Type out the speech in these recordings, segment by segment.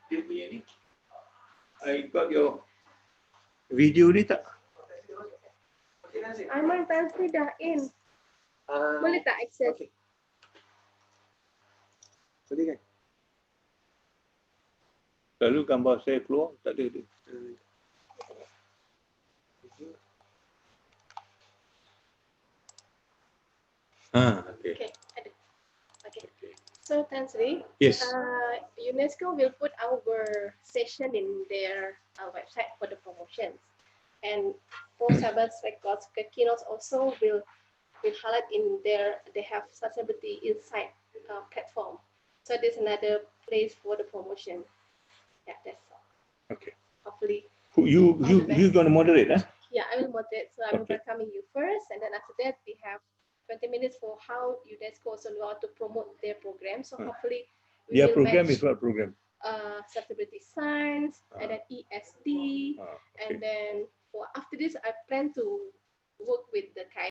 dia punya ni. I got your video ni tak? Aiman Tansi dah in. Boleh tak access? Okay. Boleh kan? Lalu gambar saya keluar, tak ada dia. Okay. Okay, ada. Okay. So Tan Sri, Yes. UNESCO will put our session in their website for the promotions, and for Sabbath Records, keynotes also will highlight in their. They have sustainability insight platform. So there's another place for the promotion. Yeah, that's all. Okay. Hopefully. You gonna moderate, huh? Yeah, I will moderate. So I'm Okay. welcoming you first, and then after that we have 20 minutes for how UNESCO also want to promote their program. So hopefully we Their will program match, is what program? sustainability science, and then ESD, Okay. and then for after this I plan to work with the kind.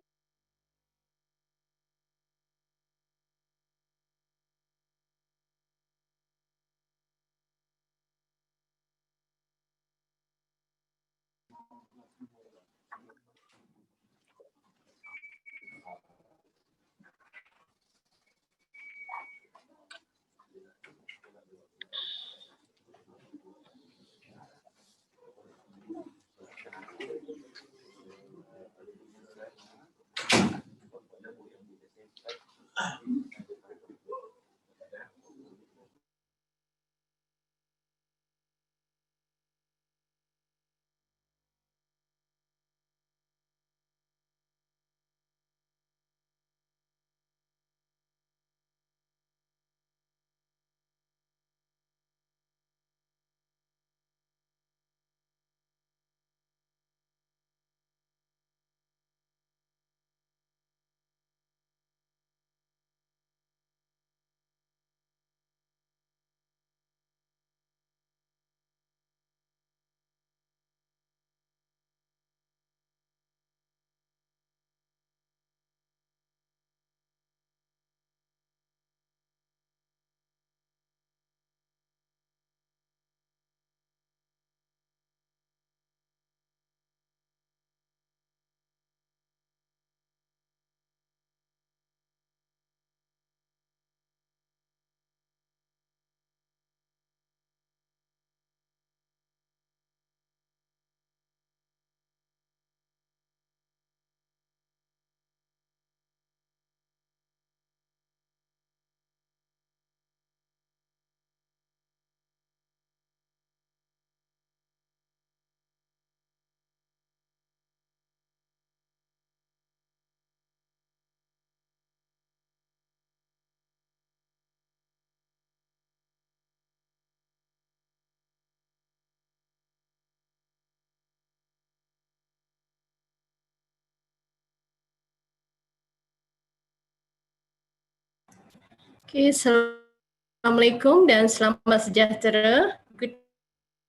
Okay, Assalamualaikum dan selamat sejahtera. Good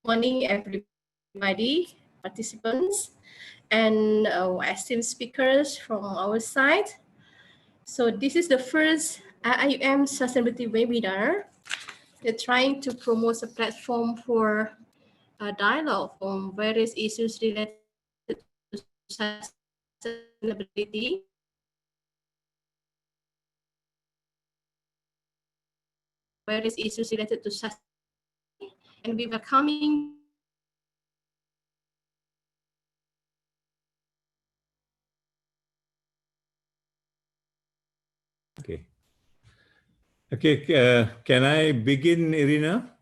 morning everybody, participants and esteemed speakers from our side. So this is the first IIUM sustainability webinar. They're trying to promote a platform for a dialogue on various issues related to sustainability. Various issues related to sustainability, and we were coming. Okay. Okay, can I begin, Irina?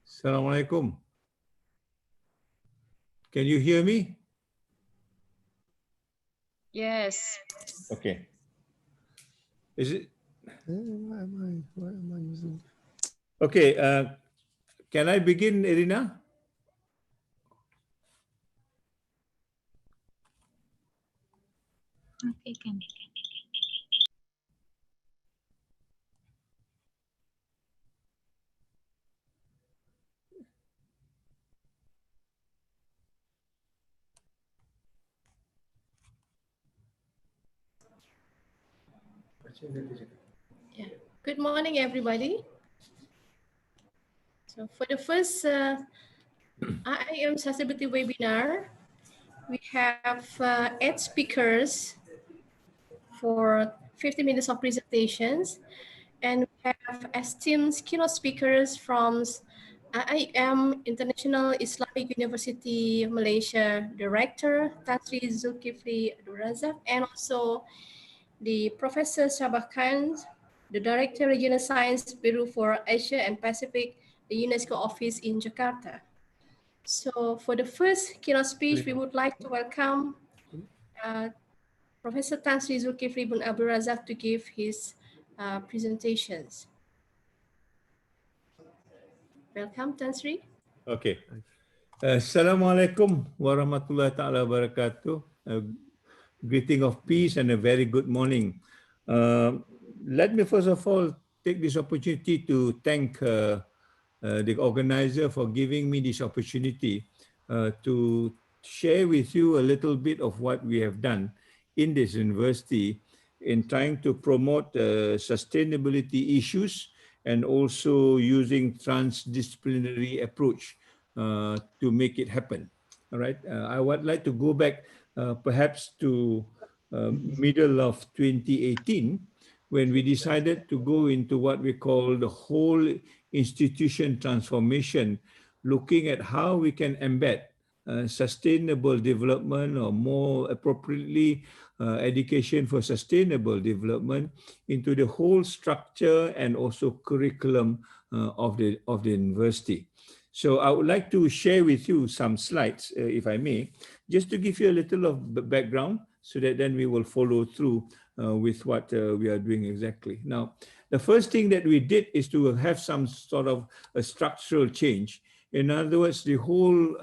Assalamualaikum. Can you hear me? Yes. Okay. Is it? Why am I using? Okay. Can I begin, Irina? Okay, can. Yeah. Good morning, everybody. So for the first IIUM Sustainability webinar, we have 8 speakers for 50 minutes of presentations. And we have esteemed keynote speakers from IIUM International Islamic University Malaysia Director Tan Sri Zulkifli Abdul Razak, and also the Professor Sabah Khan, the Director Regional Science Bureau for Asia and Pacific, the UNESCO office in Jakarta. So for the first keynote speech, we would like to welcome Professor Tan Sri Zulkifli bin Abdul Razak to give his presentations. Welcome, Tan Sri. Okay. Assalamualaikum warahmatullahi taala wabarakatuh. Greeting of peace and a very good morning. Let me first of all take this opportunity to thank the organizer for giving me this opportunity to share with you a little bit of what we have done in this university in trying to promote sustainability issues and also using transdisciplinary approach to make it happen. All right. I would like to go back perhaps to middle of 2018 when we decided to go into what we call the whole institution transformation, looking at how we can embed sustainable development, or more appropriately, education for sustainable development into the whole structure and also curriculum of the university. So I would like to share with you some slides, if I may, just to give you a little of background so that then we will follow through with what we are doing exactly. Now, the first thing that we did is to have some sort of a structural change. In other words, the whole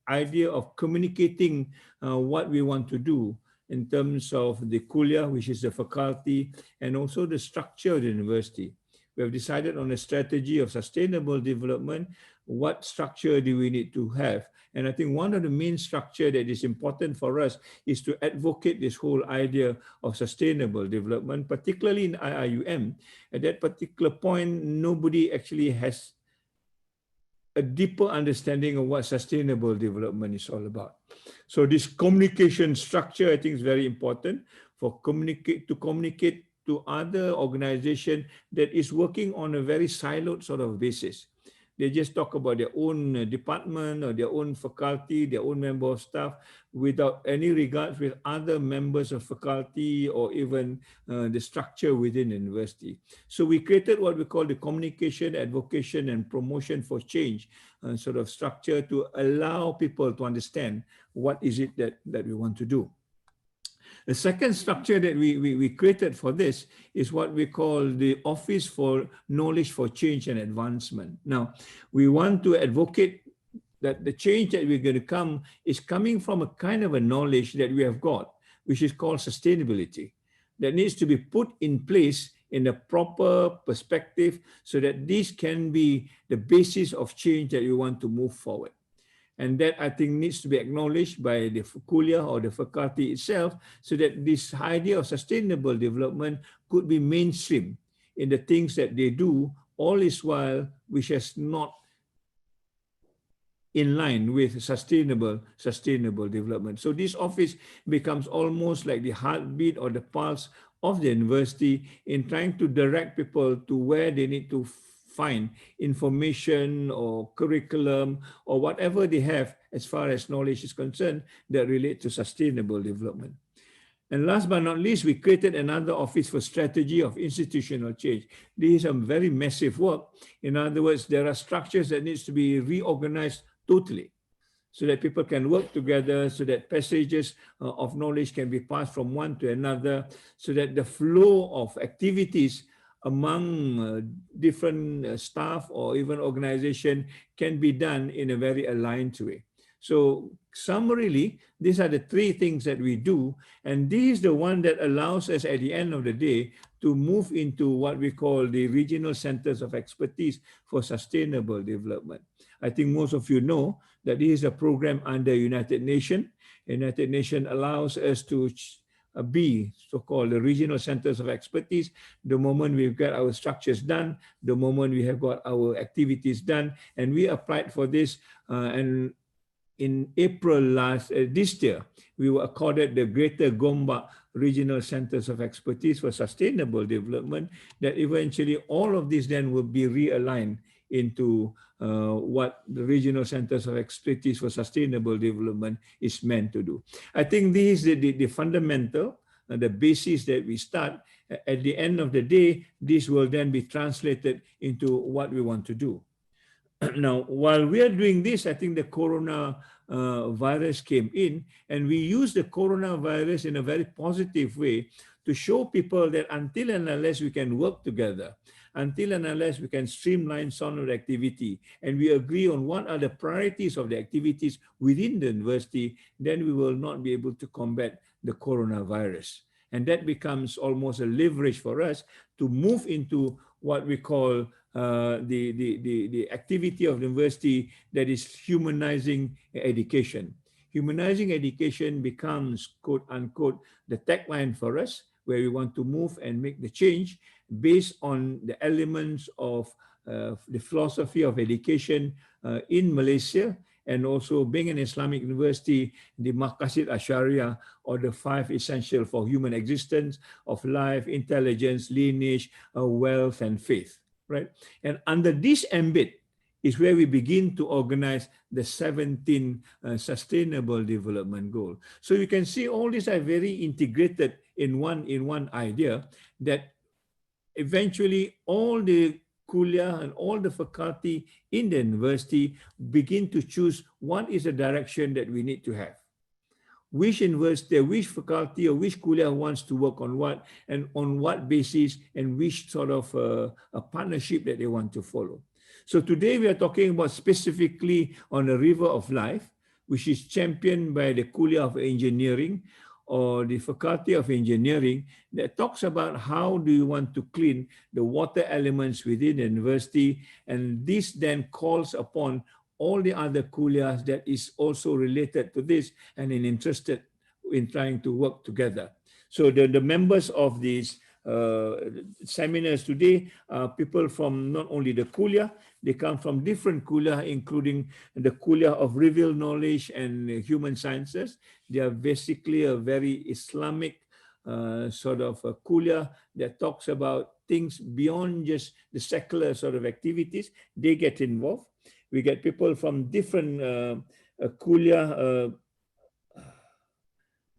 idea of communicating what we want to do in terms of the kuliah, which is the faculty, and also the structure of the university. We have decided on a strategy of sustainable development. What structure do we need to have? And I think one of the main structure that is important for us is to advocate this whole idea of sustainable development, particularly in IIUM. At that particular point, nobody actually has a deeper understanding of what sustainable development is all about. So this communication structure, I think, is very important for to communicate to other organizations that is working on a very siloed sort of basis. They just talk about their own department or their own faculty, their own member of staff, without any regards with other members of faculty or even the structure within the university. So we created what we call the communication, advocation, and promotion for change sort of structure to allow people to understand what is it that we want to do. The second structure that we created for this is what we call the Office for Knowledge for Change and Advancement. Now, we want to advocate that the change that we're going to come is coming from a kind of a knowledge that we have got, which is called sustainability, that needs to be put in place in a proper perspective so that this can be the basis of change that we want to move forward. And that, I think, needs to be acknowledged by the kuliah or the faculty itself so that this idea of sustainable development could be mainstream in the things that they do, all is while which has not in line with sustainable development. So this office becomes almost like the heartbeat or the pulse of the university in trying to direct people to where they need to find information or curriculum or whatever they have as far as knowledge is concerned that relate to sustainable development. And last but not least, we created another office for strategy of institutional change. This is a very massive work. In other words, there are structures that needs to be reorganized totally so that people can work together, so that passages of knowledge can be passed from one to another, so that the flow of activities among different staff or even organization can be done in a very aligned way. So summarily, these are the three things that we do, and this is the one that allows us at the end of the day to move into what we call the regional centers of expertise for sustainable development. I think most of you know that this is a program under United Nations. United Nations allows us to be so-called the regional centers of expertise. The moment we've got our structures done, the moment we have got our activities done, and we applied for this, and in April this year, we were accorded the Greater Gombak Regional Centers of Expertise for Sustainable Development, that eventually all of these then will be realigned into what the Regional Centers of Expertise for Sustainable Development is meant to do. I think this is the fundamental, the basis that we start. At the end of the day, this will then be translated into what we want to do. Now, while we are doing this, I think the corona virus came in, and we use the coronavirus in a very positive way to show people that until and unless we can work together, until and unless we can streamline some of the activity, and we agree on what are the priorities of the activities within the university, then we will not be able to combat the coronavirus. And that becomes almost a leverage for us to move into what we call the activity of the university that is humanizing education. Humanizing education becomes, quote unquote, the tagline for us, where we want to move and make the change based on the elements of the philosophy of education in Malaysia, and also being an Islamic university, the Maqasid Asyariah, or the 5 essential for human existence of life, intelligence, lineage, wealth, and faith, right? And under this ambit is where we begin to organize the 17 Sustainable Development Goals. So you can see all these are very integrated in one idea, that eventually all the kuliah and all the faculty in the university begin to choose what is the direction that we need to have. Which university, which faculty, or which kuliah wants to work on what, and on what basis, and which sort of a partnership that they want to follow. So today we are talking about specifically on the River of Life, which is championed by the Kuliah of Engineering, or the Faculty of Engineering, that talks about how do you want to clean the water elements within the university. And this then calls upon all the other kuliahs that is also related to this and interested in trying to work together. So the members of these seminars today are people from not only the kuliah, they come from different kuliah, including the kuliah of revealed knowledge and human sciences. They are basically a very Islamic sort of a kuliah that talks about things beyond just the secular sort of activities. They get involved. We get people from different kuliah.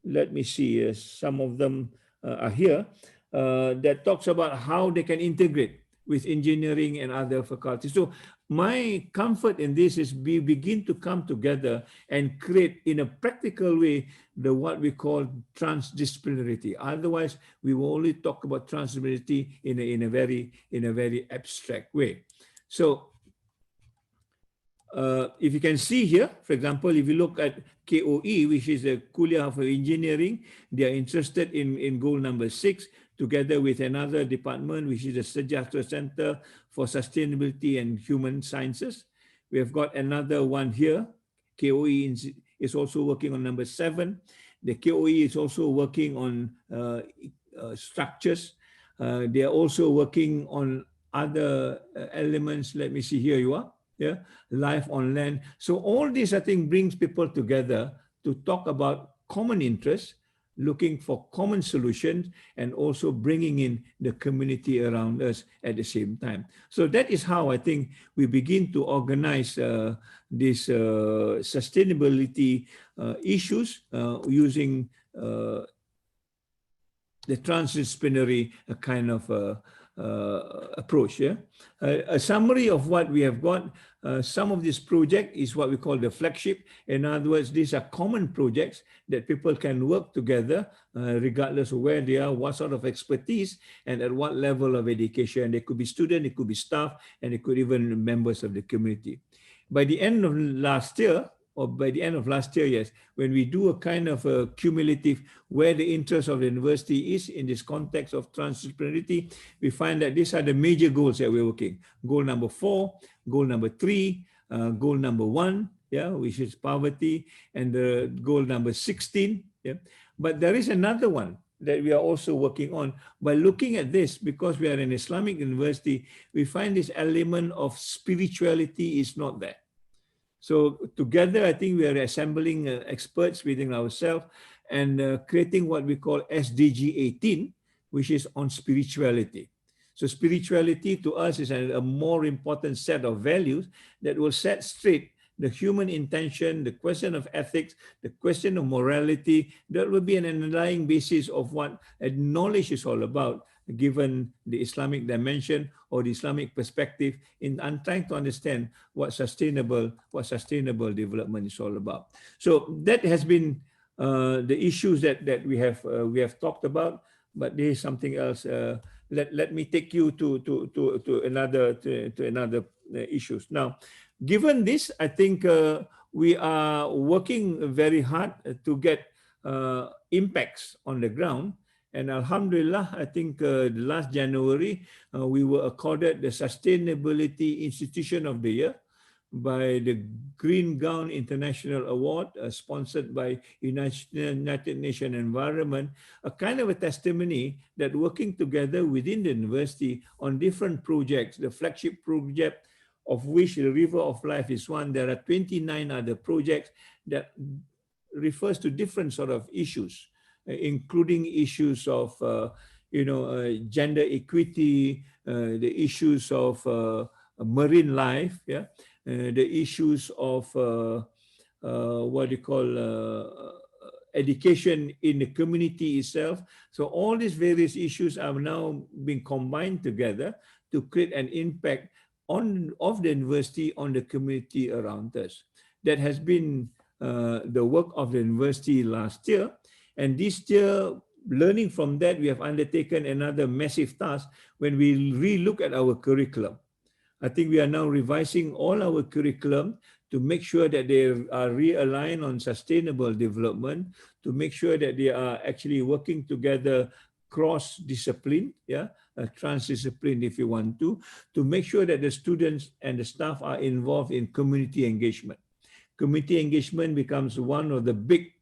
Let me see, some of them are here, that talks about how they can integrate with engineering and other faculties. So my comfort in this is we begin to come together and create in a practical way the what we call transdisciplinarity. Otherwise, we will only talk about transdisciplinarity in a very abstract way. So if you can see here, for example, if you look at KOE, which is a Kuliah for Engineering, they are interested in goal number 6, together with another department, which is the Sejahtera Center for Sustainability and Human Sciences. We have got another one here. KOE is also working on number 7. The KOE is also working on structures. They are also working on other elements. Let me see, here you are. Yeah, life on land. So all this, I think, brings people together to talk about common interests, looking for common solutions, and also bringing in the community around us at the same time. So that is how I think we begin to organize these sustainability issues using the transdisciplinary kind of approach. Yeah, a summary of what we have got. Some of this project is what we call the flagship. In other words, these are common projects that people can work together regardless of where they are, what sort of expertise, and at what level of education. They could be students, it could be staff, and it could even be members of the community. By the end of last year, yes, when we do a kind of a cumulative where the interest of the university is in this context of transdisciplinarity, we find that these are the major goals that we're working. Goal number 4, goal number 3, goal number 1, yeah, which is poverty, and the goal number 16. Yeah. But there is another one that we are also working on. By looking at this, because we are an Islamic university, we find this element of spirituality is not there. So together, I think we are assembling experts within ourselves and creating what we call SDG 18, which is on spirituality. So spirituality to us is a more important set of values that will set straight the human intention, the question of ethics, the question of morality. That will be an underlying basis of what knowledge is all about, given the Islamic dimension or the Islamic perspective. I'm trying to understand what sustainable development is all about. So that has been the issues that we have talked about. But there is something else. Let me take you to another issues now. Given this, I think we are working very hard to get impacts on the ground. And Alhamdulillah, I think last January, we were accorded the Sustainability Institution of the Year by the Green Gown International Award, sponsored by United Nations Environment, a kind of a testimony that working together within the university on different projects, the flagship project of which the River of Life is one. There are 29 other projects that refers to different sort of issues, including issues of gender equity, the issues of marine life, the issues of what you call education in the community itself. So all these various issues are now being combined together to create an impact of the university on the community around us. That has been the work of the university last year. And this year, learning from that, we have undertaken another massive task when we re-look at our curriculum. I think we are now revising all our curriculum to make sure that they are realigned on sustainable development, to make sure that they are actually working together cross-discipline, transdiscipline if you want to make sure that the students and the staff are involved in community engagement. Community engagement becomes one of the big,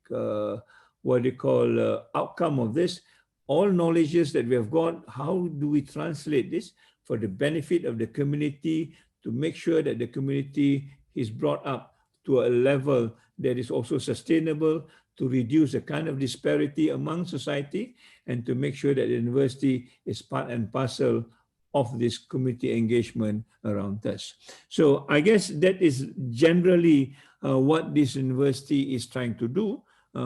outcome of this. All knowledges that we have got, how do we translate this for the benefit of the community, to make sure that the community is brought up to a level that is also sustainable, to reduce the kind of disparity among society, and to make sure that the university is part and parcel of this community engagement around us. So I guess that is generally what this university is trying to do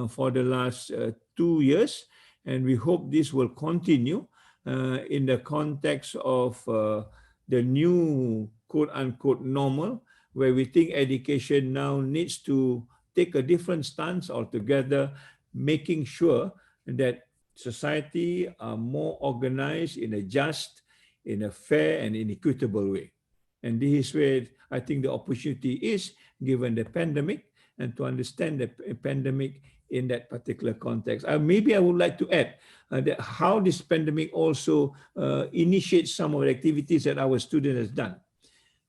for the last 2 years. And we hope this will continue in the context of the new quote-unquote normal, where we think education now needs to take a different stance altogether, making sure that society are more organized in a just, in a fair and in equitable way. And this is where I think the opportunity is, given the pandemic, and to understand the pandemic in that particular context. Maybe I would like to add that how this pandemic also initiates some of the activities that our student has done.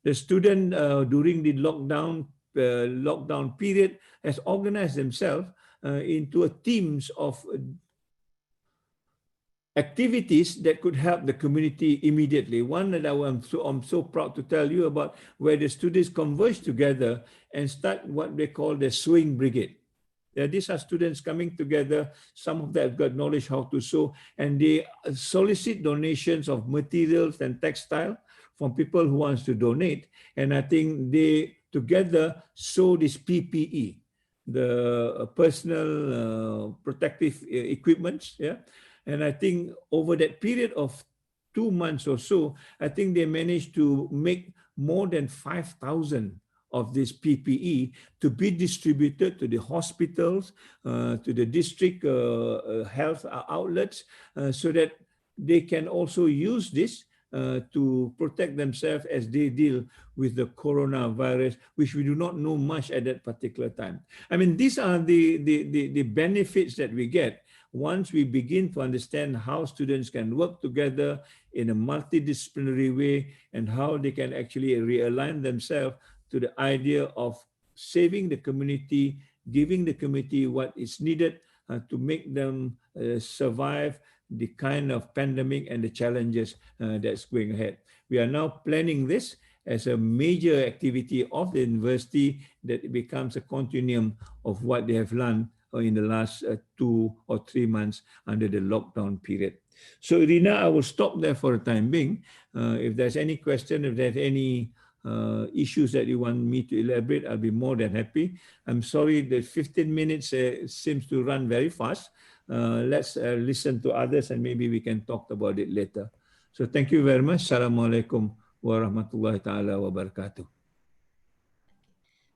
The student during the lockdown period has organized themselves into a teams of activities that could help the community immediately. One that I'm so proud to tell you about, where the students converge together and start what they call the sewing brigade. These are students coming together. Some of them have got knowledge how to sew, and they solicit donations of materials and textile from people who wants to donate. And I think they together sew this PPE, the personal protective equipments. And I think over that period of 2 months or so, I think they managed to make more than 5,000 of this PPE to be distributed to the hospitals, to the district health outlets, so that they can also use this to protect themselves as they deal with the coronavirus, which we do not know much at that particular time. I mean, these are the benefits that we get once we begin to understand how students can work together in a multidisciplinary way, and how they can actually realign themselves to the idea of saving the community, giving the community what is needed to make them survive the kind of pandemic and the challenges that's going ahead. We are now planning this as a major activity of the university, that it becomes a continuum of what they have learned in the last 2 or 3 months under the lockdown period. So Irina, I will stop there for the time being. If there's any question, if there's any issues that you want me to elaborate, I'll be more than happy. I'm sorry that 15 minutes seems to run very fast. Let's listen to others and maybe we can talk about it later. So thank you very much. Assalamualaikum warahmatullahi ta'ala wabarakatuh.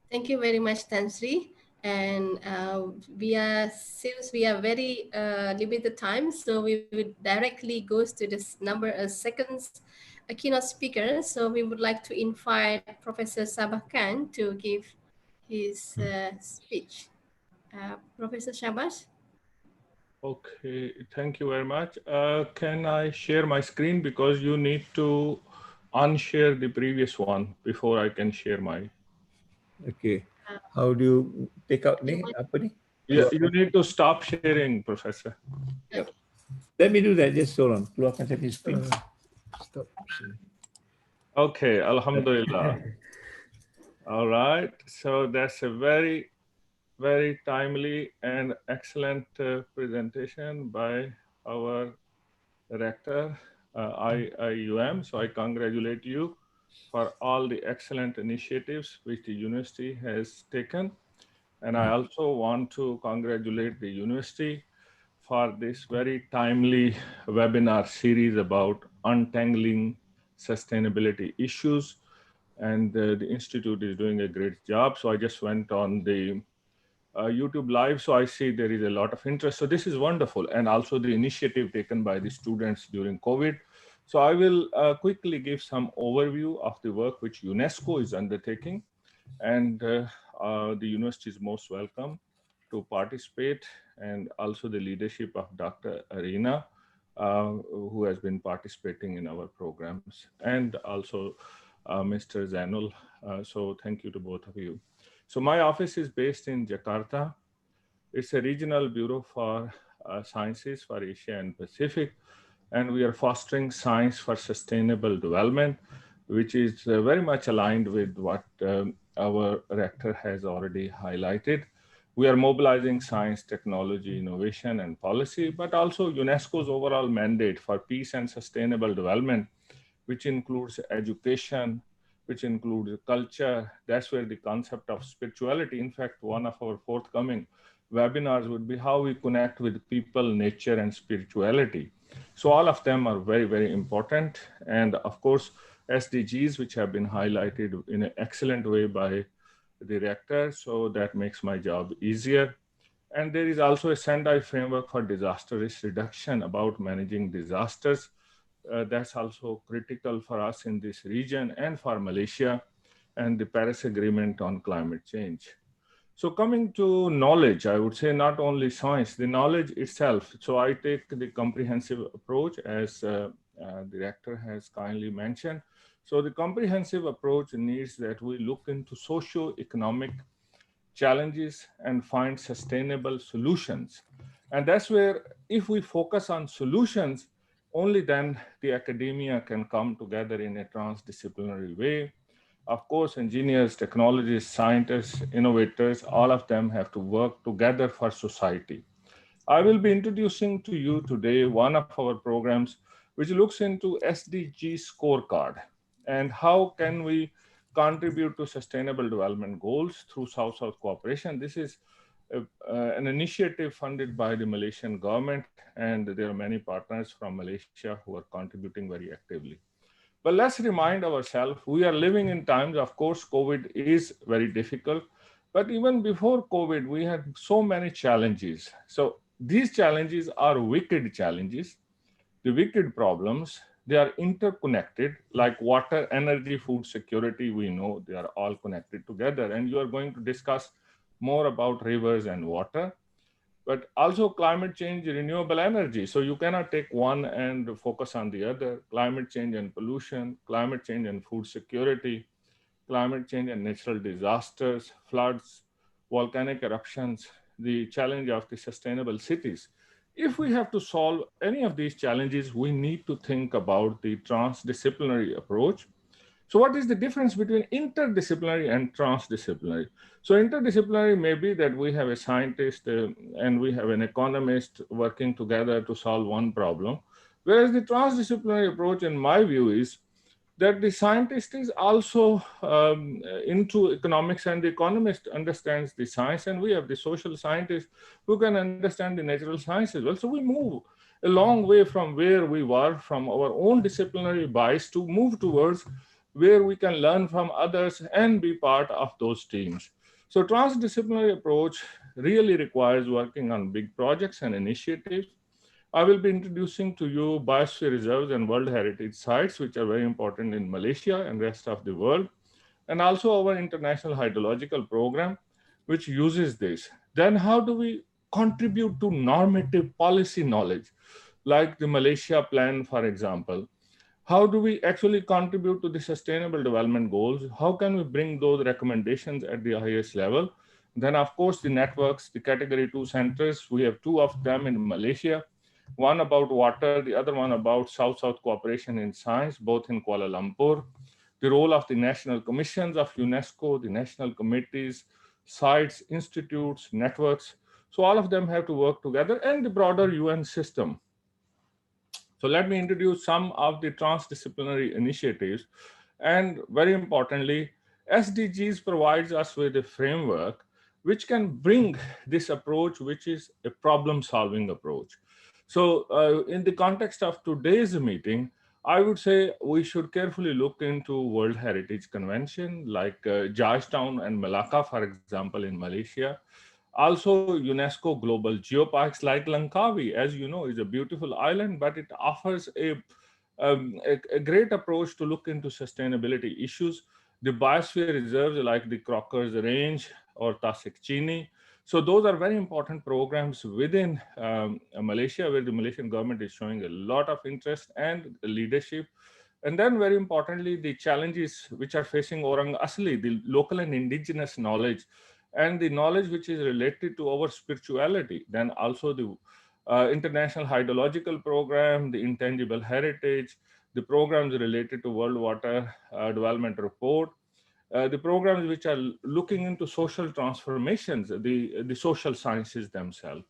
Thank you very much, Tan Sri. And since we are very limited time, so we would directly goes to this number of seconds keynote speaker. So we would like to invite Professor Sabah Khan to give his speech. Professor Shabas. Okay, thank you very much. Can I share my screen, because you need to unshare the previous one before I can share my. Okay. How do you take out ni? Apa ni? Yeah, you need to stop sharing, Professor. Yep. Let me do that. Just hold on. Keluarkan saya punya screen. Stop. Okay, Alhamdulillah. All right. So that's a very, very timely and excellent presentation by our rector, IIUM. So I congratulate you for all the excellent initiatives which the university has taken. And I also want to congratulate the university for this very timely webinar series about untangling sustainability issues. And the Institute is doing a great job. So I just went on the YouTube live. So I see there is a lot of interest. So this is wonderful. And also the initiative taken by the students during COVID. So I will quickly give some overview of the work which UNESCO is undertaking. And the university is most welcome to participate, and also the leadership of Dr. Arena, who has been participating in our programs, and also Mr. Zainul. So thank you to both of you. So my office is based in Jakarta. It's a regional bureau for sciences for Asia and Pacific, and we are fostering science for sustainable development, which is very much aligned with what our rector has already highlighted. We are mobilizing science, technology, innovation, and policy, but also UNESCO's overall mandate for peace and sustainable development, which includes education, which includes culture. That's where the concept of spirituality, in fact, one of our forthcoming webinars would be how we connect with people, nature, and spirituality. So all of them are very, very important. And of course, SDGs, which have been highlighted in an excellent way by the rector, so that makes my job easier. And there is also a Sendai framework for disaster risk reduction about managing disasters. That's also critical for us in this region and for Malaysia, and the Paris Agreement on climate change. So coming to knowledge, I would say not only science, the knowledge itself. So I take the comprehensive approach, as the rector has kindly mentioned. So the comprehensive approach needs that we look into socio-economic challenges and find sustainable solutions. And that's where, if we focus on solutions, only then the academia can come together in a transdisciplinary way. Of course, engineers, technologists, scientists, innovators, all of them have to work together for society. I will be introducing to you today one of our programs which looks into SDG scorecard and how can we contribute to sustainable development goals through South-South cooperation. This is an initiative funded by the Malaysian government, and there are many partners from Malaysia who are contributing very actively. But let's remind ourselves, we are living in times, of course, COVID is very difficult, but even before COVID, we had so many challenges. So these challenges are wicked challenges, the wicked problems. They are interconnected, like water, energy, food security. We know they are all connected together. And you are going to discuss more about rivers and water, but also climate change, renewable energy. So you cannot take one and focus on the other. Climate change and pollution, climate change and food security, climate change and natural disasters, floods, volcanic eruptions, the challenge of the sustainable cities. If we have to solve any of these challenges, we need to think about the transdisciplinary approach. So what is the difference between interdisciplinary and transdisciplinary? So interdisciplinary may be that we have a scientist and we have an economist working together to solve one problem, whereas the transdisciplinary approach, in my view, is that the scientist is also into economics and the economist understands the science, and we have the social scientist who can understand the natural sciences well. So we move a long way from where we were from our own disciplinary bias to move towards where we can learn from others and be part of those teams. So transdisciplinary approach really requires working on big projects and initiatives. I will be introducing to you biosphere reserves and World Heritage sites, which are very important in Malaysia and rest of the world, and also our international hydrological program, which uses this. Then how do we contribute to normative policy knowledge, like the Malaysia plan, for example? How do we actually contribute to the sustainable development goals? How can we bring those recommendations at the highest level? Then, of course, the networks, the category 2 centers, we have 2 of them in Malaysia, one about water, the other one about South-South cooperation in science, both in Kuala Lumpur. The role of the national commissions of UNESCO, the national committees, sites, institutes, networks. So all of them have to work together, and the broader UN system. So let me introduce some of the transdisciplinary initiatives. And very importantly, SDGs provides us with a framework which can bring this approach, which is a problem-solving approach. So in the context of today's meeting, I would say we should carefully look into World Heritage Convention like Georgetown and Malacca, for example, in Malaysia. Also, UNESCO Global Geoparks like Langkawi, as you know, is a beautiful island, but it offers a great approach to look into sustainability issues. The biosphere reserves like the Crockers Range or Tasik Chini. So those are very important programs within Malaysia, where the Malaysian government is showing a lot of interest and leadership. And then very importantly, the challenges which are facing Orang Asli, the local and indigenous knowledge, and the knowledge which is related to our spirituality. Then also the International Hydrological Program, the Intangible Heritage, the programs related to World Water Development Report, the programs which are looking into social transformations, the social sciences themselves.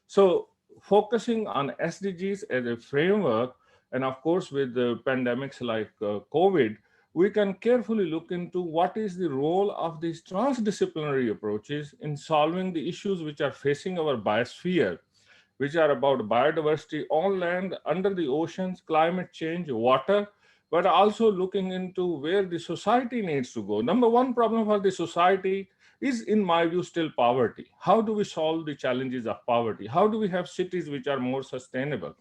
So focusing on SDGs as a framework, and of course with the pandemics like COVID, we can carefully look into what is the role of these transdisciplinary approaches in solving the issues which are facing our biosphere, which are about biodiversity on land, under the oceans, climate change, water, but also looking into where the society needs to go. Number one problem for the society is, in my view, still poverty. How do we solve the challenges of poverty? How do we have cities which are more sustainable?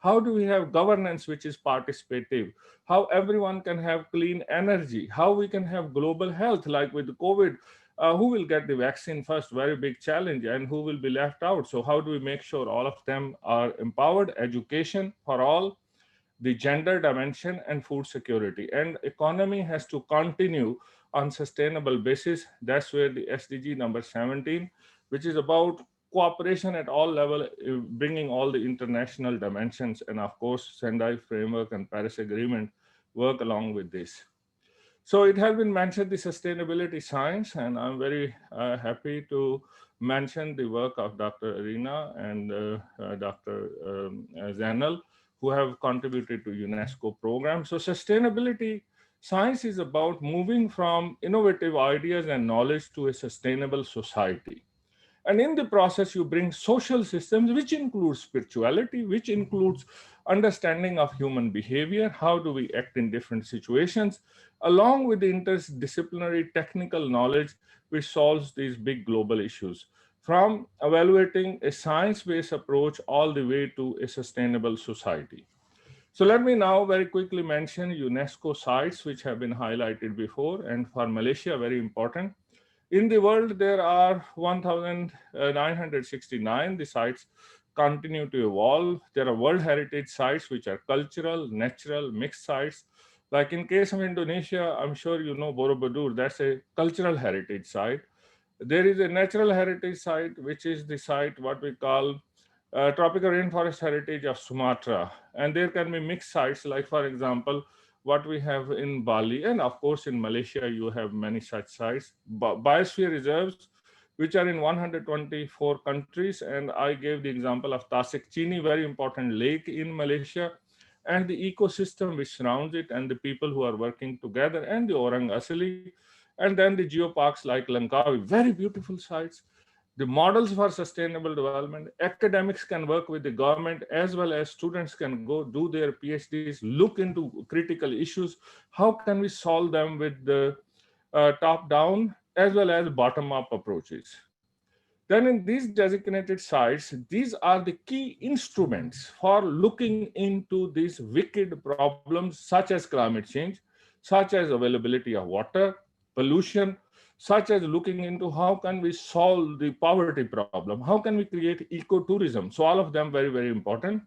How do we have governance which is participative? How everyone can have clean energy? How we can have global health, like with COVID? Who will get the vaccine first? Very big challenge, and who will be left out? So how do we make sure all of them are empowered? Education for all, the gender dimension, and food security. And economy has to continue on sustainable basis. That's where the SDG number 17, which is about cooperation at all level, bringing all the international dimensions, and of course, Sendai framework and Paris Agreement work along with this. So it has been mentioned the sustainability science, and I'm very happy to mention the work of Dr. Arina and Dr. Zainal, who have contributed to UNESCO program. So sustainability science is about moving from innovative ideas and knowledge to a sustainable society. And in the process, you bring social systems, which includes spirituality, which includes understanding of human behavior. How do we act in different situations, along with the interdisciplinary technical knowledge, which solves these big global issues, from evaluating a science-based approach all the way to a sustainable society. So let me now very quickly mention UNESCO sites, which have been highlighted before, and for Malaysia, very important. In the world, there are 1,969. The sites continue to evolve. There are World Heritage sites, which are cultural, natural, mixed sites. Like in case of Indonesia, I'm sure you know Borobudur, that's a cultural heritage site. There is a natural heritage site, which is the site what we call tropical rainforest heritage of Sumatra. And there can be mixed sites, like, for example, what we have in Bali. And of course, in Malaysia, you have many such sites. Biosphere reserves, which are in 124 countries. And I gave the example of Tasik Chini, very important lake in Malaysia, and the ecosystem which surrounds it, and the people who are working together, and the Orang Asali, and then the geoparks like Langkawi, very beautiful sites. The models for sustainable development, academics can work with the government, as well as students can go do their PhDs, look into critical issues. How can we solve them with the top down as well as bottom up approaches? Then in these designated sites, these are the key instruments for looking into these wicked problems such as climate change, such as availability of water, pollution, such as looking into how can we solve the poverty problem, how can we create ecotourism. So all of them very, very important.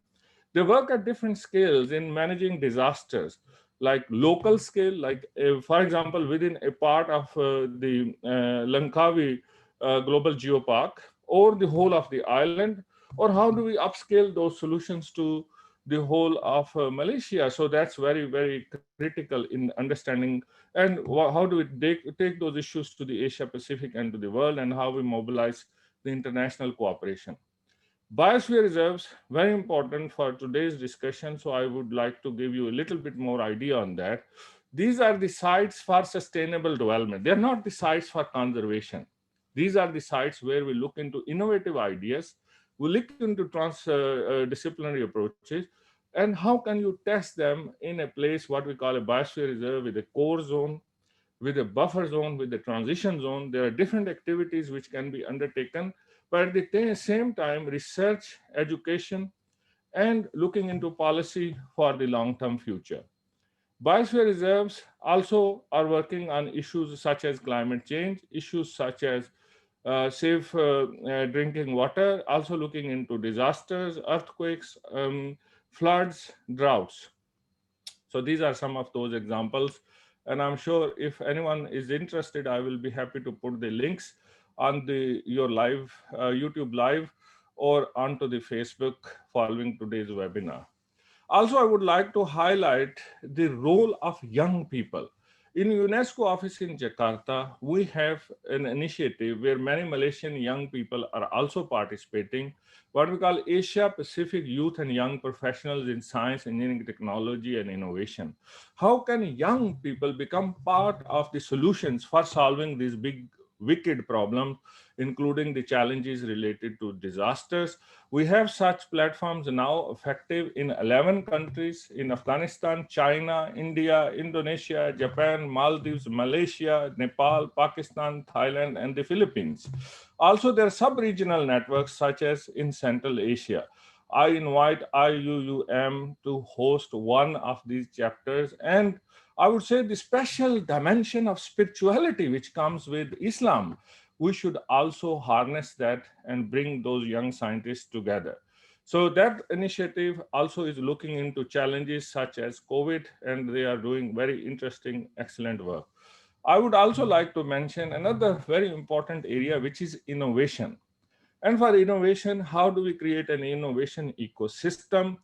They work at different scales in managing disasters, like local scale, like for example, within a part of the Langkawi global geopark, or the whole of the island, or how do we upscale those solutions to the whole of Malaysia. So that's very, very critical in understanding, and how do we take those issues to the Asia Pacific and to the world, and how we mobilize the international cooperation. Biosphere reserves, very important for today's discussion, so I would like to give you a little bit more idea on that. These are the sites for sustainable development. They're not the sites for conservation. These are the sites where we look into innovative ideas, we look into disciplinary approaches, and how can you test them in a place what we call a biosphere reserve with a core zone, with a buffer zone, with the transition zone. There are different activities which can be undertaken, but at the same time, research, education, and looking into policy for the long-term future. Biosphere reserves also are working on issues such as climate change, issues such as safe drinking water, also looking into disasters, earthquakes, floods, droughts. So these are some of those examples. And I'm sure if anyone is interested, I will be happy to put the links on your live YouTube live, or onto the Facebook following today's webinar. Also, I would like to highlight the role of young people. In UNESCO office in Jakarta, we have an initiative where many Malaysian young people are also participating, what we call Asia Pacific Youth and Young Professionals in Science, Engineering, Technology, and Innovation. How can young people become part of the solutions for solving these big, wicked problems, including the challenges related to disasters? We have such platforms now effective in 11 countries, in Afghanistan, China, India, Indonesia, Japan, Maldives, Malaysia, Nepal, Pakistan, Thailand, and the Philippines. Also, there are sub-regional networks such as in Central Asia. I invite IIUM to host one of these chapters. And I would say the special dimension of spirituality which comes with Islam, we should also harness that and bring those young scientists together. So that initiative also is looking into challenges such as COVID, and they are doing very interesting, excellent work. I would also like to mention another very important area, which is innovation. And for innovation, how do we create an innovation ecosystem?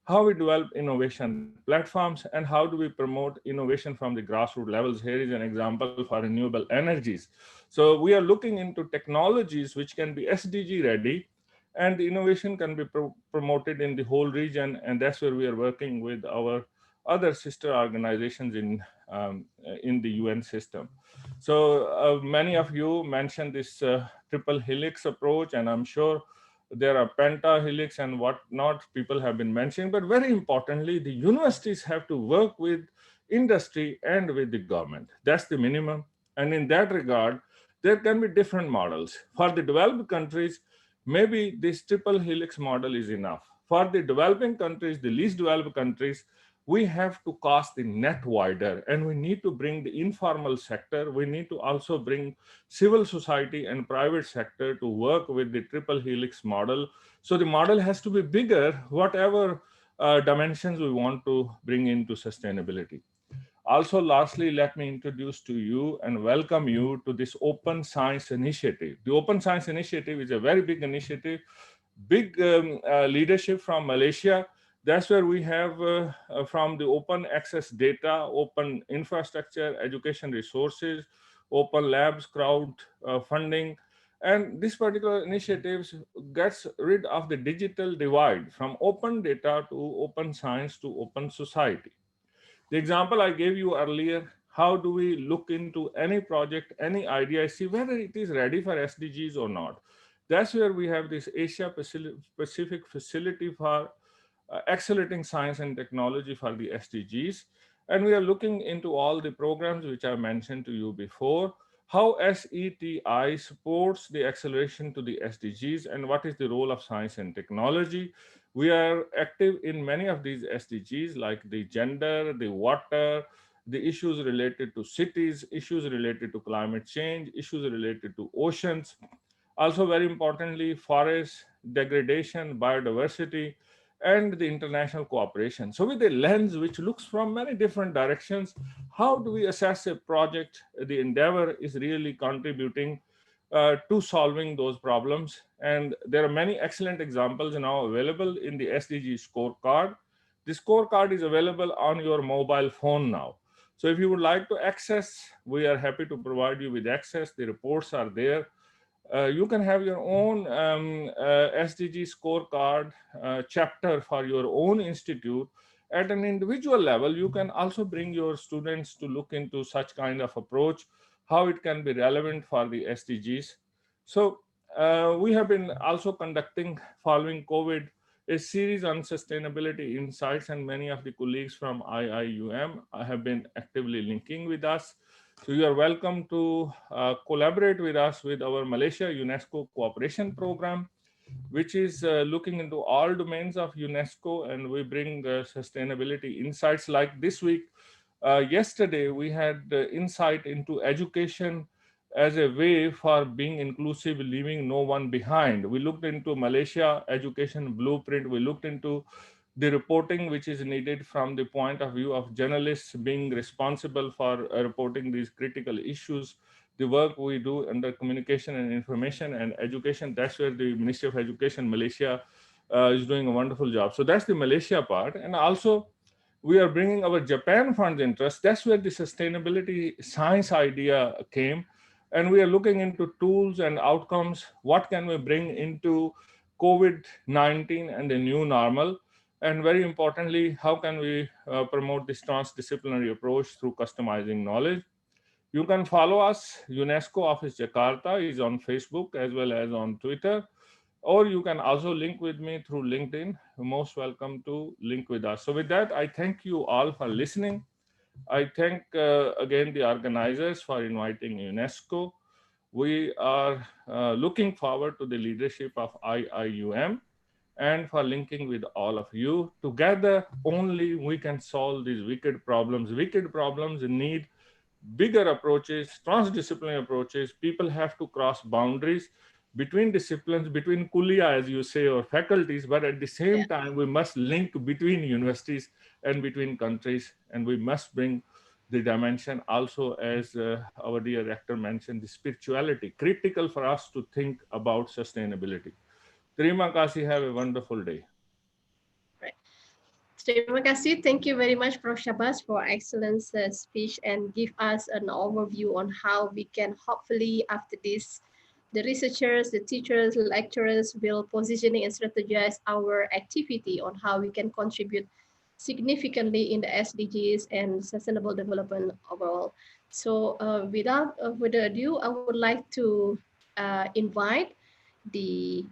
How we develop innovation platforms, and how do we promote innovation from the grassroots levels? Here is an example for renewable energies. So we are looking into technologies which can be SDG ready, and the innovation can be promoted in the whole region. And that's where we are working with our other sister organizations in the UN system. So many of you mentioned this triple helix approach, and I'm sure there are pentahelix and whatnot people have been mentioning. But very importantly, the universities have to work with industry and with the government. That's the minimum. And in that regard, there can be different models. For the developed countries, maybe this triple helix model is enough. For the developing countries, the least developed countries, we have to cast the net wider, and we need to bring the informal sector. We need to also bring civil society and private sector to work with the triple helix model. So the model has to be bigger, whatever dimensions we want to bring into sustainability. Also, lastly, let me introduce to you and welcome you to this Open Science Initiative. The Open Science Initiative is a very big initiative, big leadership from Malaysia. That's where we have from the open access data, open infrastructure, education resources, open labs, crowd funding. And this particular initiative gets rid of the digital divide from open data to open science to open society. The example I gave you earlier, how do we look into any project, any idea, see whether it is ready for SDGs or not? That's where we have this Asia Pacific facility for accelerating science and technology for the SDGs. And we are looking into all the programs which I mentioned to you before, how SETI supports the acceleration to the SDGs and what is the role of science and technology. We are active in many of these SDGs like the gender, the water, the issues related to cities, issues related to climate change, issues related to oceans. Also, very importantly, forest degradation, biodiversity, and the international cooperation. So with a lens which looks from many different directions, how do we assess a project, the endeavor is really contributing to solving those problems? And there are many excellent examples now available in the SDG scorecard. The scorecard is available on your mobile phone now. So if you would like to access, we are happy to provide you with access. The reports are there. You can have your own SDG scorecard chapter for your own institute. At an individual level, you can also bring your students to look into such kind of approach, how it can be relevant for the SDGs. So we have been also conducting, following COVID, a series on sustainability insights, and many of the colleagues from IIUM have been actively linking with us. So you are welcome to collaborate with us with our Malaysia UNESCO cooperation program, which is looking into all domains of UNESCO, and we bring sustainability insights. Like this week, yesterday, we had insight into education as a way for being inclusive, leaving no one behind. We looked into Malaysia education blueprint. We looked into the reporting which is needed from the point of view of journalists being responsible for reporting these critical issues. The work we do under communication and information and education, that's where the Ministry of Education Malaysia is doing a wonderful job. So that's the Malaysia part. And also we are bringing our Japan funds interest. That's where the sustainability science idea came. And we are looking into tools and outcomes. What can we bring into COVID-19 and the new normal? And very importantly, how can we promote this transdisciplinary approach through customizing knowledge? You can follow us. UNESCO Office Jakarta is on Facebook as well as on Twitter. Or you can also link with me through LinkedIn. You're most welcome to link with us. So with that, I thank you all for listening. I thank again the organizers for inviting UNESCO. We are looking forward to the leadership of IIUM and for linking with all of you. Together, only we can solve these wicked problems. Wicked problems need bigger approaches, transdisciplinary approaches. People have to cross boundaries between disciplines, between kulia, as you say, or faculties, but at the same time, we must link between universities and between countries, and we must bring the dimension also, as our dear rector mentioned, the spirituality, critical for us to think about sustainability. Terima kasih, have a wonderful day. Right. Terima kasih. Thank you very much, Prof. Shabazz, for excellent speech and give us an overview on how we can hopefully, after this, the researchers, the teachers, lecturers will positioning and strategize our activity on how we can contribute significantly in the SDGs and sustainable development overall. So without further ado, I would like to invite the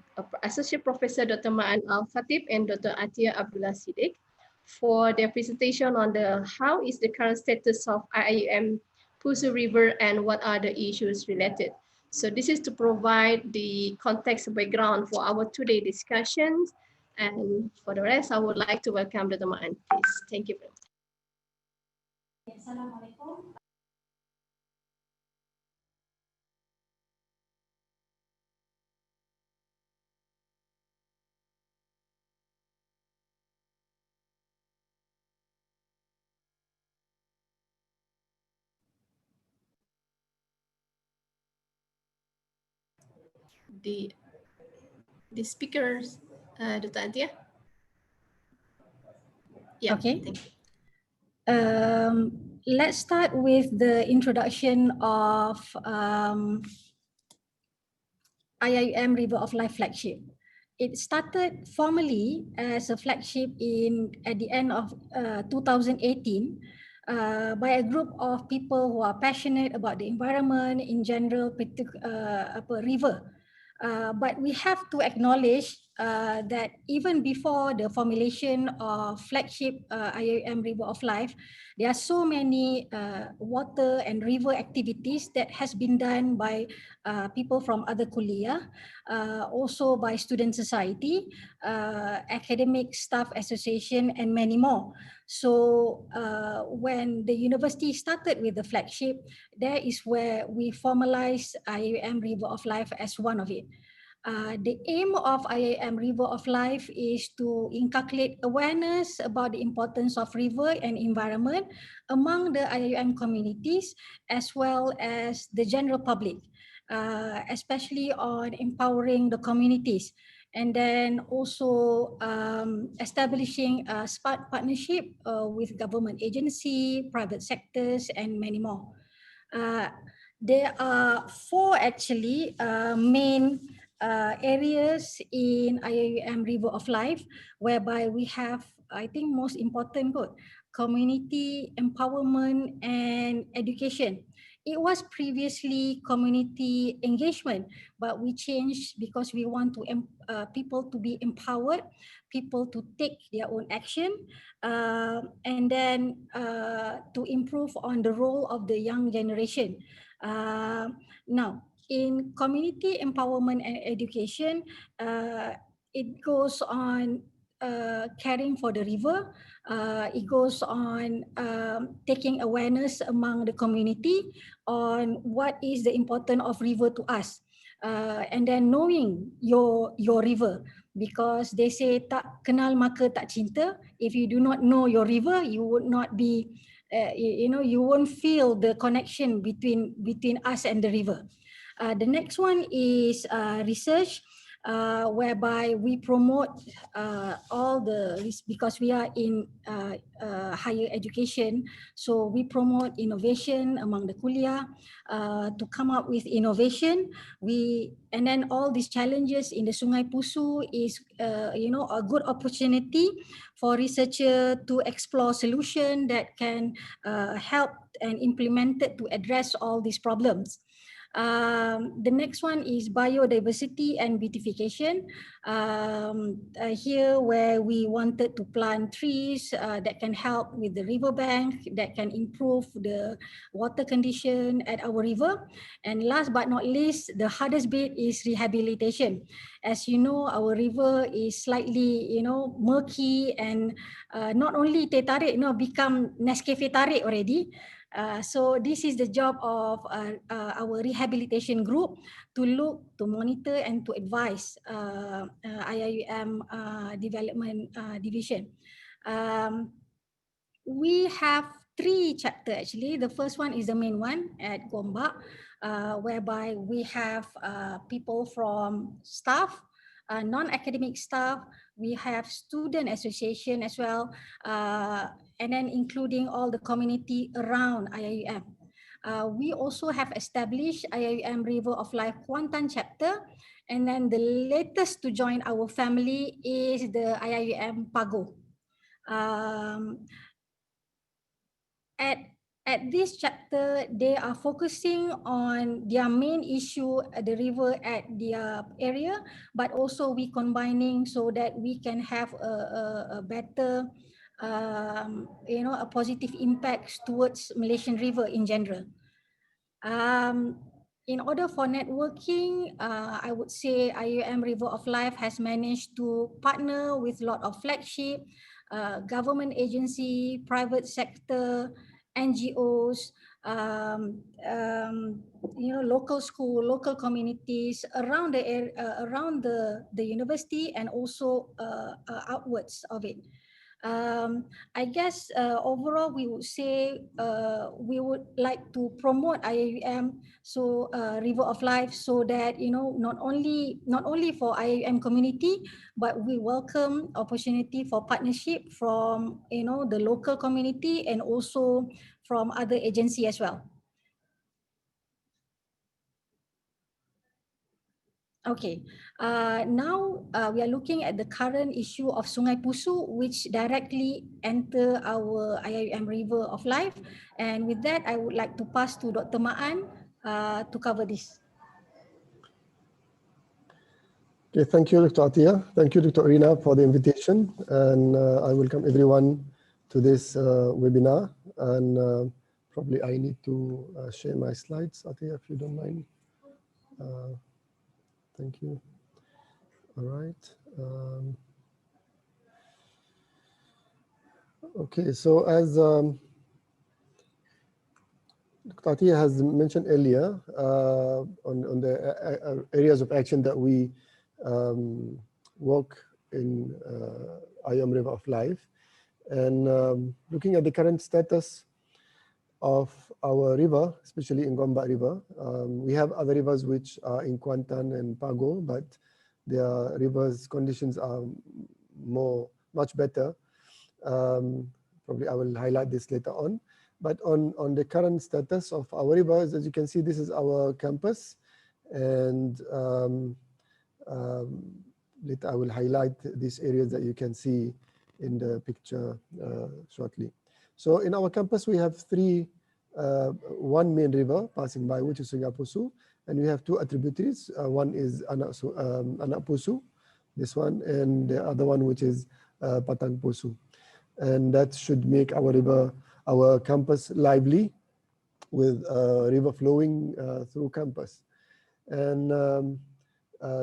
Associate Professor Dr. Ma'an Al-Khatib and Dr. Atia Abdullah Siddiq for their presentation on the how is the current status of IIUM Pusu River and what are the issues related. So this is to provide the context background for our today discussions. And for the rest, I would like to welcome Dr. Ma'an, please. Thank you very much. Assalamualaikum. the speakers, Dr. Antia. Yeah, Okay. thank you. Let's start with the introduction of IIUM River of Life flagship. It started formally as a flagship at the end of 2018 by a group of people who are passionate about the environment in general, river. But we have to acknowledge that even before the formulation of flagship IIUM River of Life, there are so many water and river activities that has been done by people from other kuliah, also by student society, academic staff association, and many more. So when the university started with the flagship, there is where we formalized IIUM River of Life as one of it. The aim of IIUM River of Life is to inculcate awareness about the importance of river and environment among the IIUM communities as well as the general public, especially on empowering the communities, and then also establishing a smart partnership with government agency, private sectors, and many more. There are four actually main areas in IIUM River of Life, whereby we have, I think, most important community empowerment and education. It was previously community engagement, but we changed because we want to people to be empowered, people to take their own action, and then to improve on the role of the young generation. Now, in community empowerment and education, it goes on caring for the river. It goes on taking awareness among the community on what is the importance of river to us, and then knowing your river, because they say tak kenal maka tak cinta. If you do not know your river, you would not be you won't feel the connection between us and the river. The next one is research, whereby we promote all the, because we are in higher education, so we promote innovation among the kuliah to come up with innovation. And then all these challenges in the Sungai Pusu is a good opportunity for researcher to explore solution that can help and implemented to address all these problems. The next one is biodiversity and beautification. Here where we wanted to plant trees that can help with the riverbank, that can improve the water condition at our river. And last but not least, the hardest bit is rehabilitation. As you know, our river is slightly, murky, and not only teh tarik, become Nescafe tarik already. So this is the job of our rehabilitation group to look, to monitor, and to advise IIUM Development Division. We have 3 chapters actually. The first one is the main one at Gombak, whereby we have people from staff, non-academic staff. We have student association as well, and then including all the community around IIUM. We also have established IIUM River of Life Kuantan chapter, and then the latest to join our family is the IIUM Pago. At this chapter, they are focusing on their main issue, the river at their area, but also we combining so that we can have a better, a positive impact towards Malaysian river in general. In order for networking, I would say IIUM River of Life has managed to partner with a lot of flagship, government agency, private sector, NGOs, local school, local communities around the university, and also outwards of it. I guess overall we would say we would like to promote IIUM, so River of Life, so that not only for IIUM community, but we welcome opportunity for partnership from the local community and also from other agency as well. Okay, now we are looking at the current issue of Sungai Pusu, which directly enter our IIUM River of Life. And with that, I would like to pass to Dr. Ma'an to cover this. Okay, thank you, Dr. Atia. Thank you, Dr. Rina, for the invitation. And I welcome everyone to this webinar. And probably I need to share my slides, Atia, if you don't mind. Thank you. All right. Okay, so as Dr. Atia has mentioned earlier, on the areas of action that we work in IIUM River of Life, and looking at the current status of our river, especially in Gombak River. We have other rivers which are in Kuantan and Pago, but their rivers conditions are much better. Probably I will highlight this later on. But on the current status of our rivers, as you can see, this is our campus, and later I will highlight these areas that you can see in the picture shortly. So in our campus, we have one main river passing by, which is Sungai Pusu, and we have two tributaries. One is Anak Pusu, this one, and the other one, which is Patang Pusu. And that should make our campus lively, with river flowing through campus. And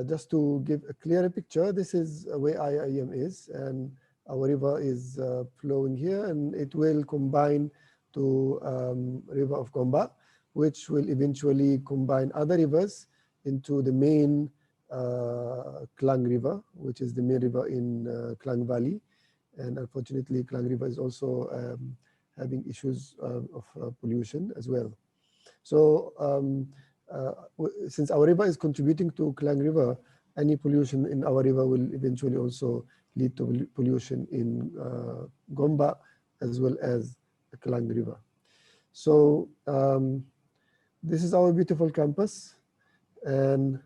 just to give a clearer picture, this is where IIUM is, and our river is flowing here, and it will combine to River of Gombak, which will eventually combine other rivers into the main Klang River, which is the main river in Klang Valley. And unfortunately, Klang River is also having issues of pollution as well. So since our river is contributing to Klang River, any pollution in our river will eventually also lead to pollution in Gombak as well as the Klang River. So this is our beautiful campus, and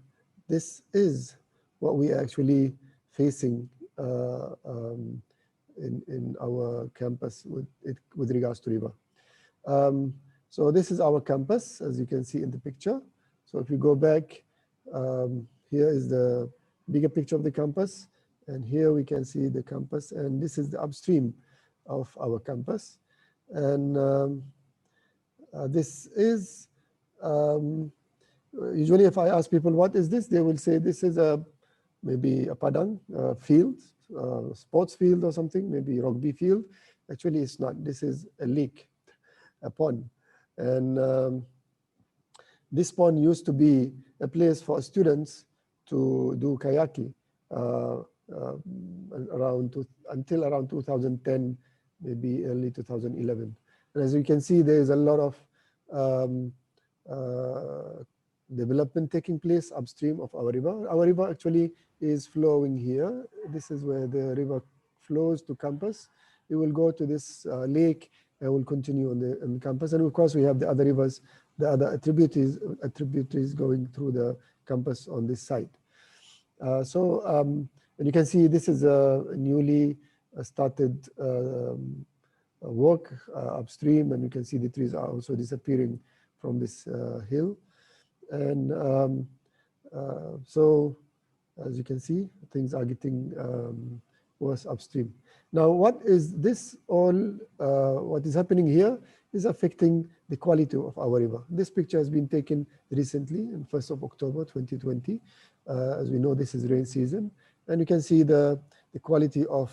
this is what we are actually facing in our campus with regards to river. So this is our campus, as you can see in the picture. So if you go back, here is the bigger picture of the campus, and here we can see the campus, and this is the upstream of our campus. And this is, usually if I ask people what is this, they will say this is maybe a padang field, sports field or something, maybe rugby field. Actually, it's not. This is a lake, a pond. And this pond used to be a place for students to do kayaking until around 2010, maybe early 2011. And as you can see, there is a lot of development taking place upstream of our river. Our river actually is flowing here. This is where the river flows to campus. It will go to this lake and will continue on the campus. And of course, we have the other rivers, the other tributaries going through the campus on this side. And you can see this is a newly started work upstream, and you can see the trees are also disappearing from this hill. And so as you can see, things are getting worse upstream. Now, what is this all, what is happening here is affecting the quality of our river. This picture has been taken recently on 1st of October 2020. As we know, this is rain season, and you can see the quality of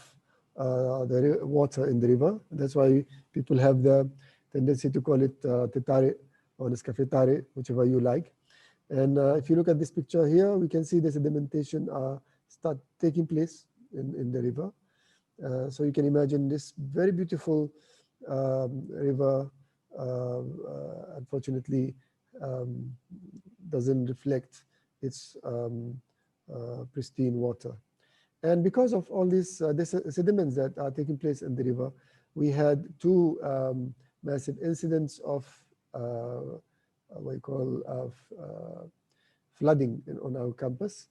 the water in the river. That's why people have the tendency to call it tetare or Nescafe tare, whichever you like. And if you look at this picture here, we can see the sedimentation start taking place in the river. So you can imagine this very beautiful river, unfortunately, doesn't reflect its pristine water. And because of all these sediments that are taking place in the river, we had two massive incidents of what you call flooding on our campus,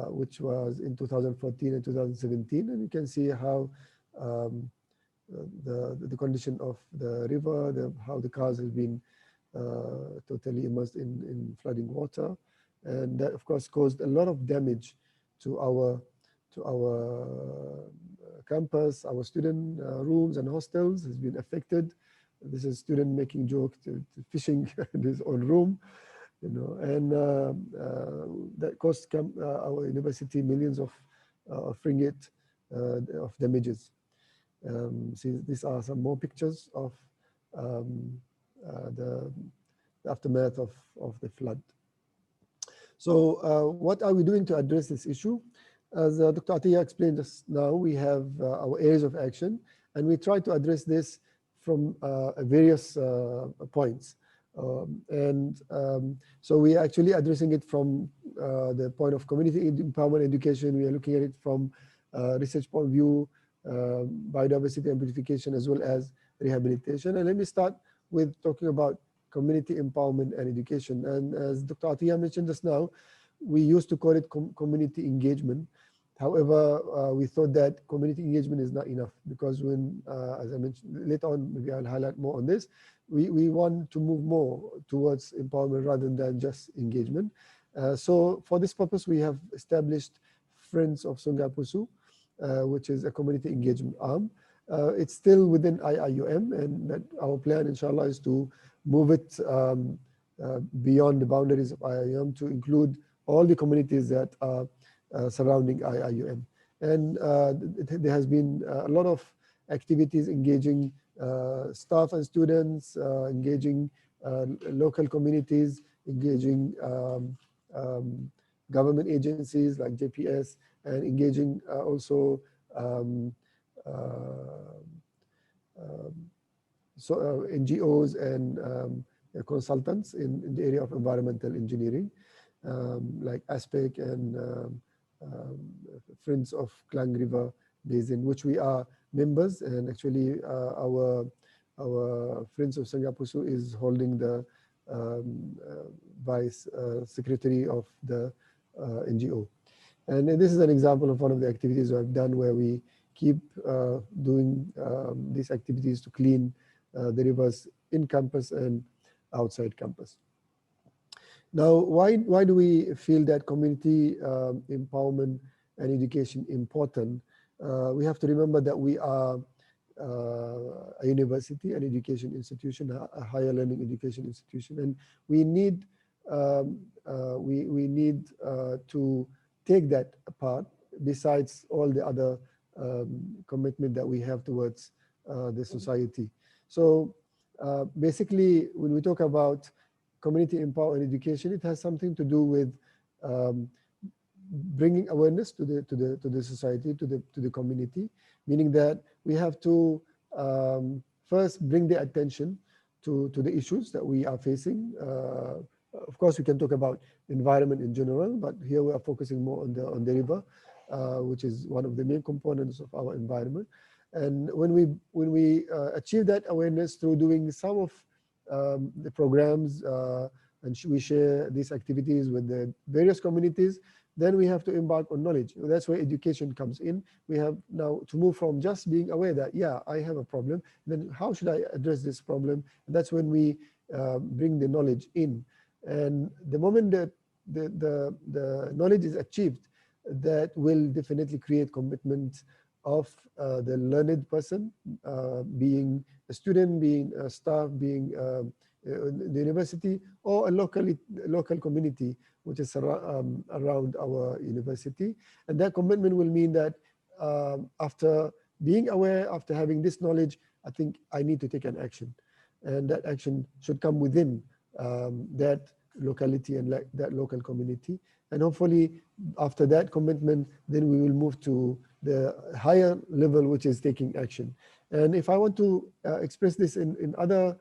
which was in 2014 and 2017. And you can see how the condition of the river, how the cars have been totally immersed in flooding water. And that, of course, caused a lot of damage to our campus. Our student rooms and hostels has been affected. This is student making jokes to fishing in his own room, you know, and that cost our university millions of ringgit of damages. See, these are some more pictures of the aftermath of the flood. So what are we doing to address this issue? As Dr. Atiyah explained just now, we have our areas of action, and we try to address this from various points. So we are actually addressing it from the point of community empowerment education. We are looking at it from research point of view, biodiversity and beautification, as well as rehabilitation. And let me start with talking about community empowerment and education. And as Dr. Atiyah mentioned just now, we used to call it community engagement. However, we thought that community engagement is not enough, because when, as I mentioned later on, maybe I'll highlight more on this, we want to move more towards empowerment rather than just engagement. So for this purpose, we have established Friends of Sungai Pusu, which is a community engagement arm. It's still within IIUM, and that our plan, inshallah, is to move it beyond the boundaries of IIUM to include all the communities that are surrounding IIUM. And there has been a lot of activities engaging staff and students, engaging local communities, engaging government agencies like JPS, and engaging also NGOs and consultants in the area of environmental engineering, like ASPEC and Friends of Klang River Basin, which we are members. And actually our Friends of Sungai Pusu is holding the vice secretary of the NGO. And this is an example of one of the activities I've done, where we keep doing these activities to clean the rivers in campus and outside campus. Now, why do we feel that community empowerment and education important? We have to remember that we are a university, an education institution, a higher learning education institution, and we need to take that apart, besides all the other commitment that we have towards the society. So basically, when we talk about community empowerment education, it has something to do with bringing awareness to the society, to the community, meaning that we have to first bring the attention to the issues that we are facing. Of course, we can talk about environment in general, but here we are focusing more on the river, which is one of the main components of our environment. And when we achieve that awareness through doing some of the programs, and we share these activities with the various communities, then we have to embark on knowledge. That's where education comes in. We have now to move from just being aware that, yeah, I have a problem, then how should I address this problem? And that's when we bring the knowledge in. And the moment that the knowledge is achieved, that will definitely create commitment of the learned person, being a student, being a staff, being the university, or a local community which is around our university. And that commitment will mean that after being aware, after having this knowledge, I think I need to take an action. And that action should come within that locality and that local community. And hopefully after that commitment, then we will move to the higher level, which is taking action. And if I want to express this in other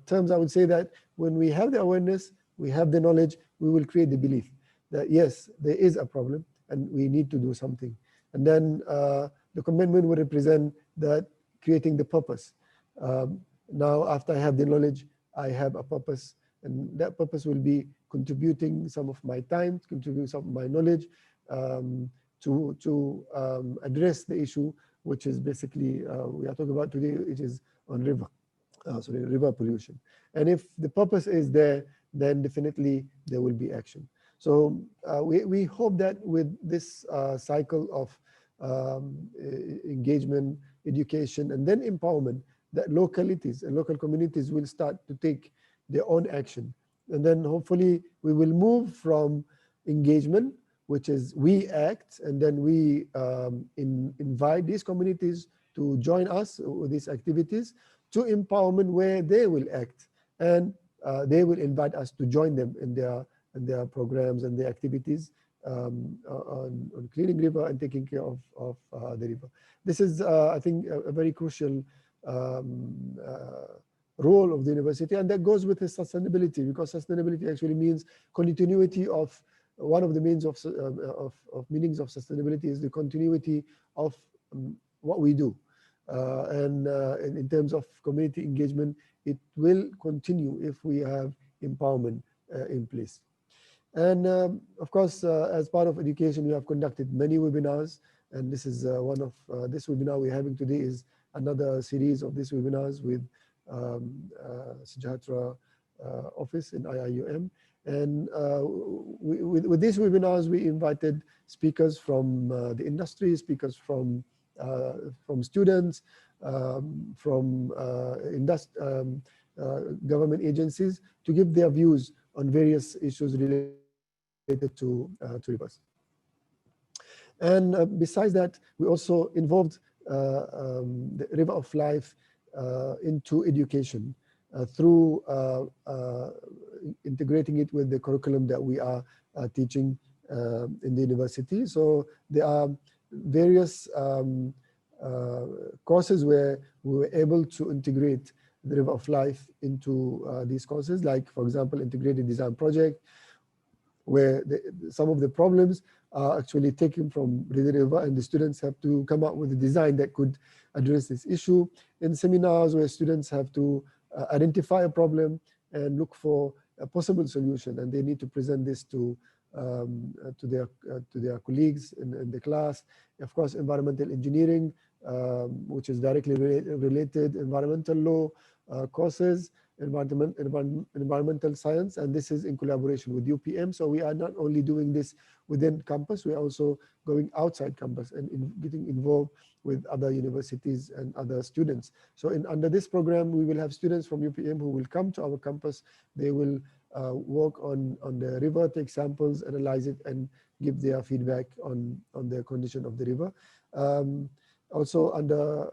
terms, I would say that when we have the awareness, we have the knowledge, we will create the belief that yes, there is a problem and we need to do something. And then the commitment will represent that creating the purpose. Now, after I have the knowledge, I have a purpose, and that purpose will be contributing some of my time, contributing some of my knowledge to address the issue, which is basically we are talking about today, which is on river pollution. And if the purpose is there, then definitely there will be action. So we hope that with this cycle of engagement, education, and then empowerment, that localities and local communities will start to take their own action. And then hopefully we will move from engagement, which is we act, and then we invite these communities to join us with these activities, to empowerment where they will act, and they will invite us to join them in their programs and their activities on cleaning river and taking care of the river. This is, I think, a very crucial role of the university, and that goes with the sustainability, because sustainability actually means continuity of one of the means of meanings of sustainability is the continuity of what we do, and in terms of community engagement, it will continue if we have empowerment in place. And of course, as part of education, we have conducted many webinars, and this is one of this webinar we're having today is another series of these webinars with Sejahtera office in IIUM. And with these webinars, we invited speakers from the industry, speakers from students, from government agencies to give their views on various issues related to rivers. And besides that, we also involved the River of Life into education through integrating it with the curriculum that we are teaching in the university. So there are various courses where we were able to integrate the River of Life into these courses, like, for example, integrated design project, where some of the problems are actually taken from the river, and the students have to come up with a design that could address this issue. In seminars where students have to identify a problem and look for a possible solution, and they need to present this to their colleagues in the class. Of course, environmental engineering, which is directly related, environmental law courses, environmental science, and this is in collaboration with UPM. So we are not only doing this within campus, we are also going outside campus and getting involved with other universities and other students. So under this program, we will have students from UPM who will come to our campus. They will work on the river, take samples, analyze it, and give their feedback on the condition of the river. Also under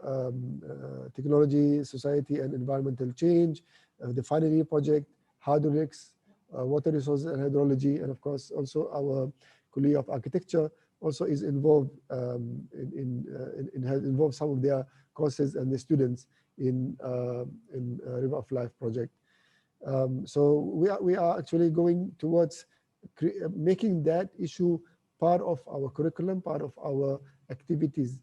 technology, society, and environmental change, the final year project, hydraulics, water resources and hydrology, and of course also our College of Architecture also is involved has involved some of their courses and the students in River of Life project. So we are actually going towards making that issue part of our curriculum, part of our activities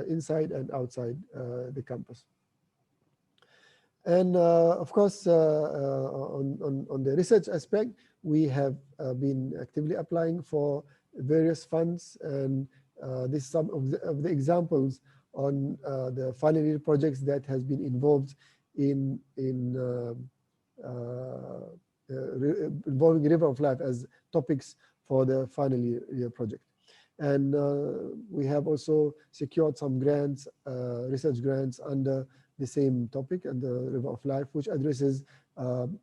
inside and outside the campus. And of course, on the research aspect, we have been actively applying for various funds, and this is some of the examples on the final year projects that has been involved in involving River of Life as topics for the final year project. And we have also secured some grants, research grants under the same topic and the River of Life, which addresses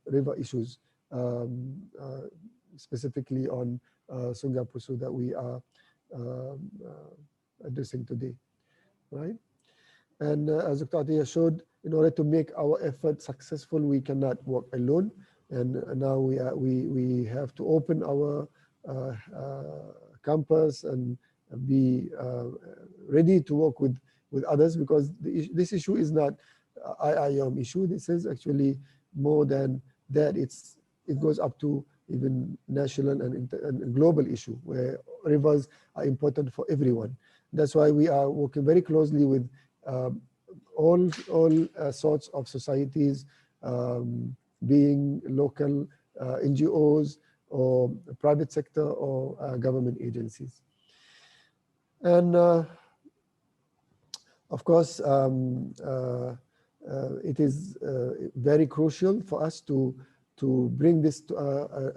river issues, specifically on Sungai Pusu that we are addressing today, right? And as Dr. Atiyah showed, in order to make our effort successful, we cannot work alone. And now we have to open our campus and be ready to work with others, because this issue is not IIUM issue. This is actually more than that. It goes up to even national and global issue, where rivers are important for everyone. That's why we are working very closely with all sorts of societies, being local NGOs or private sector or government agencies. And of course, it is very crucial for us to bring this to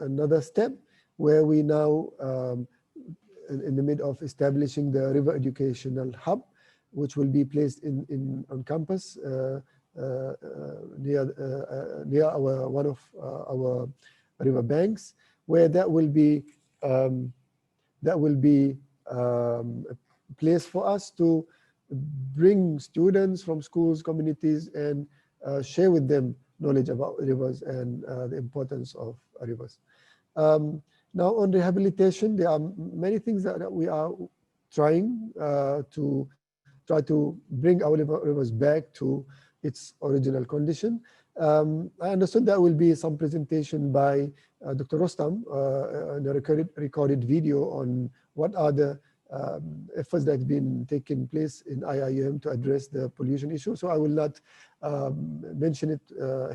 another step, where we now in the mid of establishing the river educational hub, which will be placed on campus near one of our river banks, where that will be a place for us to bring students from schools, communities, and share with them knowledge about rivers and the importance of rivers. Now on rehabilitation, there are many things that we are trying to bring our rivers back to its original condition. I understood there will be some presentation by Dr. Rostam in a recorded video on what are the efforts that have been taking place in IIUM to address the pollution issue. So I will not mention it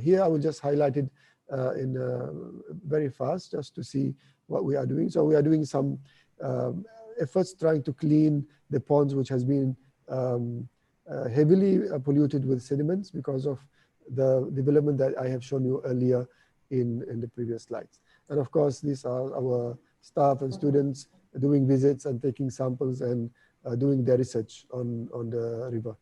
here. I will just highlight it in very fast, just to see what we are doing. So we are doing some efforts trying to clean the ponds, which has been heavily polluted with sediments because of the development that I have shown you earlier in the previous slides. And of course, these are our staff and students doing visits and taking samples and doing their research on the river.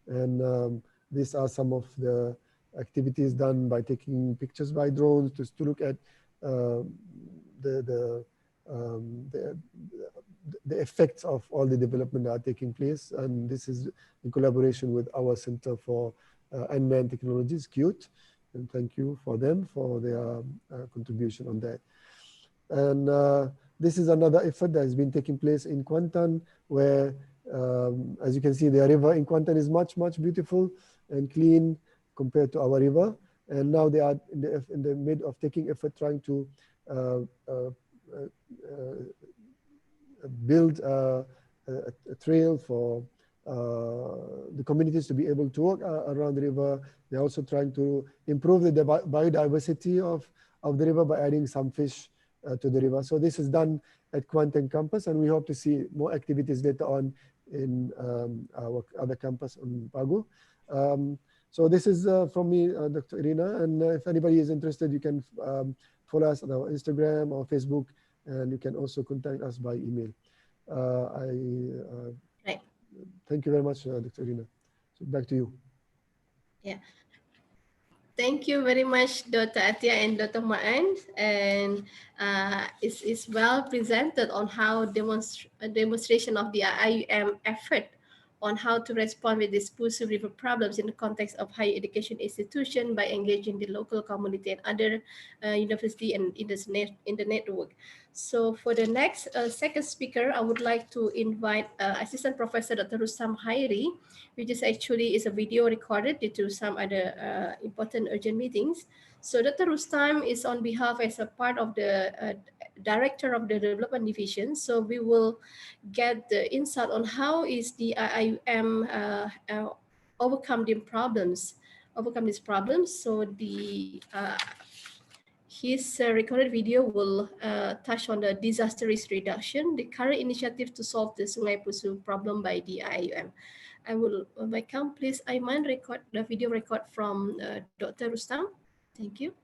And these are some of the activities done by taking pictures by drones to look at the effects of all the development that are taking place. And this is in collaboration with our Center for Unmanned Technologies, CUTE. And thank you for them for their contribution on that. And this is another effort that has been taking place in Kuantan, where, as you can see, the river in Kuantan is much, much beautiful and clean compared to our river. And now they are in the mid of taking effort trying to build a trail for the communities to be able to walk around the river. They're also trying to improve the biodiversity of the river by adding some fish to the river. So this is done at Kuantan campus, and we hope to see more activities later on in our other campus on Pagu. So this is from me, Dr. Irina, and if anybody is interested, you can follow us on our Instagram or Facebook, and you can also contact us by email. Right. Thank you very much, Dr. Irina. So back to you. Yeah. Thank you very much, Dr. Atia and Dr. Ma'an. And it's well presented on how demonstration of the IIUM effort on how to respond with these Pusu River problems in the context of higher education institution by engaging the local community and other university and in the network. So for the next second speaker, I would like to invite Assistant Professor Dr. Rustam Hairi, which is actually a video recorded due to some other important urgent meetings. So Dr. Rustam is on behalf as a part of the Director of the Development Division. So we will get the insight on how is the IIUM overcome these problems. So the his recorded video will touch on the disaster risk reduction, the current initiative to solve the Sungai Pusu problem by the IIUM. I will welcome, please, Aiman, record the video record from Dr. Rustam. Thank you.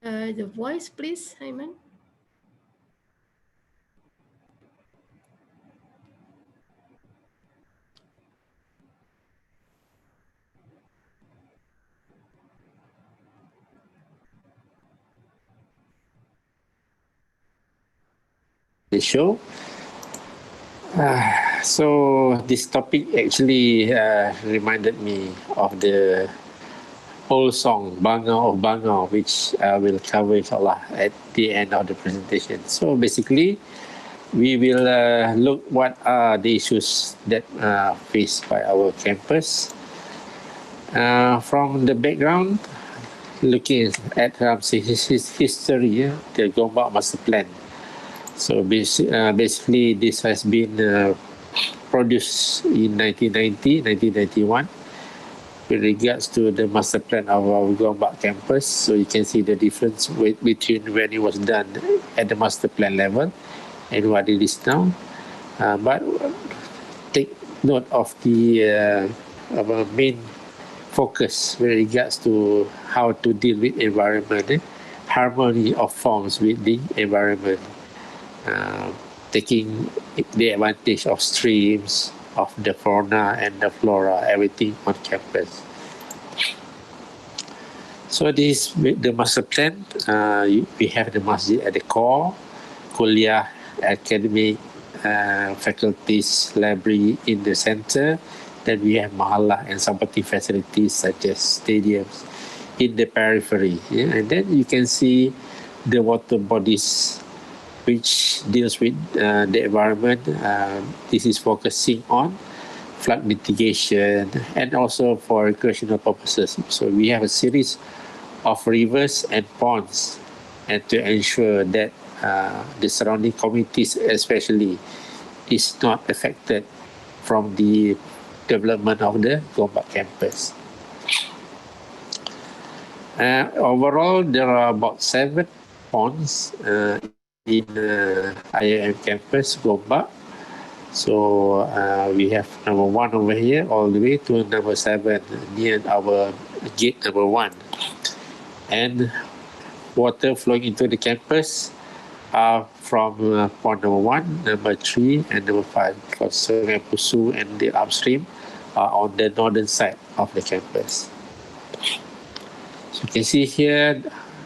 The voice, please, Aiman. show. So this topic actually reminded me of the old song Bangau of Bangau, which I will cover inshallah at the end of the presentation. So basically, we will look what are the issues that are faced by our campus. From the background, looking at his history, the Gombak Master Plan. So basically, this has been produced in 1990, 1991 with regards to the master plan of our Gombak campus. So you can see the difference between when it was done at the master plan level and what it is now. But take note of the our main focus with regards to how to deal with environment, harmony of forms with the environment. Taking the advantage of streams, of the fauna and the flora, everything on campus. So this is the master plan. We have the masjid at the core, kuliah, academic, faculties, library in the center. Then we have mahallah and supporting facilities such as stadiums in the periphery. Yeah? And then you can see the water bodies which deals with the environment. This is focusing on flood mitigation and also for recreational purposes. So we have a series of rivers and ponds, and to ensure that the surrounding communities especially is not affected from the development of the Gombak campus. Overall, there are about 7 ponds in IIM campus, Gombak. So we have number 1 over here, all the way to number 7 near our gate number 1. And water flowing into the campus are from pond number 1, number 3, and number 5. Because Sungai Pusu and the upstream are on the northern side of the campus. So you can see here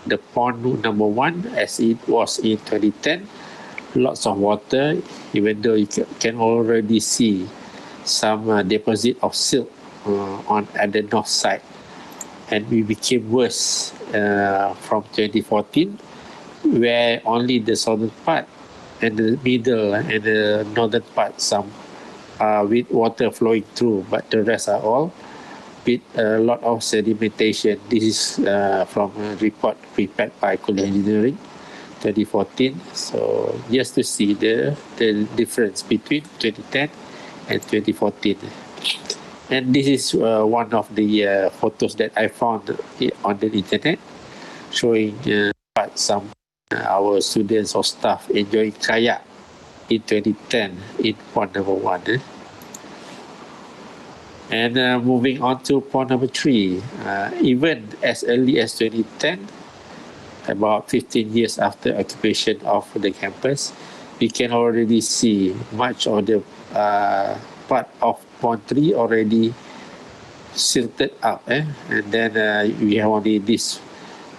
the pond number 1 as it was in 2010. Lots of water, even though you can already see some deposit of silt at the north side. And it became worse from 2014, where only the southern part and the middle and the northern part, some with water flowing through, but the rest are all with a lot of sedimentation. This is from a report prepared by Kuliah Engineering 2014. So just to see the difference between 2010 and 2014. And this is one of the photos that I found on the internet, showing some our students or staff enjoying kayak in 2010 in pond number 1. And moving on to pond number 3, even as early as 2010, about 15 years after occupation of the campus, we can already see much of the part of pond 3 already silted up. And then we have only this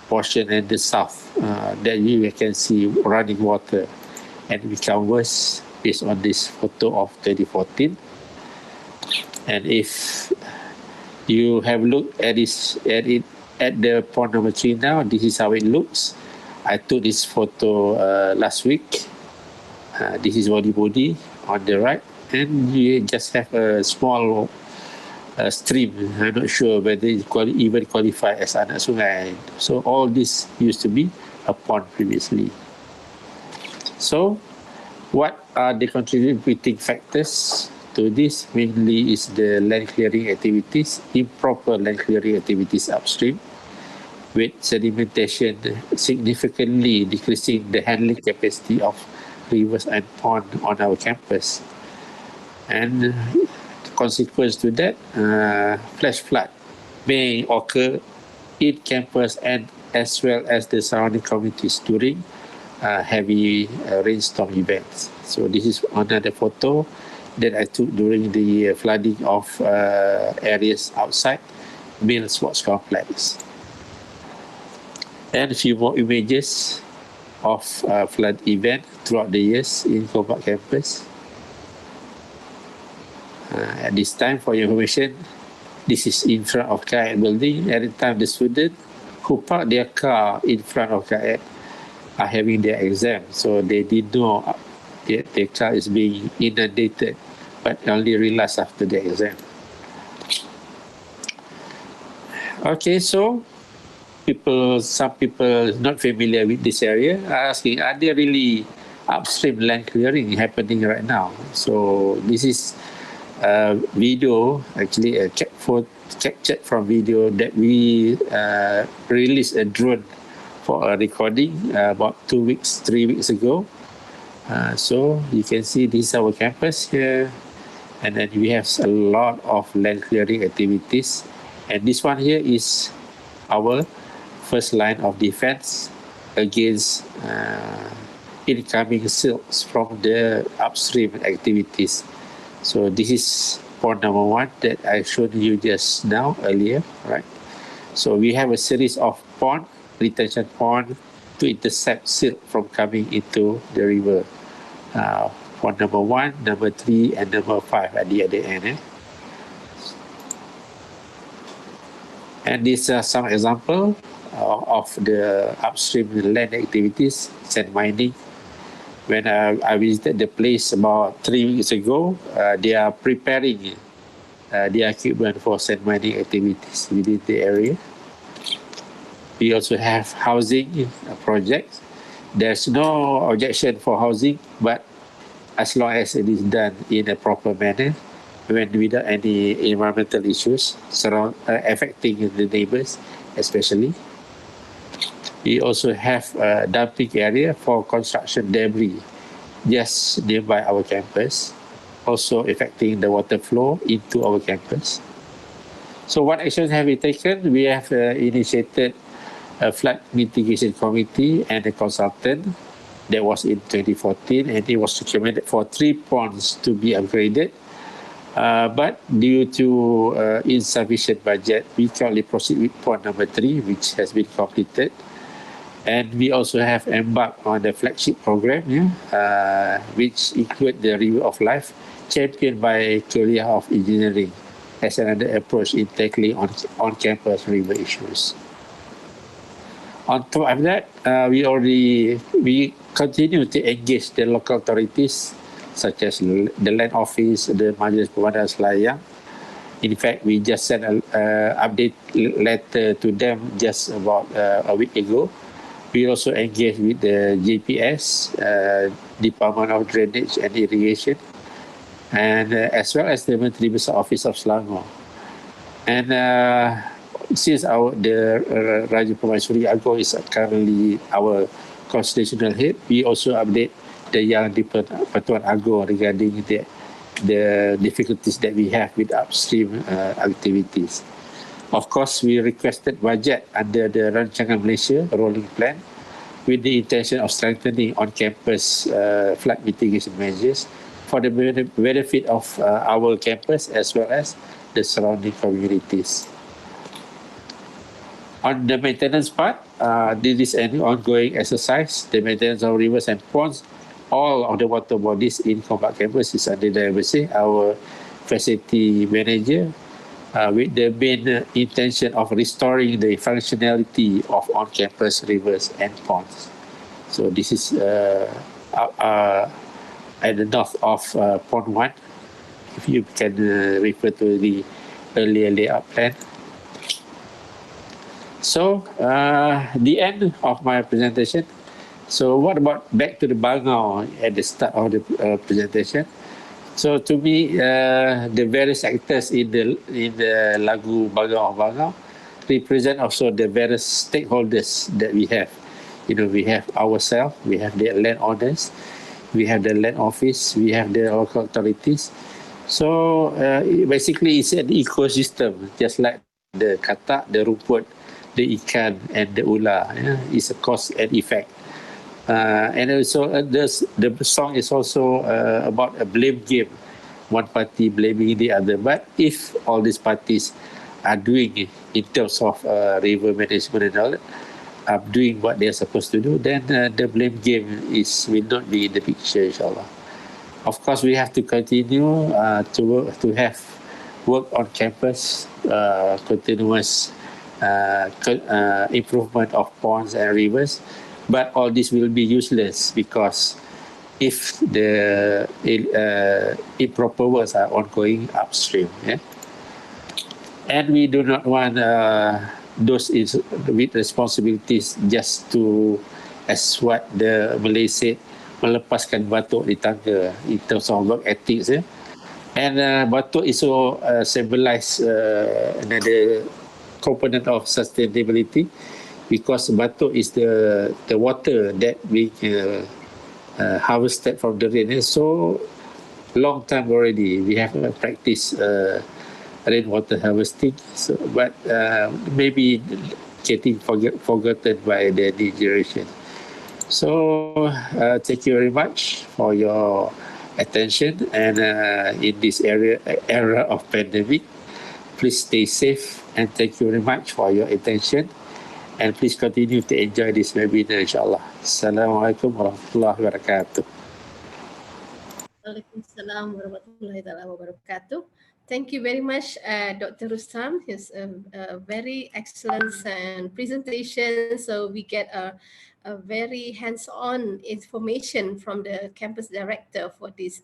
portion in the south that you can see running water, and it becomes worse based on this photo of 2014. And if you have looked at it at the pond number 3 now, this is how it looks. I took this photo last week. This is body on the right, and you just have a small stream. I'm not sure whether it even qualify as anak sungai. So all this used to be a pond previously. So what are the contributing factors to this? Mainly is the land clearing activities, improper land clearing activities upstream, with sedimentation significantly decreasing the handling capacity of rivers and ponds on our campus. And the consequence to that, flash flood may occur in campus and as well as the surrounding communities during heavy rainstorm events. So this is another photo that I took during the flooding of areas outside Mill Sports Complex. And a few more images of flood event throughout the years in Kopak campus. At this time, for your information, this is in front of KAET building. At the time, the student who parked their car in front of KAET are having their exam, so they did know that their car is being inundated, but only realized after the exam. Okay, so some people not familiar with this area are asking, are there really upstream land clearing happening right now? So this is a video, actually a captured from video that we released a drone for a recording about 3 weeks ago. So you can see this is our campus here, and then we have a lot of land clearing activities. And this one here is our first line of defense against incoming silts from the upstream activities. So this is pond number 1 that I showed you just now earlier, right? So we have a series of pond, retention pond, to intercept silt from coming into the river. Pond number 1, number 3, and number 5 at the other end. And these are some examples of the upstream land activities, sand mining. When I visited the place about 3 weeks ago, they are preparing the equipment for sand mining activities within the area. We also have housing projects. There's no objection for housing, but as long as it is done in a proper manner, without any environmental issues affecting the neighbors, especially. We also have a dumping area for construction debris just nearby our campus, also affecting the water flow into our campus. So what actions have we taken? We have initiated a flood mitigation committee and a consultant. That was in 2014, and it was recommended for 3 ponds to be upgraded. But due to insufficient budget, we currently proceed with pond number 3, which has been completed. And we also have embarked on the flagship program, which include the River of Life, championed by College of Engineering as another approach in tackling on-campus river issues. On top of that, we continue to engage the local authorities, such as the Land Office, the Majlis Permandan Selayang. In fact, we just sent an update letter to them just about a week ago. We also engaged with the JPS, Department of Drainage and Irrigation, and as well as the Menteri Besar Office of Selangor. And since the Raja Permaisuri Agong is currently our constitutional head, we also update the Yang Di-Pertuan Agong regarding the difficulties that we have with upstream activities. Of course, we requested budget under the Rancangan Malaysia rolling plan with the intention of strengthening on-campus flood mitigation measures for the benefit of our campus as well as the surrounding communities. On the maintenance part, this is an ongoing exercise. The maintenance of rivers and ponds, all of the water bodies in Kopak campus is under the IIUM, our facility manager, with the main intention of restoring the functionality of on-campus rivers and ponds. So this is at the north of Pond 1, if you can refer to the earlier layout plan. So the end of my presentation. So what about back to the Bangau at the start of the presentation? So to me, the various actors in the lagu Bangau of Bangau represent also the various stakeholders that we have. You know, we have ourselves, we have the landowners, we have the land office, we have the local authorities. So basically, it's an ecosystem, just like the katak, the rumput, the ikan, and the ular. It's a cause and effect. And also the song is also about a blame game, one party blaming the other. But if all these parties are doing it in terms of river management and all that, up doing what they're supposed to do, then the blame game will not be in the picture, inshallah. Of course, we have to continue to have work on campus, continuous improvement of ponds and rivers, but all this will be useless because if the improper works are ongoing upstream, and we do not want those with responsibilities just to, as what the Malay said, melepaskan batuk di tangga in terms of work ethics. And batuk is also symbolize another component of sustainability, because batuk is the water that we harvested from the rain. So long time already we have practiced rainwater harvesting, but maybe getting forgotten by the new generation. So thank you very much for your attention, and in this era of pandemic, please stay safe, and thank you very much for your attention, and please continue to enjoy this webinar, inshallah. Assalamualaikum warahmatullahi wabarakatuh. Waalaikumsalam warahmatullahi wabarakatuh. Thank you very much, Dr. Rustam. His very excellent presentation. So we get a very hands-on information from the campus director for this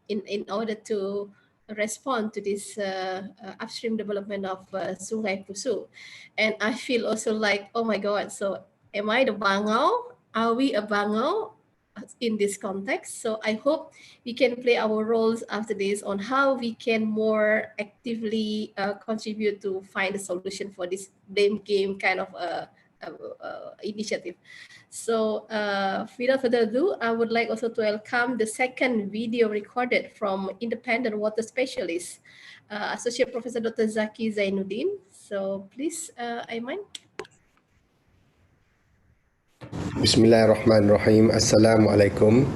in order to respond to this upstream development of Sungai Pusu. And I feel also like, oh my God, so am I the bangau? Are we a bangau in this context? So I hope we can play our roles after this on how we can more actively contribute to find a solution for this blame game kind of initiative. So without further ado, I would like also to welcome the second video recorded from independent water specialist, Associate Professor Dr. Zaki Zainuddin. So please, Aiman. Bismillahirrahmanirrahim. Assalamualaikum.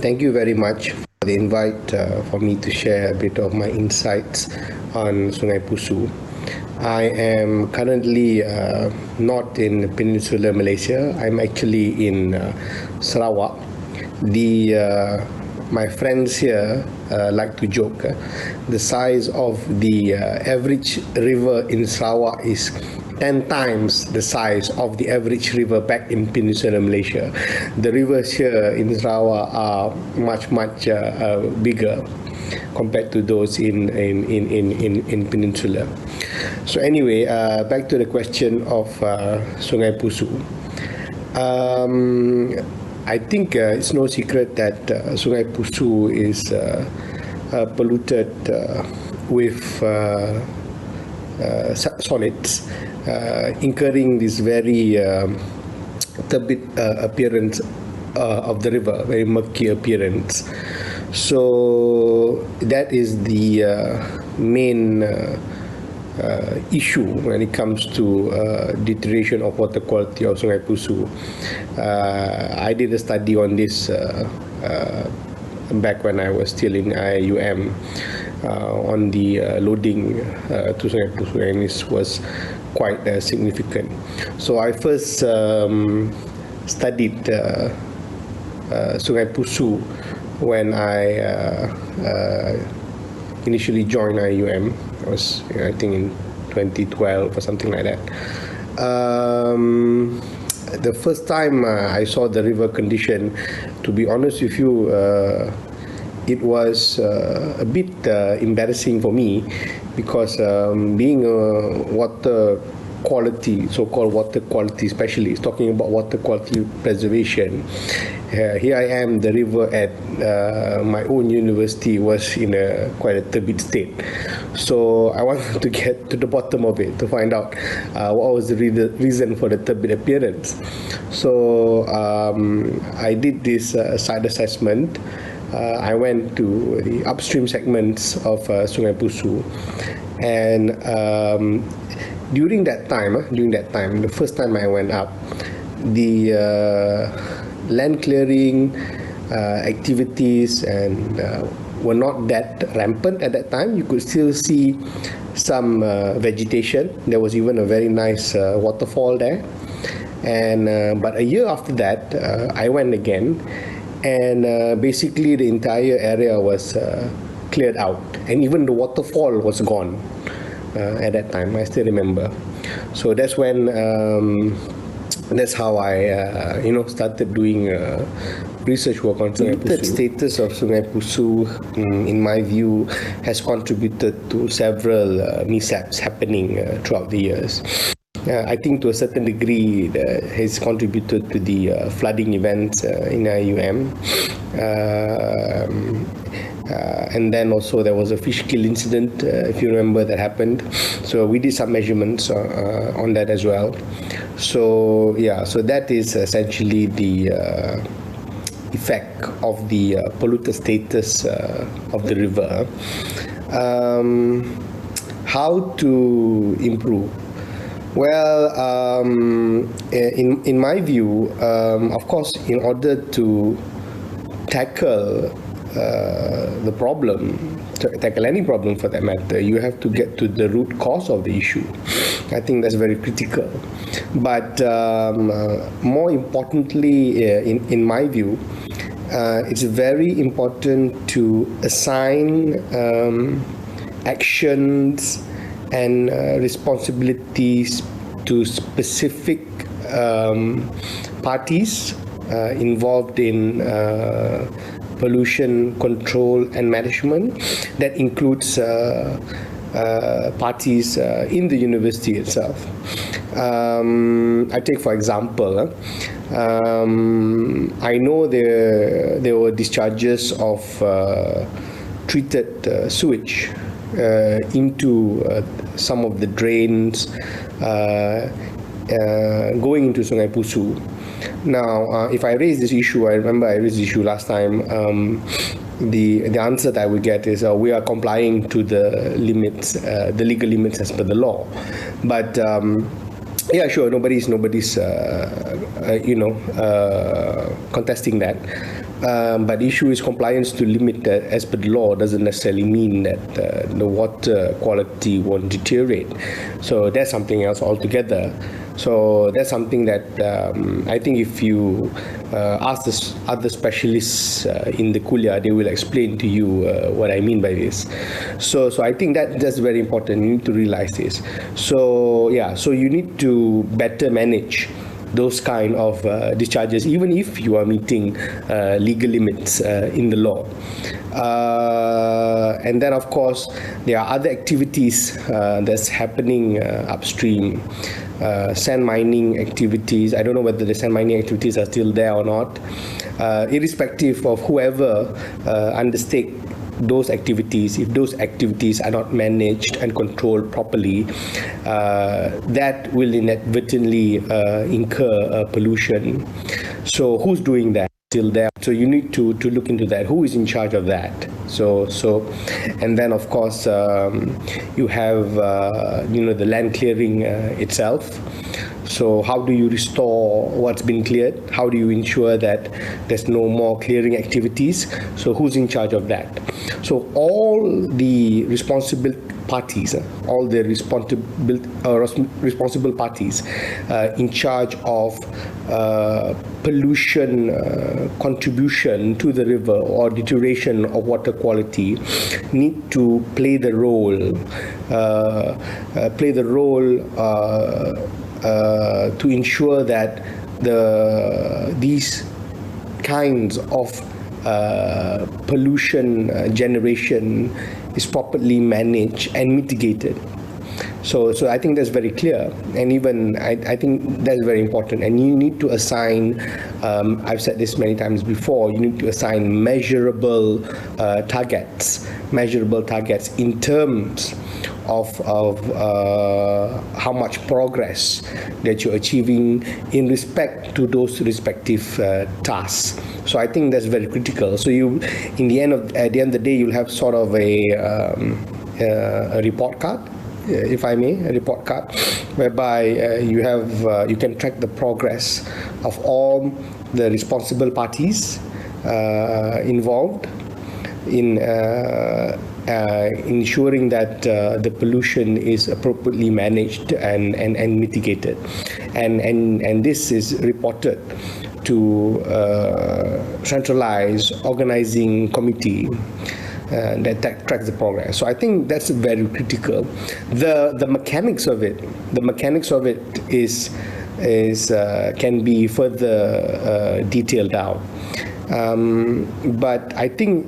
Thank you very much for the invite for me to share a bit of my insights on Sungai Pusu. I am currently not in Peninsular Malaysia. I'm actually in Sarawak. My friends here like to joke. The size of the average river in Sarawak is 10 times the size of the average river back in Peninsular Malaysia. The rivers here in Sarawak are much bigger compared to those in Peninsula. So anyway, back to the question of Sungai Pusu. I think it's no secret that Sungai Pusu is polluted with solids, incurring this very turbid appearance of the river, very murky appearance. So that is the main issue when it comes to deterioration of water quality of Sungai Pusu. I did a study on this back when I was still in IIUM on the loading to Sungai Pusu, and this was quite significant. So I first studied Sungai Pusu when I initially joined IIUM. It was, I think, in 2012 or something like that. The first time I saw the river condition, to be honest with you, it was a bit embarrassing for me, because being a water quality, so-called water quality specialist, talking about water quality preservation, here I am, the river at my own university was in quite a turbid state. So I wanted to get to the bottom of it, to find out what was the reason for the turbid appearance. So I did this site assessment. I went to the upstream segments of Sungai Pusu, and during that time, the first time I went up, the land clearing activities and were not that rampant at that time. You could still see some vegetation. There was even a very nice waterfall there, And but a year after that, I went again, and basically the entire area was cleared out, and even the waterfall was gone at that time. I still remember. So that's when that's how I started doing research work on Sungai Pusu. The status of Sungai Pusu, in my view, has contributed to several mishaps happening throughout the years. I think to a certain degree that has contributed to the flooding events in IIUM. And then also there was a fish kill incident, if you remember, that happened. So we did some measurements on that as well. So yeah, so that is essentially the effect of the polluted status of the river. How to improve? Well, in my view, of course, in order to tackle the problem, tackle any problem for that matter, you have to get to the root cause of the issue. I think that's very critical. But more importantly, in my view, it's very important to assign actions and responsibilities to specific parties involved in pollution control and management. That includes parties in the university itself. I take for example, I know there were discharges of treated sewage into some of the drains going into Sungai Pusu. Now, if I raise this issue, I remember I raised this issue last time, the answer that I would get is we are complying to the limits, the legal limits as per the law. But yeah, sure, nobody's contesting that. But the issue is compliance to limit as per the law doesn't necessarily mean that the water quality won't deteriorate. So that's something else altogether. So that's something that I think if you ask the other specialists in the kuliah, they will explain to you what I mean by this. So I think that's very important. You need to realize this. So yeah, so you need to better manage those kind of discharges, even if you are meeting legal limits in the law. And then, of course, there are other activities that's happening upstream. Sand mining activities. I don't know whether the sand mining activities are still there or not. Irrespective of whoever undertake those activities, if those activities are not managed and controlled properly, that will inadvertently incur pollution. So who's doing that? Still there. So you need to look into that. Who is in charge of that? So and then of course you have the land clearing itself. So how do you restore what's been cleared? How do you ensure that there's no more clearing activities? So who's in charge of that? So all the responsible parties, all the responsible parties in charge of pollution contribution to the river or deterioration of water quality need to play the role to ensure that these kinds of pollution generation is properly managed and mitigated. So I think that's very clear, and even I think that's very important. And you need to assign, I've said this many times before, you need to assign measurable targets in terms of how much progress that you're achieving in respect to those respective tasks. So I think that's very critical. So at the end of the day, you'll have sort of a report card, if I may, a report card, whereby you can track the progress of all the responsible parties involved in ensuring that the pollution is appropriately managed and mitigated. and this is reported to centralized organizing committee that tracks the progress. So I think that's very critical. The mechanics of it, is can be further detailed out. But I think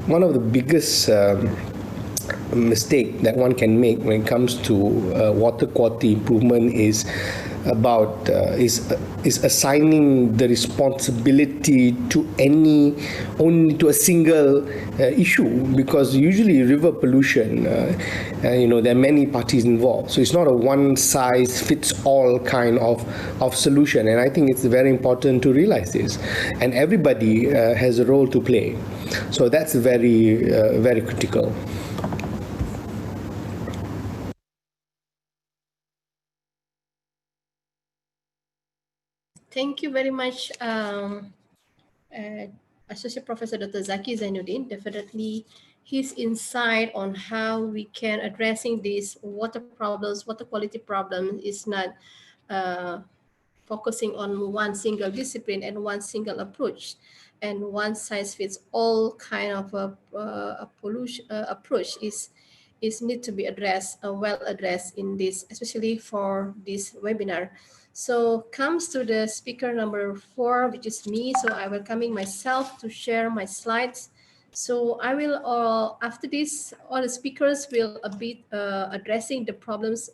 one of the biggest mistake that one can make when it comes to water quality improvement is about is assigning the responsibility to only to a single issue, because usually river pollution, there are many parties involved, so it's not a one size fits all kind of solution, and I think it's very important to realize this, and everybody has a role to play, so that's very very critical. Thank you very much, Associate Professor Dr. Zaki Zainuddin. Definitely his insight on how we can addressing these water problems, water quality problems is not focusing on one single discipline and one single approach, and one size fits all kind of a pollution approach is need to be addressed, well addressed in this, especially for this webinar. So comes to the speaker number 4, which is me. So I will coming myself to share my slides. So I will, after this, all the speakers will a bit addressing the problems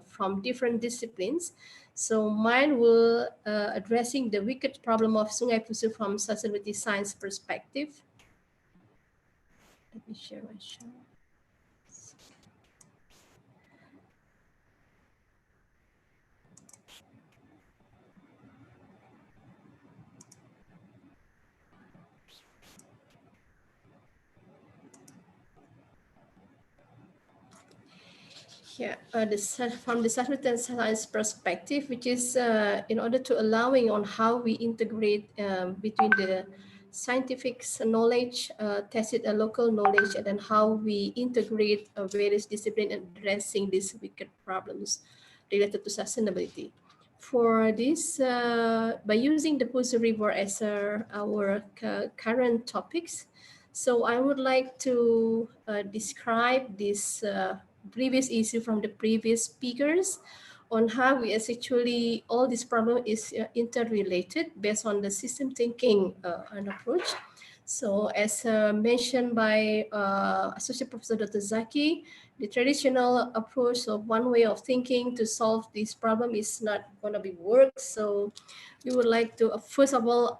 from different disciplines. So mine will addressing the wicked problem of Sungai Pusu from sustainability science perspective. Let me share my show. Yeah, from the sustainability science perspective, which is in order to allowing on how we integrate between the scientific knowledge, tested local knowledge, and then how we integrate various disciplines addressing these wicked problems related to sustainability. For this, by using the Pusu River as our current topics, so I would like to describe this previous issue from the previous speakers on how we actually all this problem is interrelated based on the system thinking and approach. So as mentioned by Associate Professor Dr. Zaki, the traditional approach of one way of thinking to solve this problem is not going to be work. So we would like to first of all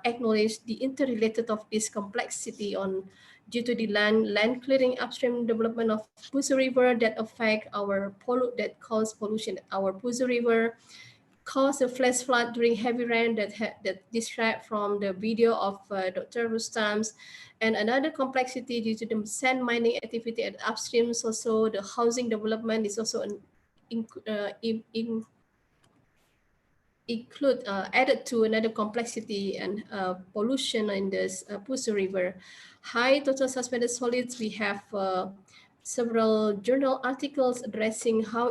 acknowledge the interrelated of this complexity on due to the land clearing upstream development of Pusu River that affect our that cause pollution at our Pusu River, cause a flash flood during heavy rain that described from the video of Dr. Rustam's, and another complexity due to the sand mining activity at upstream. Also, the housing development is also added to another complexity and pollution in this Pusu River. High total suspended solids. We have several journal articles addressing how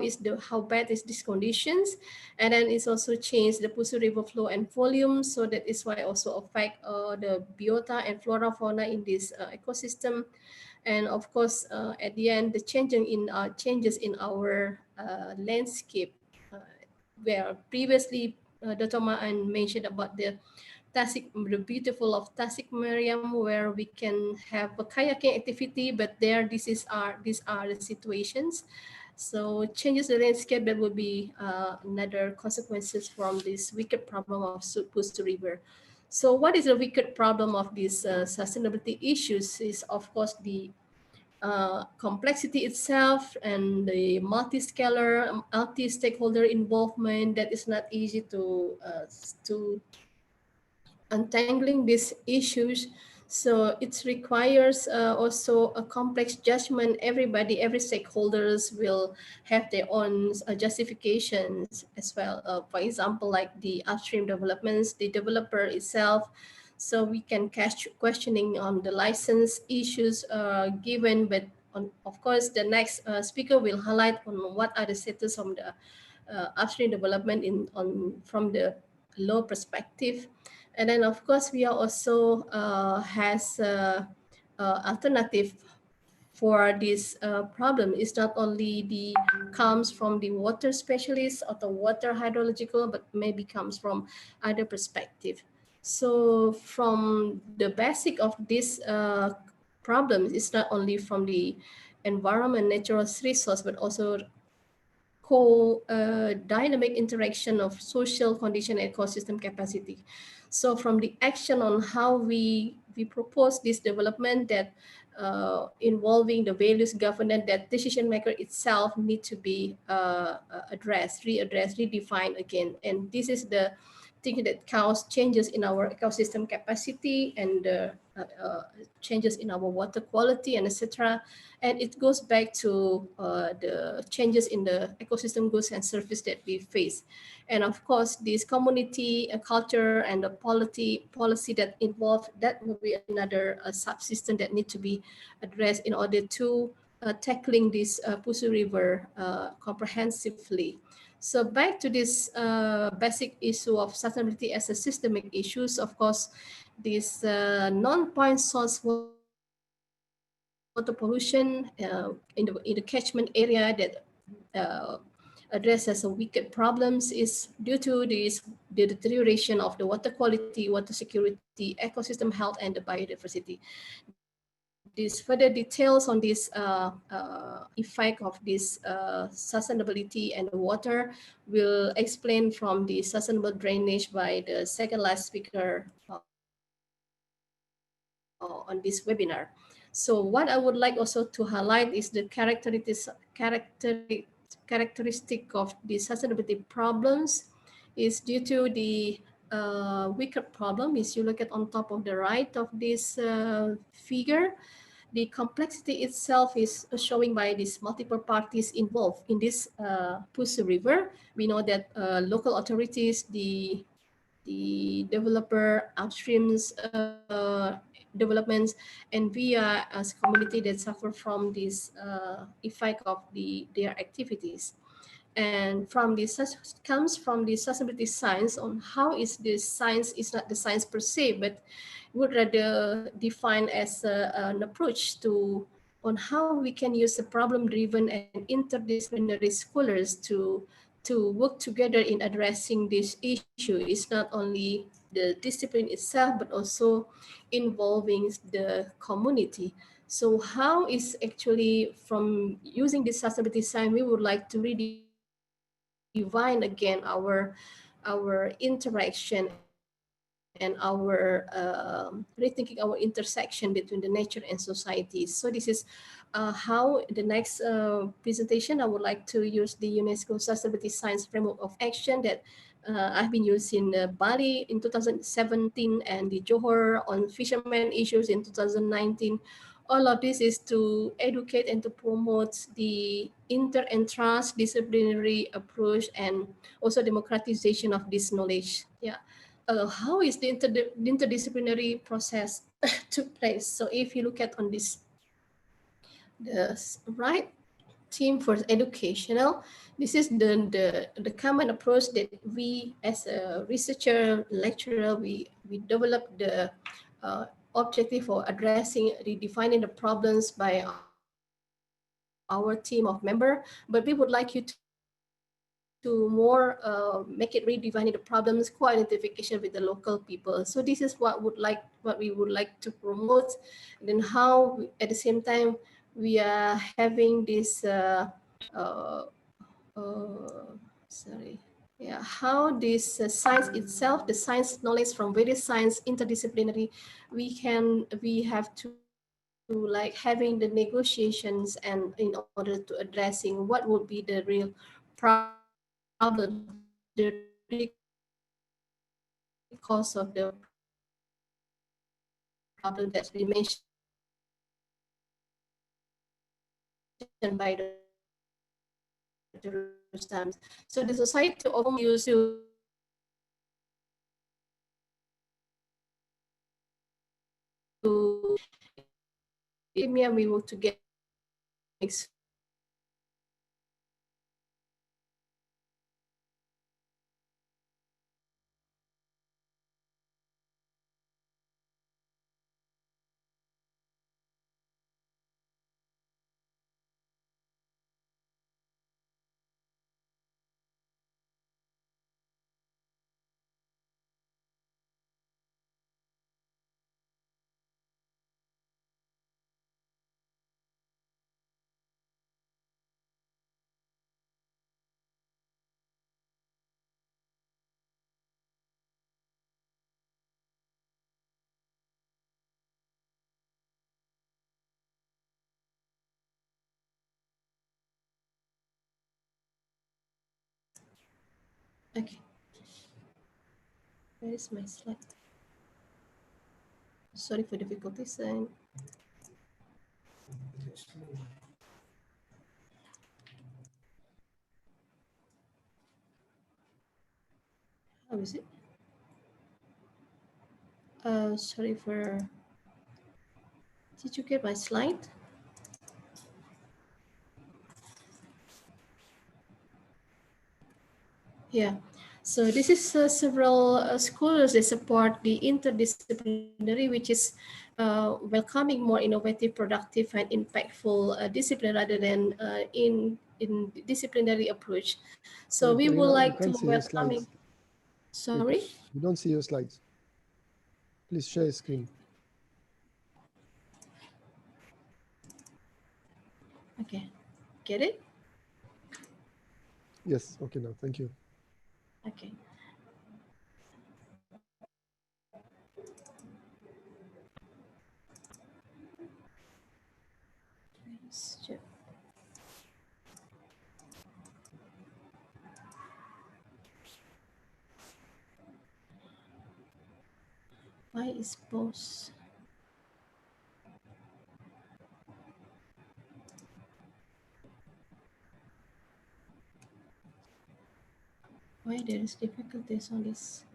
bad is these conditions, and then it's also changed the Pusu River flow and volume. So that is why also affect the biota and flora fauna in this ecosystem. And of course, at the end, the changes in our landscape, where previously Dr. Ma'an mentioned about the beautiful of Tasik Mariam, where we can have a kayaking activity, but there these are the situations. So changes the landscape, that would be another consequences from this wicked problem of Pusu River. So what is the wicked problem of these sustainability issues is of course the complexity itself and the multi-scalar, multi-stakeholder involvement that is not easy to untangling these issues. So it requires also a complex judgment. Every stakeholders will have their own justifications as well. For example, like the upstream developments, the developer itself. So we can catch questioning on the license issues given, but of course the next speaker will highlight on what are the status of the upstream development from the low perspective. And then of course we are also has alternative for this problem. Is not only comes from the water specialists or the water hydrological, but maybe comes from other perspective. So from the basic of this problem, it's not only from the environment, natural resource, but also dynamic interaction of social condition and ecosystem capacity. So from the action on how we propose this development that involving the values governance, that decision maker itself need to be addressed, redefined again. And this is the thing that cause changes in our ecosystem capacity and changes in our water quality and etc. And it goes back to the changes in the ecosystem goods and service that we face. And of course, this community culture and the policy that involve, that will be another subsystem that need to be addressed in order to tackling this Pusu River comprehensively. So back to this basic issue of sustainability as a systemic issues, of course, this non-point source water pollution in the catchment area that addresses wicked problems is due to the deterioration of the water quality, water security, ecosystem health, and the biodiversity. These further details on this effect of this sustainability and the water will explain from the sustainable drainage by the second last speaker on this webinar. So what I would like also to highlight is the characteristic of the sustainability problems is due to the wicked problem. Is you look at on top of the right of this figure, the complexity itself is showing by these multiple parties involved in this Pusu River. We know that local authorities, the developer, upstreams developments, and we are as community that suffer from this effect of their activities. And from this comes from the sustainability science on how is this science is not the science per se, but would rather define as an approach to on how we can use the problem-driven and interdisciplinary scholars to work together in addressing this issue. It's not only the discipline itself, but also involving the community. So how is actually from using this sustainability science, we would like to redefine again our interaction and our rethinking our intersection between the nature and society. So this is how the next presentation, I would like to use the UNESCO Sustainability Science Framework of Action that I've been using Bali in 2017 and the Johor on fishermen issues in 2019. All of this is to educate and to promote the inter and transdisciplinary approach and also democratization of this knowledge. Yeah. How is the interdisciplinary process took place? So if you look at on this, the right team for educational, this is the common approach that we as a researcher, lecturer, we develop the objective for addressing, redefining the problems by our team of member, but we would like you to more make it redefining the problems, co-identification with the local people. So this is what we would like to promote. And then how at the same time we are having this how this science itself, the science knowledge from various science interdisciplinary, we have to like having the negotiations and in order to addressing what would be the real problem, the cause of the problem that's been mentioned by the times. So the society often use to we work together . 」 . 。 . 」 . 」 . 」 . 」 . 」 . 」 . 」 . 」 . 」 . 」 . 」 . 」 . 」 . 」 . 」 。 」 . 」 。 . 」 「 「 . 」 」 」 . 」 . Okay. Where is my slide? Sorry for difficulties. How is it? Sorry for. Did you get my slide? Yeah. So this is several schools that support the interdisciplinary, which is welcoming more innovative, productive, and impactful discipline rather than in disciplinary approach. So we would Karina, you like to can't see your welcoming. slides. Sorry. You don't see your slides. Please share your screen. Okay. Get it? Yes, okay now, thank you. Okay. Sure. Why is pause? Why there is difficulties on this?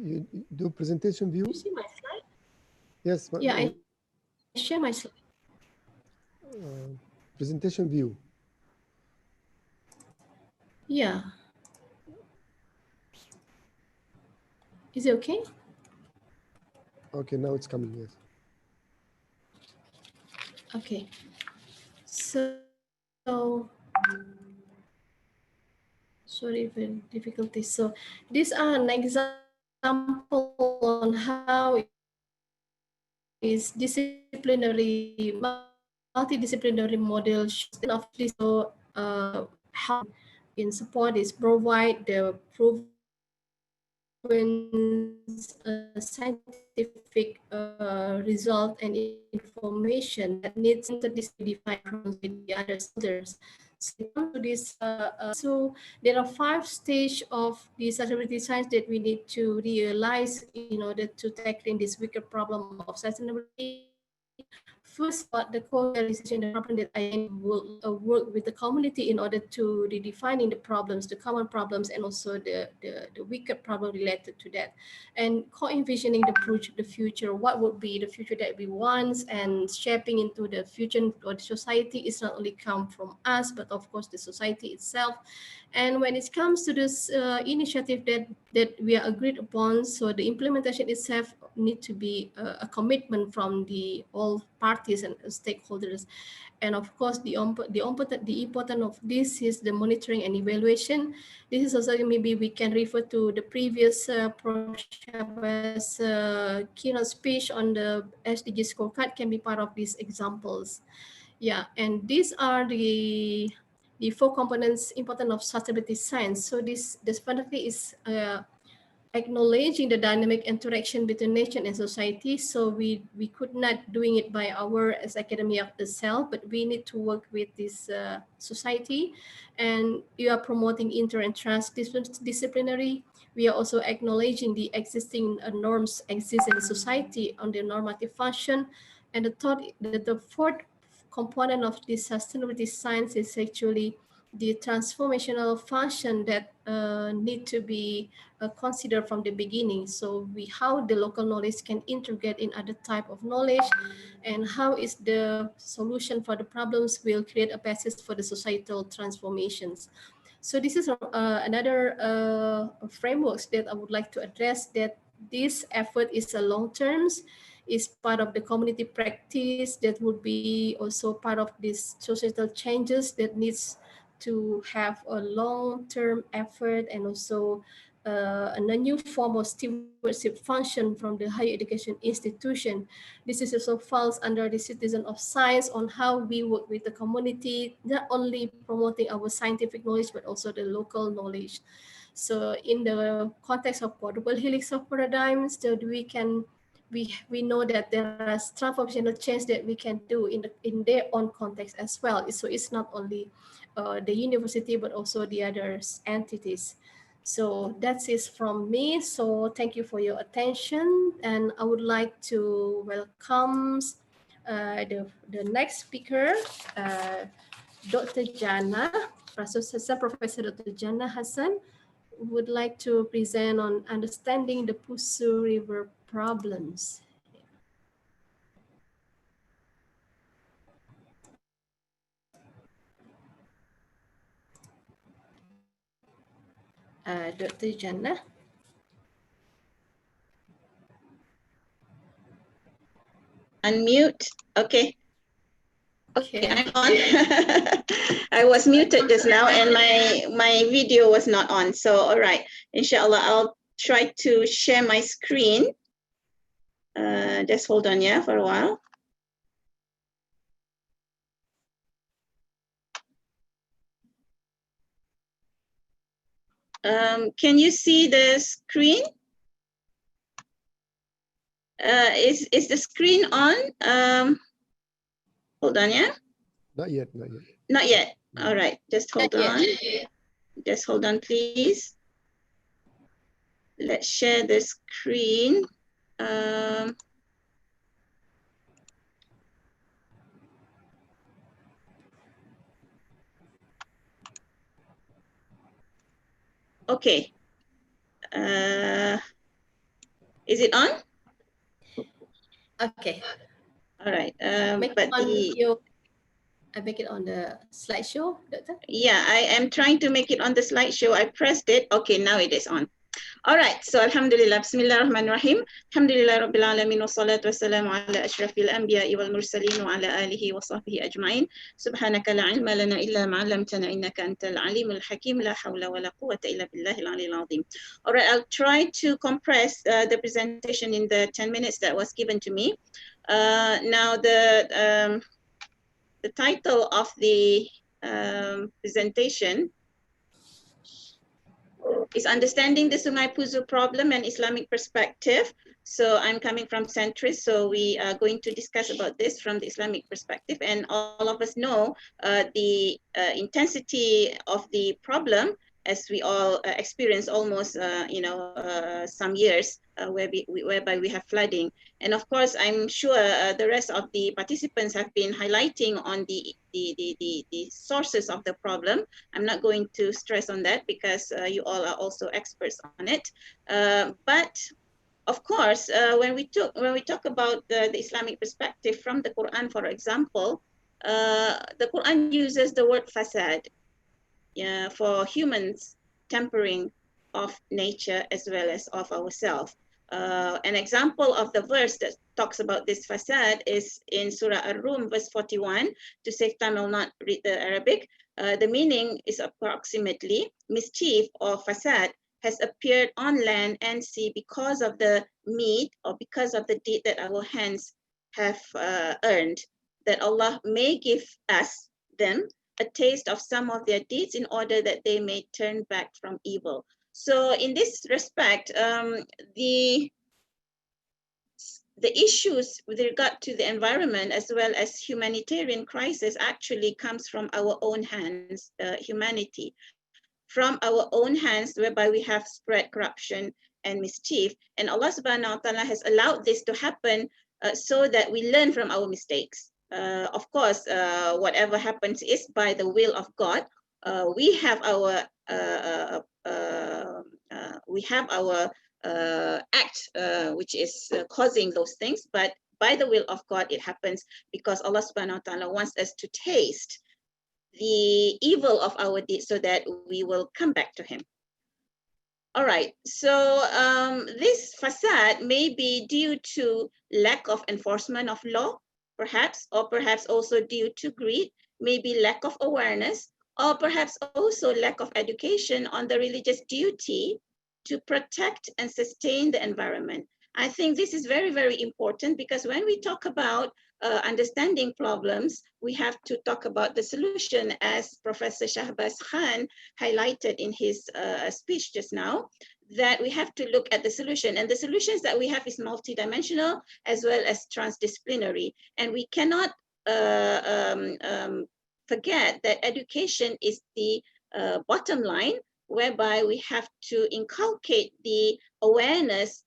You do presentation view? You see my slide? Yes. Yeah, I share my slide. Presentation view. Yeah. Is it okay? Okay, now it's coming, yes. Okay. So sorry for difficulties. So these are an example on how is disciplinary, multidisciplinary model of this help in support is provide the proven scientific result and information that needs to define with the other stakeholders. So, to this, so there are 5 stages of the sustainability science that we need to realize in order to tackling this wicked problem of sustainability. First, the co-realization, the problem that I will work with the community in order to redefining the problems, the common problems, and also the wicked problem related to that, and co-envisioning the future. What would be the future that we want, and shaping into the future or the society is not only come from us, but of course the society itself. And when it comes to this initiative that we are agreed upon, so the implementation itself need to be a commitment from the all parties and stakeholders. And of course, the importance of this is the monitoring and evaluation. This is also maybe we can refer to the previous Proshaba's keynote speech on the SDG scorecard can be part of these examples. Yeah, and these are the 4 components important of sustainability science. So this definitely is acknowledging the dynamic interaction between nature and society. So we could not doing it by our as academia itself, but we need to work with this society. And you are promoting inter and transdisciplinary. We are also acknowledging the existing norms exist in the society on their normative function. And the fourth component of this sustainability science is actually the transformational function that need to be considered from the beginning. So how the local knowledge can integrate in other type of knowledge, and how is the solution for the problems will create a basis for the societal transformations. So this is another frameworks that I would like to address, that this effort is a long terms, is part of the community practice that would be also part of these societal changes that needs to have a long-term effort, and also a new form of stewardship function from the higher education institution. This is also falls under the citizen of science on how we work with the community, not only promoting our scientific knowledge, but also the local knowledge. So in the context of quadruple helix of paradigms, that we know that there are transformational change that we can do in their own context as well. So it's not only the university but also the other entities. So that's it from me. So thank you for your attention, and I would like to welcome the next speaker, Dr. Jana, Professor Dr. Jana Hassan, would like to present on understanding the Pusu River problems. Dr. Jana. Unmute. Okay. Okay, I'm on. I was muted just now and my video was not on. So, all right, inshallah, I'll try to share my screen. Just hold on, yeah, for a while. Can you see the screen? Is the screen on? Hold on, yeah? Not yet, not yet. Not yet. All right, just hold on. Just hold on, please. Let's share the screen. Okay. Is it on? Okay. All right. Make But it on the I make it on the slideshow, Doctor? yeah, I am trying to make it on the slideshow. I pressed it. Okay, now it is on. All right, so Alhamdulillah, Bismillahirrahmanirrahim. Alhamdulillah Rabbil Alamin wa salatu wassalamu ala ashrafil anbiya'i wal mursalin wa ala alihi wa sahbihi ajma'in. Subhanaka la ilma lana illa ma 'allamtana innaka antal alimul hakim, la hawla wa la quwwata illa billahil aliyyil azim. All right, I'll try to compress the presentation in the 10 minutes that was given to me. Now the title of the presentation is Understanding the Sungai Pusu Problem and Islamic Perspective. So I'm coming from centrist, so we are going to discuss about this from the Islamic perspective. And all of us know the intensity of the problem, as we all experience almost, some years whereby we have flooding. And of course, I'm sure the rest of the participants have been highlighting on the sources of the problem. I'm not going to stress on that because you all are also experts on it. But of course, when we talk about the Islamic perspective from the Quran, for example, the Quran uses the word fasad for humans tampering of nature as well as of ourselves. An example of the verse that talks about this fasad is in Surah Ar-Rum, verse 41. To save time, I will not read the Arabic. The meaning is approximately mischief or fasad has appeared on land and sea because of the meat or because of the deed that our hands have earned, that Allah may give us, them, a taste of some of their deeds in order that they may turn back from evil. So in this respect, the issues with regard to the environment as well as humanitarian crisis actually comes from our own hands, humanity, from our own hands, whereby we have spread corruption and mischief. And Allah subhanahu wa ta'ala has allowed this to happen so that we learn from our mistakes. Of course, whatever happens is by the will of God. We have our act, which is causing those things, but by the will of God, it happens because Allah subhanahu wa ta'ala wants us to taste the evil of our deeds so that we will come back to him. All right, so this fasad may be due to lack of enforcement of law, perhaps, or perhaps also due to greed, maybe lack of awareness, or perhaps also lack of education on the religious duty to protect and sustain the environment. I think this is very, very important because when we talk about understanding problems, we have to talk about the solution, as Professor Shahbaz Khan highlighted in his speech just now, that we have to look at the solution. And the solutions that we have is multidimensional as well as transdisciplinary. And we cannot forget that education is the bottom line, whereby we have to inculcate the awareness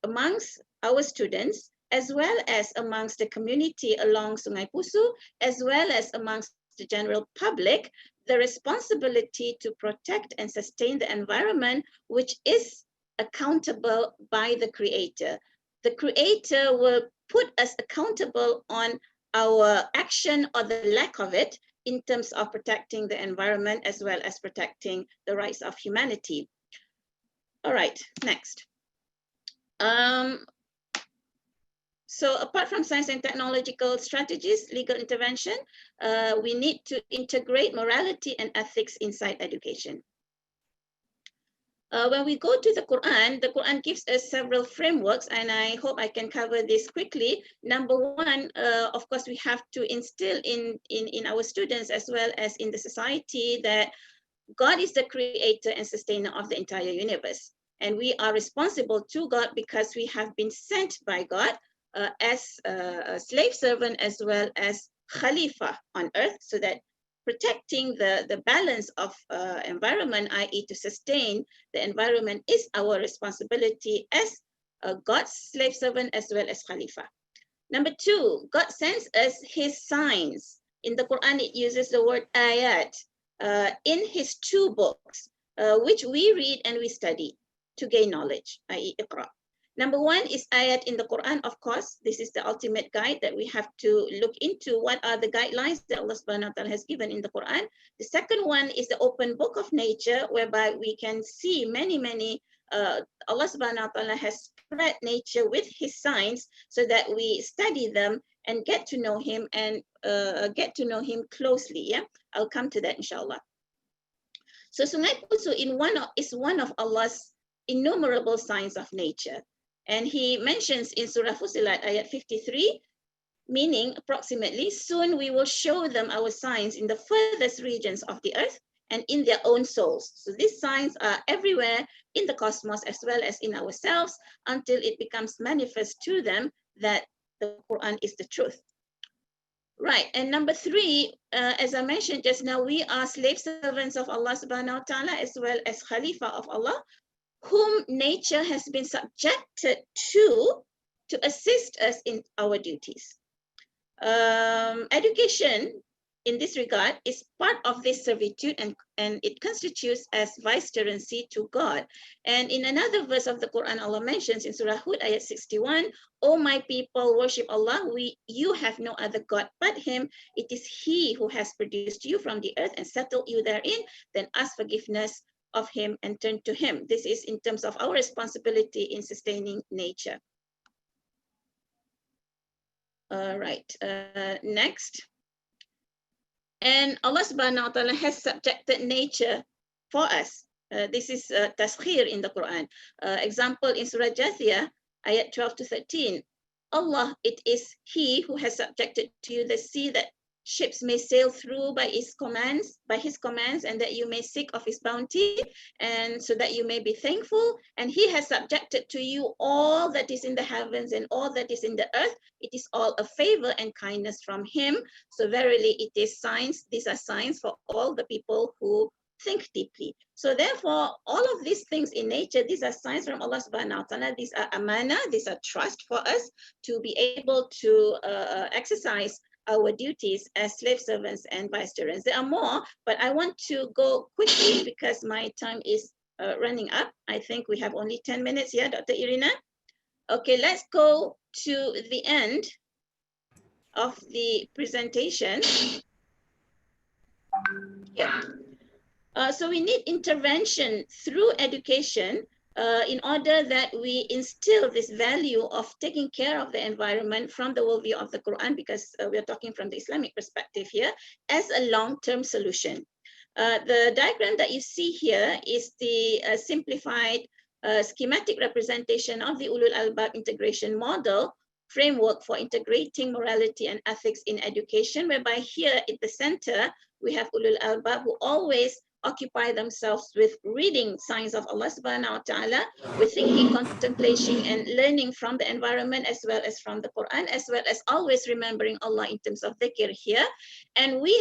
amongst our students, as well as amongst the community along Sungai Pusu, as well as amongst the general public, the responsibility to protect and sustain the environment, which is accountable by the Creator. The Creator will put us accountable on our action or the lack of it in terms of protecting the environment as well as protecting the rights of humanity. All right, next. So apart from science and technological strategies, legal intervention, we need to integrate morality and ethics inside education. When we go to the Quran gives us several frameworks, and I hope I can cover this quickly. Number one, of course, we have to instill in our students as well as in the society that God is the creator and sustainer of the entire universe. And we are responsible to God because we have been sent by God as a slave servant as well as Khalifa on earth, so that protecting the balance of environment, i.e. to sustain the environment, is our responsibility as God's slave servant as well as Khalifa. Number two, God sends us his signs. In the Quran, it uses the word ayat in his two books, which we read and we study to gain knowledge, i.e. Iqra. Number one is ayat in the Quran, of course. This is the ultimate guide that we have to look into. What are the guidelines that Allah subhanahu wa ta'ala has given in the Quran? The second one is the open book of nature, whereby we can see many, Allah subhanahu wa ta'ala has spread nature with his signs so that we study them and get to know him and get to know him closely. Yeah, I'll come to that inshallah. So Sungai Pusu is one of Allah's innumerable signs of nature. And he mentions in Surah Fusilat, ayat 53, meaning approximately, soon we will show them our signs in the furthest regions of the earth and in their own souls. So these signs are everywhere in the cosmos as well as in ourselves until it becomes manifest to them that the Quran is the truth. Right, and number three, as I mentioned just now, we are slave servants of Allah subhanahu wa ta'ala as well as Khalifa of Allah, whom nature has been subjected to assist us in our duties. Education in this regard is part of this servitude, and it constitutes as vicegerency to God. And in another verse of the Quran, Allah mentions in Surah Hud, ayat 61, "O my people, worship Allah. You have no other God but him. It is he who has produced you from the earth and settled you therein. Then ask forgiveness of him and turn to him." This is in terms of our responsibility in sustaining nature. All right, next. And Allah subhanahu wa ta'ala has subjected nature for us. This is taskhir in the Quran. Example in Surah Jathiyah, ayat 12 to 13. Allah, it is he who has subjected to you the sea that ships may sail through by his commands, and that you may seek of his bounty, and so that you may be thankful. And he has subjected to you all that is in the heavens and all that is in the earth. It is all a favor and kindness from him. So verily it is signs. These are signs for all the people who think deeply. So therefore, all of these things in nature, these are signs from Allah subhanahu wa ta'ala. These are amana, these are trust for us to be able to exercise our duties as slave servants and vicegerents. There are more, but I want to go quickly because my time is running up. I think we have only 10 minutes here, Dr. Irina. Okay, let's go to the end of the presentation. Yeah. So we need intervention through education in order that we instill this value of taking care of the environment from the worldview of the Quran, because we're talking from the Islamic perspective here, as a long-term solution. The diagram that you see here is the simplified schematic representation of the Ulul Albab integration model framework for integrating morality and ethics in education, whereby here at the center, we have Ulul Albab who always occupy themselves with reading signs of Allah subhanahu wa ta'ala, with thinking, contemplation, and learning from the environment as well as from the Quran, as well as always remembering Allah in terms of dhikr here. And we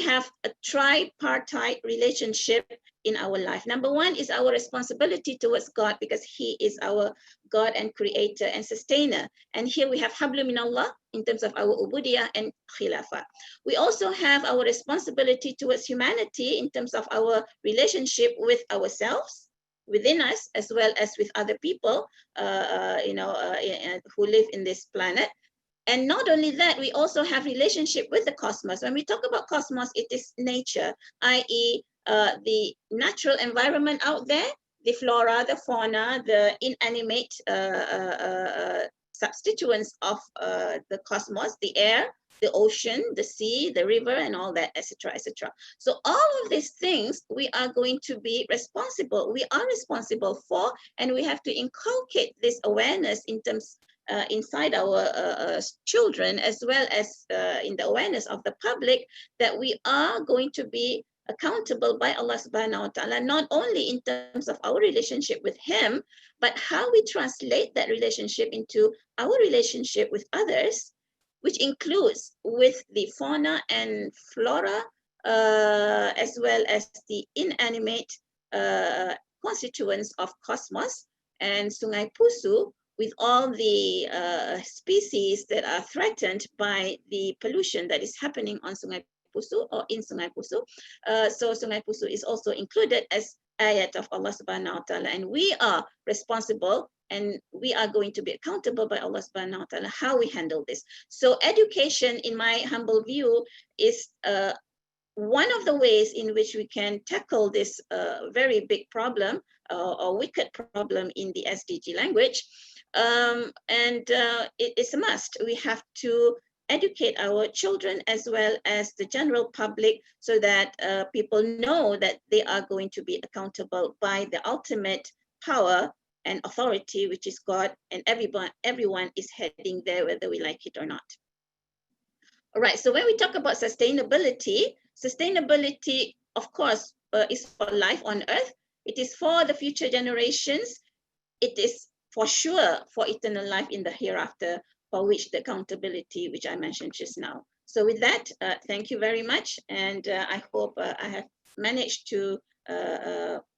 have a tripartite relationship in our life. Number one is our responsibility towards God, because He is our God and creator and sustainer. And here we have Hablu Minallah in terms of our ubudiyah and khilafah. We also have our responsibility towards humanity in terms of our relationship with ourselves, within us, as well as with other people, who live in this planet. And not only that, we also have relationship with the cosmos. When we talk about cosmos, it is nature, i.e. The natural environment out there, the flora, the fauna, the inanimate substituents of the cosmos, the air, the ocean, the sea, the river, and all that, etc., etc. So all of these things we are going to be responsible. We are responsible for, and we have to inculcate this awareness in terms inside our children, as well as in the awareness of the public, that we are going to be accountable by Allah subhanahu wa ta'ala, not only in terms of our relationship with Him, but how we translate that relationship into our relationship with others, which includes with the fauna and flora, as well as the inanimate constituents of cosmos, and Sungai Pusu, with all the species that are threatened by the pollution that is happening on Sungai Pusu or in Sungai Pusu. So Sungai Pusu is also included as ayat of Allah subhanahu wa ta'ala, and we are responsible and we are going to be accountable by Allah subhanahu wa ta'ala how we handle this. So education, in my humble view, is one of the ways in which we can tackle this very big problem or wicked problem in the SDG language. It is a must. We have to educate our children as well as the general public, so that people know that they are going to be accountable by the ultimate power and authority, which is God, and everyone is heading there, whether we like it or not. All right, so when we talk about sustainability, of course, is for life on Earth. It is for the future generations. It is for sure for eternal life in the hereafter, for which the accountability, which I mentioned just now. So with that, thank you very much. And I hope I have managed to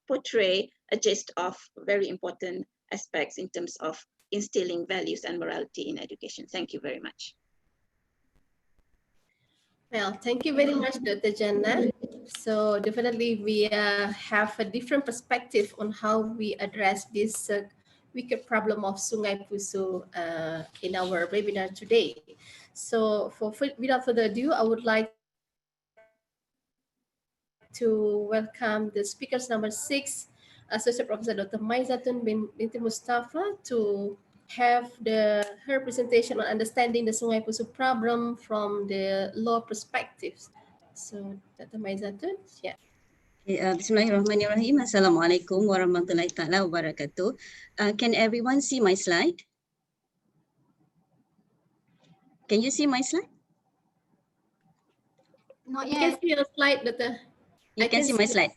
portray a gist of very important aspects in terms of instilling values and morality in education. Thank you very much. Well, thank you very much, Dr. Jannah. So definitely we have a different perspective on how we address this wicked problem of Sungai Pusu in our webinar today. So without further ado, I would like to welcome the speakers number 6, Associate Professor Dr. Maizatun binti Mustafa, to have her presentation on understanding the Sungai Pusu problem from the law perspectives. So Dr. Maizatun, yeah. Bismillahirrahmanirrahim. Assalamualaikum warahmatullahi taala wabarakatuh. Can everyone see my slide? Can you see my slide? Not You can yet. see your slide, Dr. You can see my slide.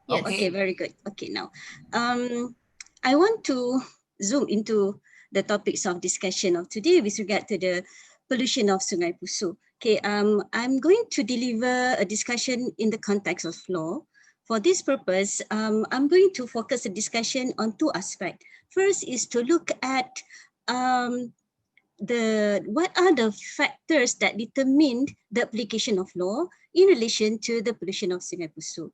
Yes. Oh, okay, very good. Okay, now I want to zoom into the topics of discussion of today with regard to the pollution of Sungai Pusu. Okay, I'm going to deliver a discussion in the context of law. For this purpose, I'm going to focus the discussion on two aspects. First is to look at what are the factors that determine the application of law in relation to the pollution of Sungai Pusu.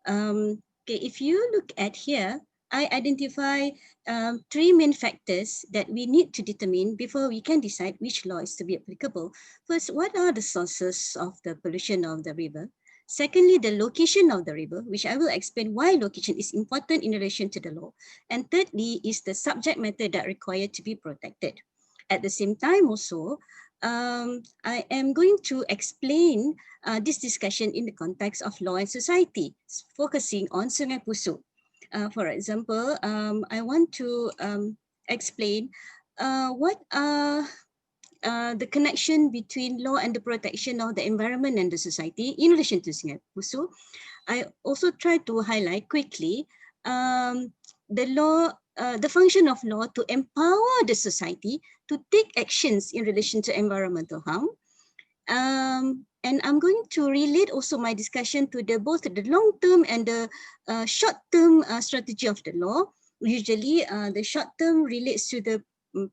Okay, if you look at here, I identify 3 main factors that we need to determine before we can decide which law is to be applicable. First, what are the sources of the pollution of the river? Secondly, the location of the river, which I will explain why location is important in relation to the law. And thirdly is the subject matter that required to be protected. At the same time also, I am going to explain this discussion in the context of law and society, focusing on Sungai Pusu. For example, I want to explain what are the connection between law and the protection of the environment and the society in relation to Sungai Pusu. I also try to highlight quickly the law, the function of law to empower the society to take actions in relation to environmental harm. And I'm going to relate also my discussion to both the long-term and the short-term strategy of the law. Usually, the short-term relates to the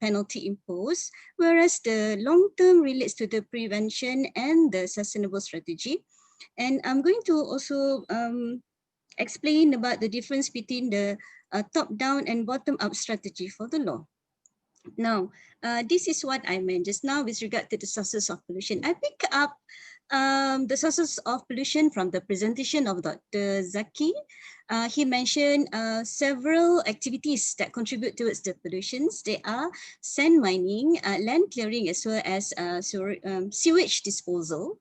penalty imposed, whereas the long-term relates to the prevention and the sustainable strategy. And I'm going to also explain about the difference between the top-down and bottom-up strategy for the law. Now, this is what I meant just now with regard to the sources of pollution. I pick up the sources of pollution from the presentation of Dr. Zaki. He mentioned several activities that contribute towards the pollutions. They are sand mining, land clearing, as well as sewage disposal.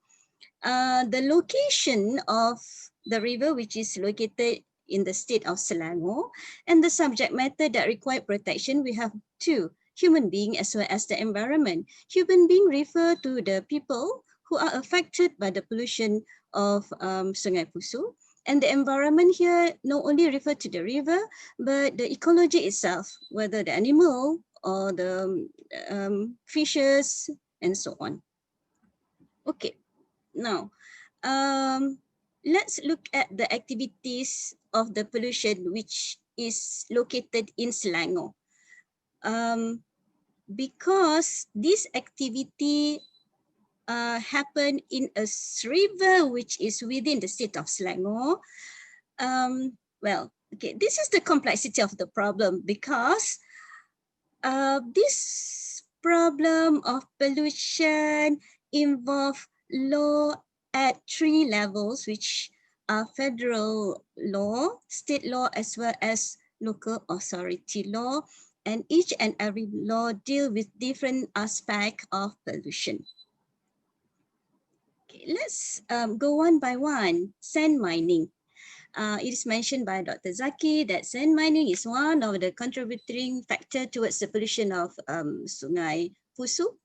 The location of the river, which is located in the state of Selangor, and the subject matter that require protection, we have two: human being as well as the environment. Human being refer to the people who are affected by the pollution of Sungai Pusu, and the environment here not only refer to the river, but the ecology itself, whether the animal or the fishes and so on. Okay, now let's look at the activities of the pollution which is located in Selangor. Because this activity happen in a river which is within the state of Selangor, well, okay, this is the complexity of the problem, because this problem of pollution involve law at three levels, which are federal law, state law, as well as local authority law, and each and every law deal with different aspects of pollution. Okay, let's go one by one. Sand mining. It is mentioned by Dr. Zaki that sand mining is one of the contributing factor towards the pollution of Sungai Pusu.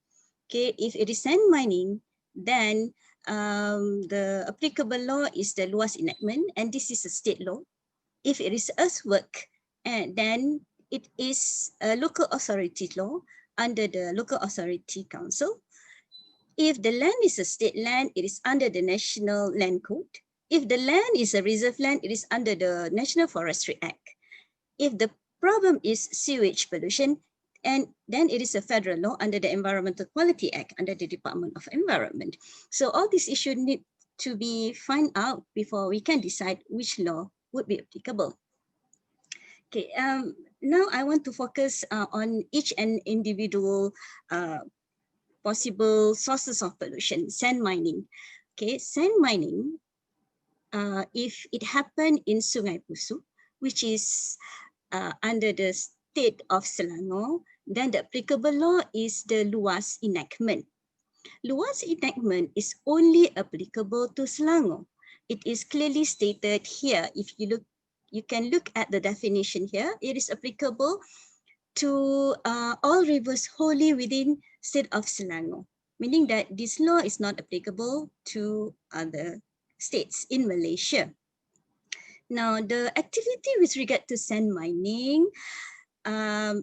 Okay, if it is sand mining, then the applicable law is the Luas Enactment, and this is a state law. If it is earthwork, then it is a local authority law under the Local Authority Council. If the land is a state land, it is under the National Land Code. If the land is a reserve land, it is under the National Forestry Act. If the problem is sewage pollution, and then it is a federal law under the Environmental Quality Act under the Department of Environment. So all these issues need to be found out before we can decide which law would be applicable. Okay, now I want to focus on each and individual possible sources of pollution. Sand mining. Okay, sand mining, if it happened in Sungai Pusu, which is under the state of Selangor, then the applicable law is the Luas Enactment. Luas Enactment is only applicable to Selangor. It is clearly stated here. If you look, you can look at the definition here. It is applicable to all rivers wholly within state of Selangor, meaning that this law is not applicable to other states in Malaysia. Now, the activity with regard to sand mining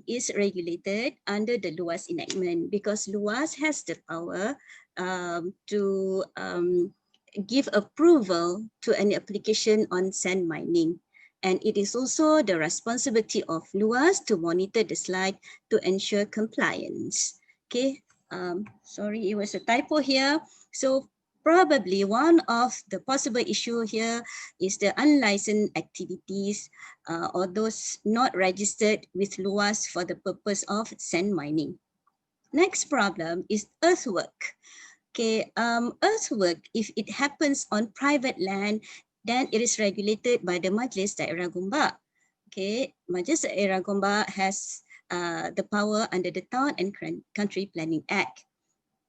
is regulated under the Luas Enactment, because Luas has the power to give approval to any application on sand mining. And it is also the responsibility of Luas to monitor the slide to ensure compliance. Okay, sorry, it was a typo here. So probably one of the possible issue here is the unlicensed activities or those not registered with Luas for the purpose of sand mining. Next problem is earthwork. Okay, earthwork, if it happens on private land, then it is regulated by the Majlis Daerah Gombak. Okay, Majlis Daerah Gombak has the power under the Town and Country Planning Act.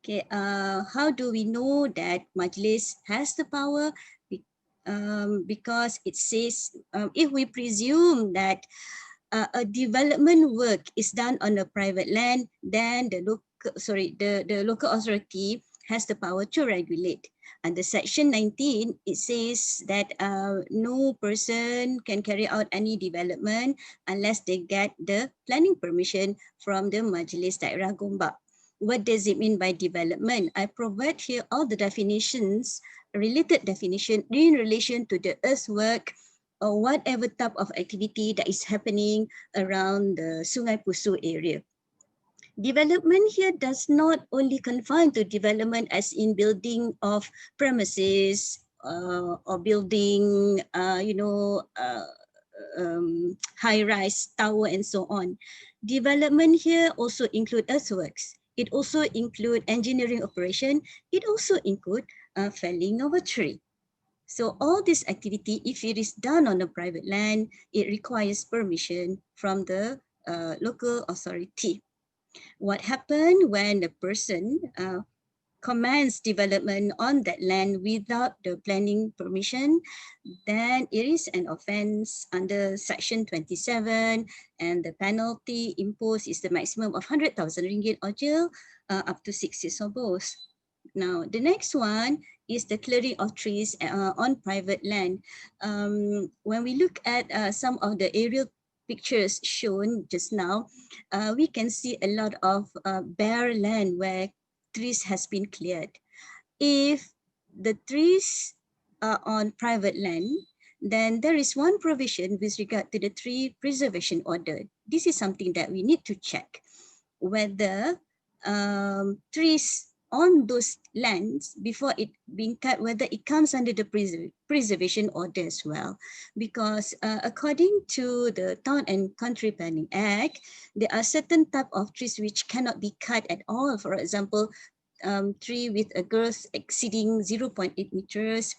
Okay, how do we know that Majlis has the power? Because it says, if we presume that a development work is done on a private land, then the local authority has the power to regulate. Under Section 19, it says that no person can carry out any development unless they get the planning permission from the Majlis Daerah Gombak. What does it mean by development? I provide here all the definitions, related definition in relation to the earthwork or whatever type of activity that is happening around the Sungai Pusu area. Development here does not only confine to development as in building of premises or building, high-rise tower and so on. Development here also include earthworks. It also include engineering operation. It also include felling of a tree. So all this activity, if it is done on a private land, it requires permission from the local authority. What happened when the person commence development on that land without the planning permission, then it is an offense under Section 27, and the penalty imposed is the maximum of 100,000 ringgit or jail up to 6 years or both. Now, the next one is the clearing of trees on private land. When we look at some of the aerial pictures shown just now, we can see a lot of bare land where trees has been cleared. If the trees are on private land, then there is one provision with regard to the tree preservation order. This is something that we need to check whether trees on those lands before it being cut, whether it comes under the preservation order as well. Because according to the Town and Country Planning Act, there are certain type of trees which cannot be cut at all. For example, tree with a girth exceeding 0.8 meters,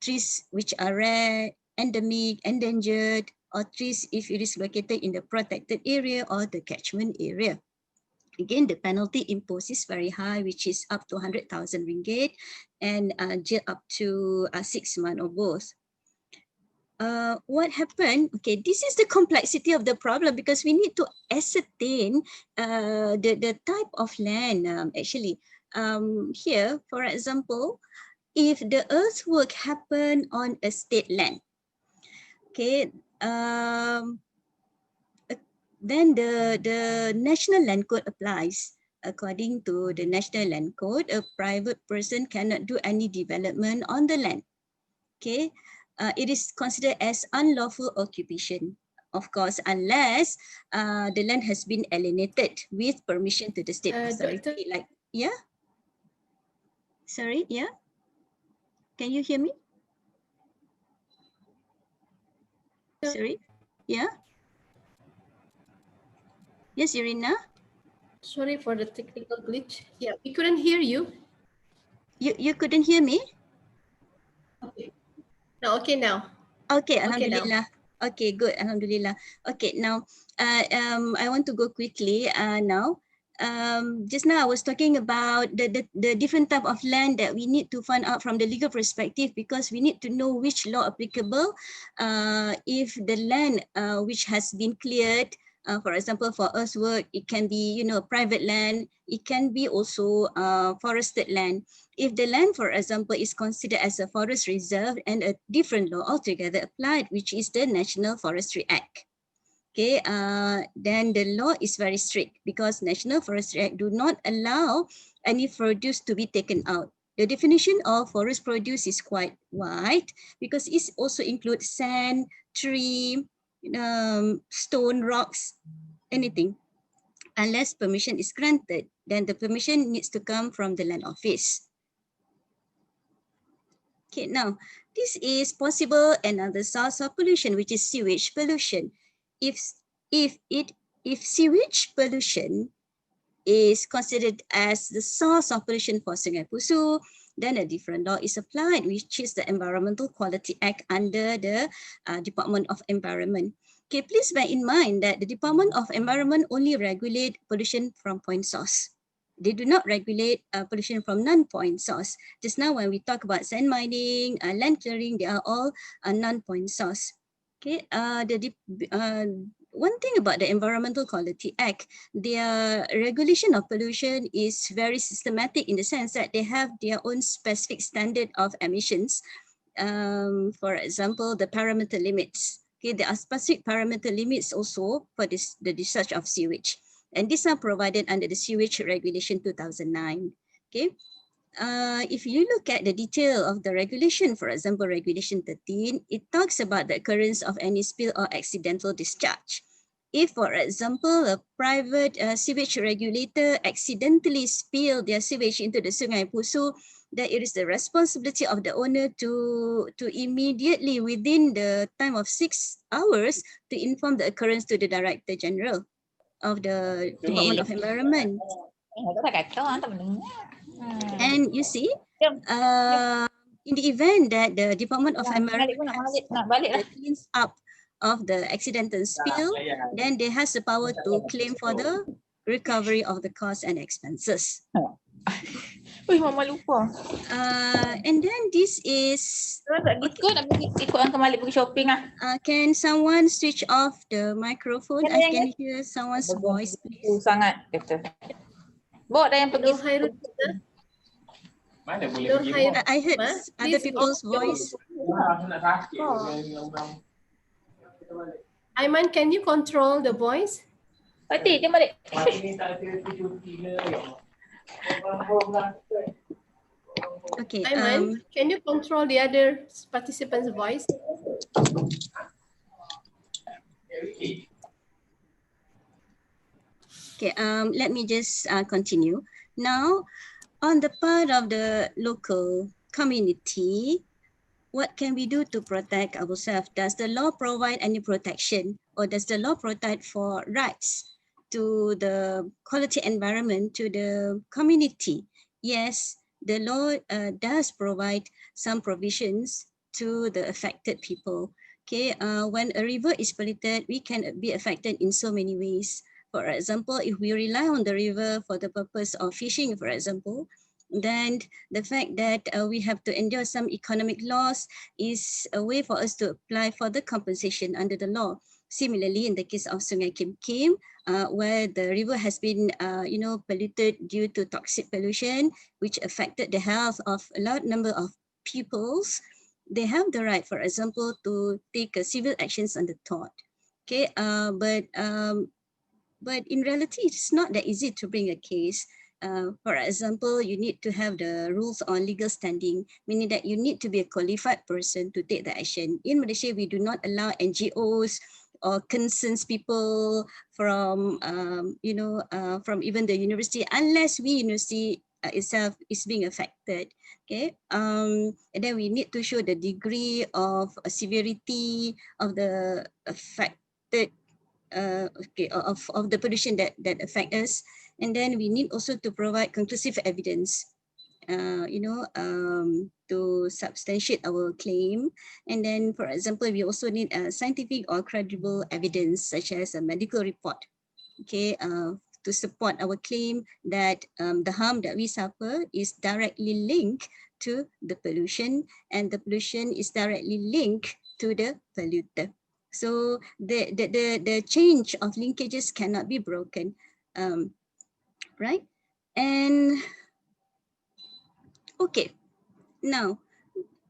trees which are rare, endemic, endangered, or trees if it is located in the protected area or the catchment area. Again, the penalty imposed is very high, which is up to 100,000 ringgit and jail up to 6 months or both. What happened? Okay, this is the complexity of the problem because we need to ascertain the type of land. Actually, here, for example, if the earthwork happened on a state land, okay, then the National Land Code applies. According to the National Land Code, a private person cannot do any development on the land. Okay, it is considered as unlawful occupation, of course, unless the land has been alienated with permission to the state authority. Like, yeah. Sorry, yeah. Can you hear me? Sorry, yeah. Yes, Irina. Sorry for the technical glitch. Yeah, we couldn't hear you. You couldn't hear me? Okay. No, okay now. Okay, Alhamdulillah. Okay, good. Alhamdulillah. Okay, now I want to go quickly now. Just now I was talking about the different type of land that we need to find out from the legal perspective because we need to know which law applicable if the land which has been cleared. For example, for earthwork, it can be, private land. It can be also forested land. If the land, for example, is considered as a forest reserve and a different law altogether applied, which is the National Forestry Act. Okay, then the law is very strict because National Forestry Act do not allow any produce to be taken out. The definition of forest produce is quite wide because it also includes sand, tree, stone, rocks, anything. Unless permission is granted, then the permission needs to come from the land office. Okay, now this is possible another source of pollution, which is sewage pollution. If sewage pollution is considered as the source of pollution for Sungai Pusu, then a different law is applied, which is the Environmental Quality Act under the Department of Environment. Okay, please bear in mind that the Department of Environment only regulate pollution from point source. They do not regulate pollution from non-point source. Just now when we talk about sand mining, land clearing, they are all non-point source. Okay, one thing about the Environmental Quality Act, their regulation of pollution is very systematic in the sense that they have their own specific standard of emissions. For example, the parameter limits. Okay, there are specific parameter limits also for the discharge of sewage. And these are provided under the Sewage Regulation 2009. Okay. If you look at the detail of the regulation, for example, Regulation 13, it talks about the occurrence of any spill or accidental discharge. If, for example, a private sewage regulator accidentally spilled their sewage into the Sungai Pusu, then it is the responsibility of the owner to immediately, within the time of 6 hours, to inform the occurrence to the Director General of the Department of Environment. And you see, in the event that the Department of Environment cleans up of the accidental spill, then they has the power to claim for the recovery of the costs and expenses. Mama lupa. And then this is. Can someone switch off the microphone? I can hear someone's voice, please. Sangat kata. Bawa dah yang pergi. I heard other people's voice. Aiman, can you control the voice? Pati, jom balik. Okay. Aiman, can you control the other participants' voice? Okay. Let me just continue. Now, on the part of the local community, what can we do to protect ourselves? Does the law provide any protection, or does the law provide for rights to the quality environment to the community? Yes, the law does provide some provisions to the affected people. Okay, when a river is polluted, we can be affected in so many ways. For example, if we rely on the river for the purpose of fishing, for example, then the fact that we have to endure some economic loss is a way for us to apply for the compensation under the law. Similarly, in the case of Sungai Kim Kim, where the river has been, polluted due to toxic pollution, which affected the health of a large number of peoples, they have the right, for example, to take civil actions on the tort. Okay, but in reality, it's not that easy to bring a case. For example, you need to have the rules on legal standing, meaning that you need to be a qualified person to take the action. In Malaysia, we do not allow NGOs or concerns people from, from even the university, unless we university itself is being affected. Okay, and then we need to show the degree of severity of the affected. Of the pollution that affect us, and then we need also to provide conclusive evidence, to substantiate our claim. And then, for example, we also need a scientific or credible evidence, such as a medical report, okay, to support our claim that the harm that we suffer is directly linked to the pollution, and the pollution is directly linked to the polluter. So the change of linkages cannot be broken, right? And okay, now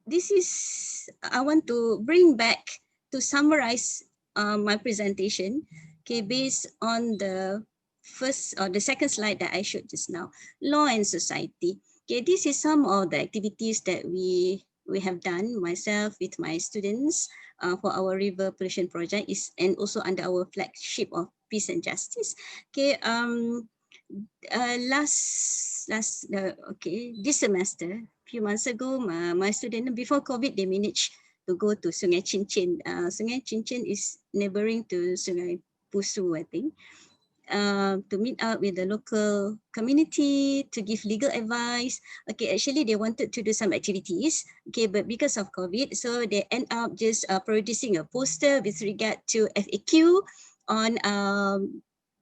this is, I want to bring back to summarize my presentation, okay, based on the first or the second slide that I showed just now, law and society. Okay, this is some of the activities that we have done, myself with my students, for our river pollution project, and also under our flagship of Peace and Justice. Okay, this semester, few months ago, my student, before COVID, they managed to go to Sungai Cincin. Sungai Cincin is neighboring to Sungai Pusu, I think. To meet up with the local community, to give legal advice. Okay, actually they wanted to do some activities, okay, but because of COVID, so they end up just producing a poster with regard to FAQ on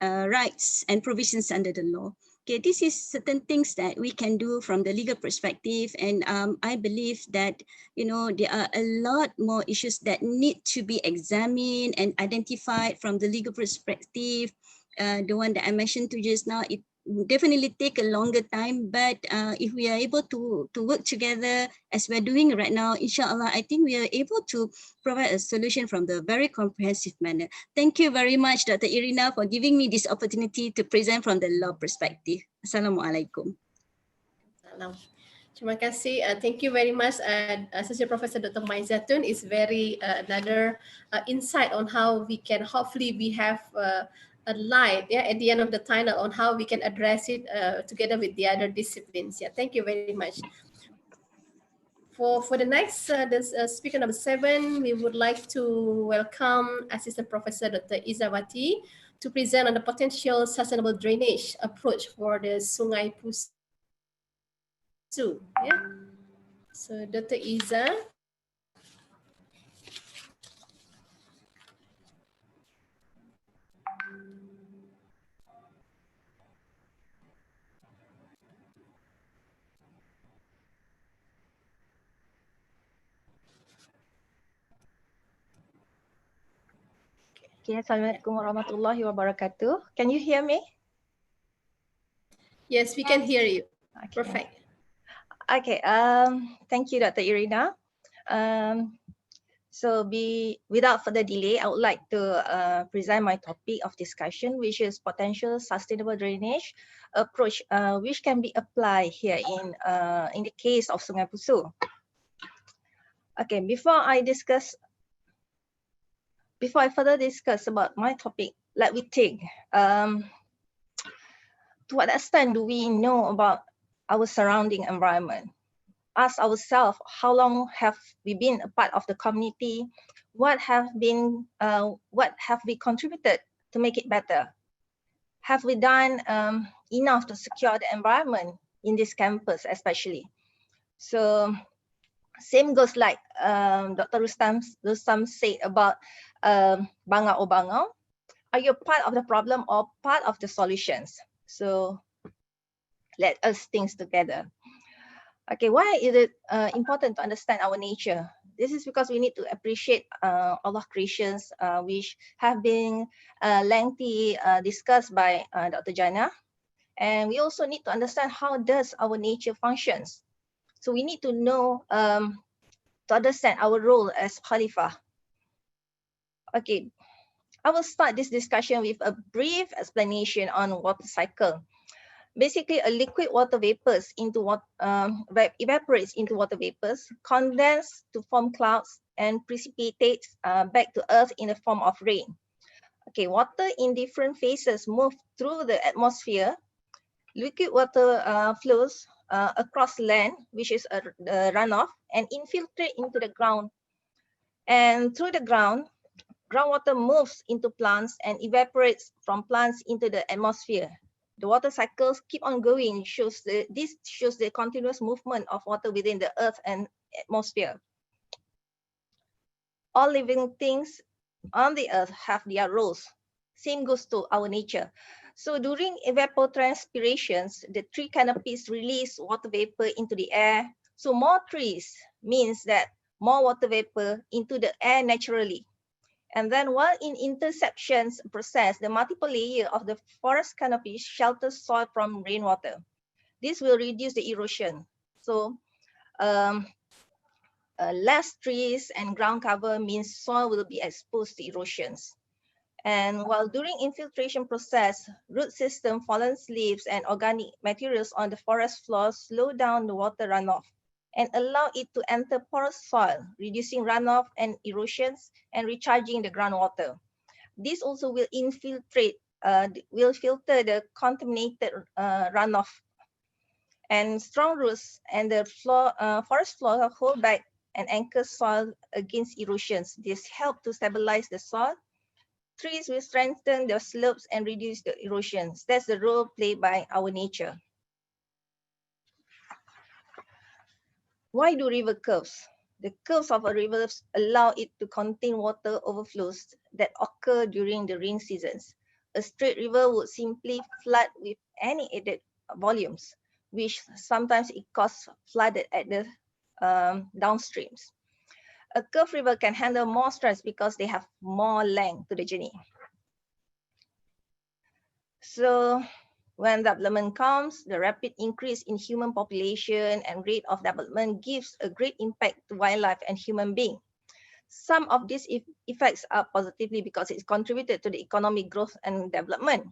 rights and provisions under the law. Okay, this is certain things that we can do from the legal perspective, and I believe that there are a lot more issues that need to be examined and identified from the legal perspective. The one that I mentioned to just now, it definitely take a longer time, but if we are able to work together as we're doing right now, inshallah, I think we are able to provide a solution from the very comprehensive manner. Thank you very much, Dr. Irina, for giving me this opportunity to present from the law perspective. Assalamualaikum. Salam. Terima kasih. Thank you very much, Associate Professor Dr. Maizatun. It's very another insight on how we can, hopefully we have a light at the end of the tunnel on how we can address it together with the other disciplines. Thank you very much. For the next speaker number 7, we would like to welcome Assistant Professor Dr. Izawati to present on the potential sustainable drainage approach for the Sungai Pusu. So Dr. Iza. Okay, Assalamualaikum warahmatullahi wabarakatuh. Can you hear me? Yes, we can hear you. Okay. Perfect. Okay, thank you, Dr. Irina. Without further delay, I would like to present my topic of discussion, which is potential sustainable drainage approach, which can be applied here in the case of Sungai Pusu. Okay, before I further discuss about my topic, let me think. To what extent do we know about our surrounding environment? Ask ourselves, how long have we been a part of the community? What have we contributed to make it better? Have we done enough to secure the environment in this campus, especially? So same goes like Dr. Rustam said about bangau-bangau. Are you part of the problem or part of the solutions? So let us think together. Okay, why is it important to understand our nature? This is because we need to appreciate Allah creations, which have been lengthy discussed by Dr. Jana. And we also need to understand how does our nature functions. So we need to know, to understand our role as Khalifah. Okay, I will start this discussion with a brief explanation on water cycle. Basically, a liquid water vapors evaporates into water vapors, condense to form clouds, and precipitates back to Earth in the form of rain. Okay, water in different phases move through the atmosphere. Liquid water flows across land, which is a runoff, and infiltrate into the ground. And through the groundwater moves into plants and evaporates from plants into the atmosphere. The water cycles keep on going. This shows the continuous movement of water within the Earth and atmosphere. All living things on the Earth have their roles. Same goes to our nature. So during evapotranspirations, the tree canopies release water vapor into the air. So more trees means that more water vapor into the air naturally. And then while in interceptions process, the multiple layer of the forest canopy shelters soil from rainwater. This will reduce the erosion. So less trees and ground cover means soil will be exposed to erosions. And while during infiltration process, root system, fallen leaves, and organic materials on the forest floor slow down the water runoff and allow it to enter porous soil, reducing runoff and erosions and recharging the groundwater. This also will infiltrate, will filter the contaminated runoff. And strong roots and the forest floor hold back and anchor soil against erosions. This helps to stabilize the soil. Trees will strengthen the slopes and reduce the erosions. That's the role played by our nature. Why do river curves? The curves of a river allow it to contain water overflows that occur during the rain seasons. A straight river would simply flood with any volumes, which sometimes it causes flooded at the downstreams. A curved river can handle more stress because they have more length to the journey. So when development comes, the rapid increase in human population and rate of development gives a great impact to wildlife and human being. Some of these effects are positively because it's contributed to the economic growth and development.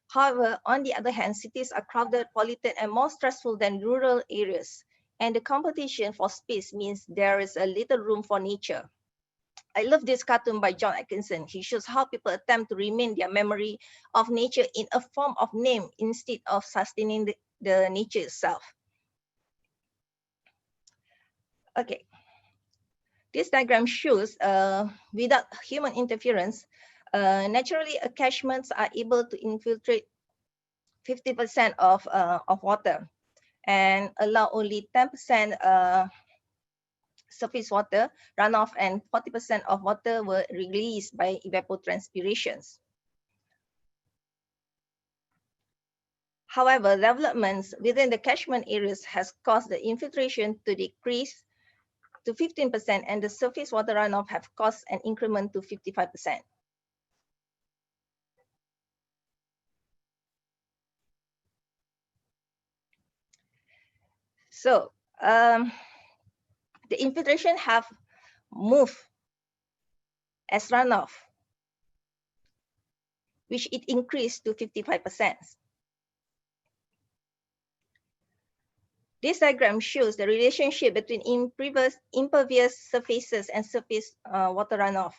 However, on the other hand, cities are crowded, polluted, and more stressful than rural areas. And the competition for space means there is a little room for nature. I love this cartoon by John Atkinson. He shows how people attempt to remain their memory of nature in a form of name instead of sustaining the nature itself. Okay. This diagram shows without human interference, naturally catchments are able to infiltrate 50% of water and allow only 10% surface water runoff, and 40% of water were released by evapotranspirations. However, developments within the catchment areas has caused the infiltration to decrease to 15%, and the surface water runoff have caused an increment to 55%. So the infiltration have moved as runoff, which it increased to 55%. This diagram shows the relationship between impervious surfaces and surface water runoff.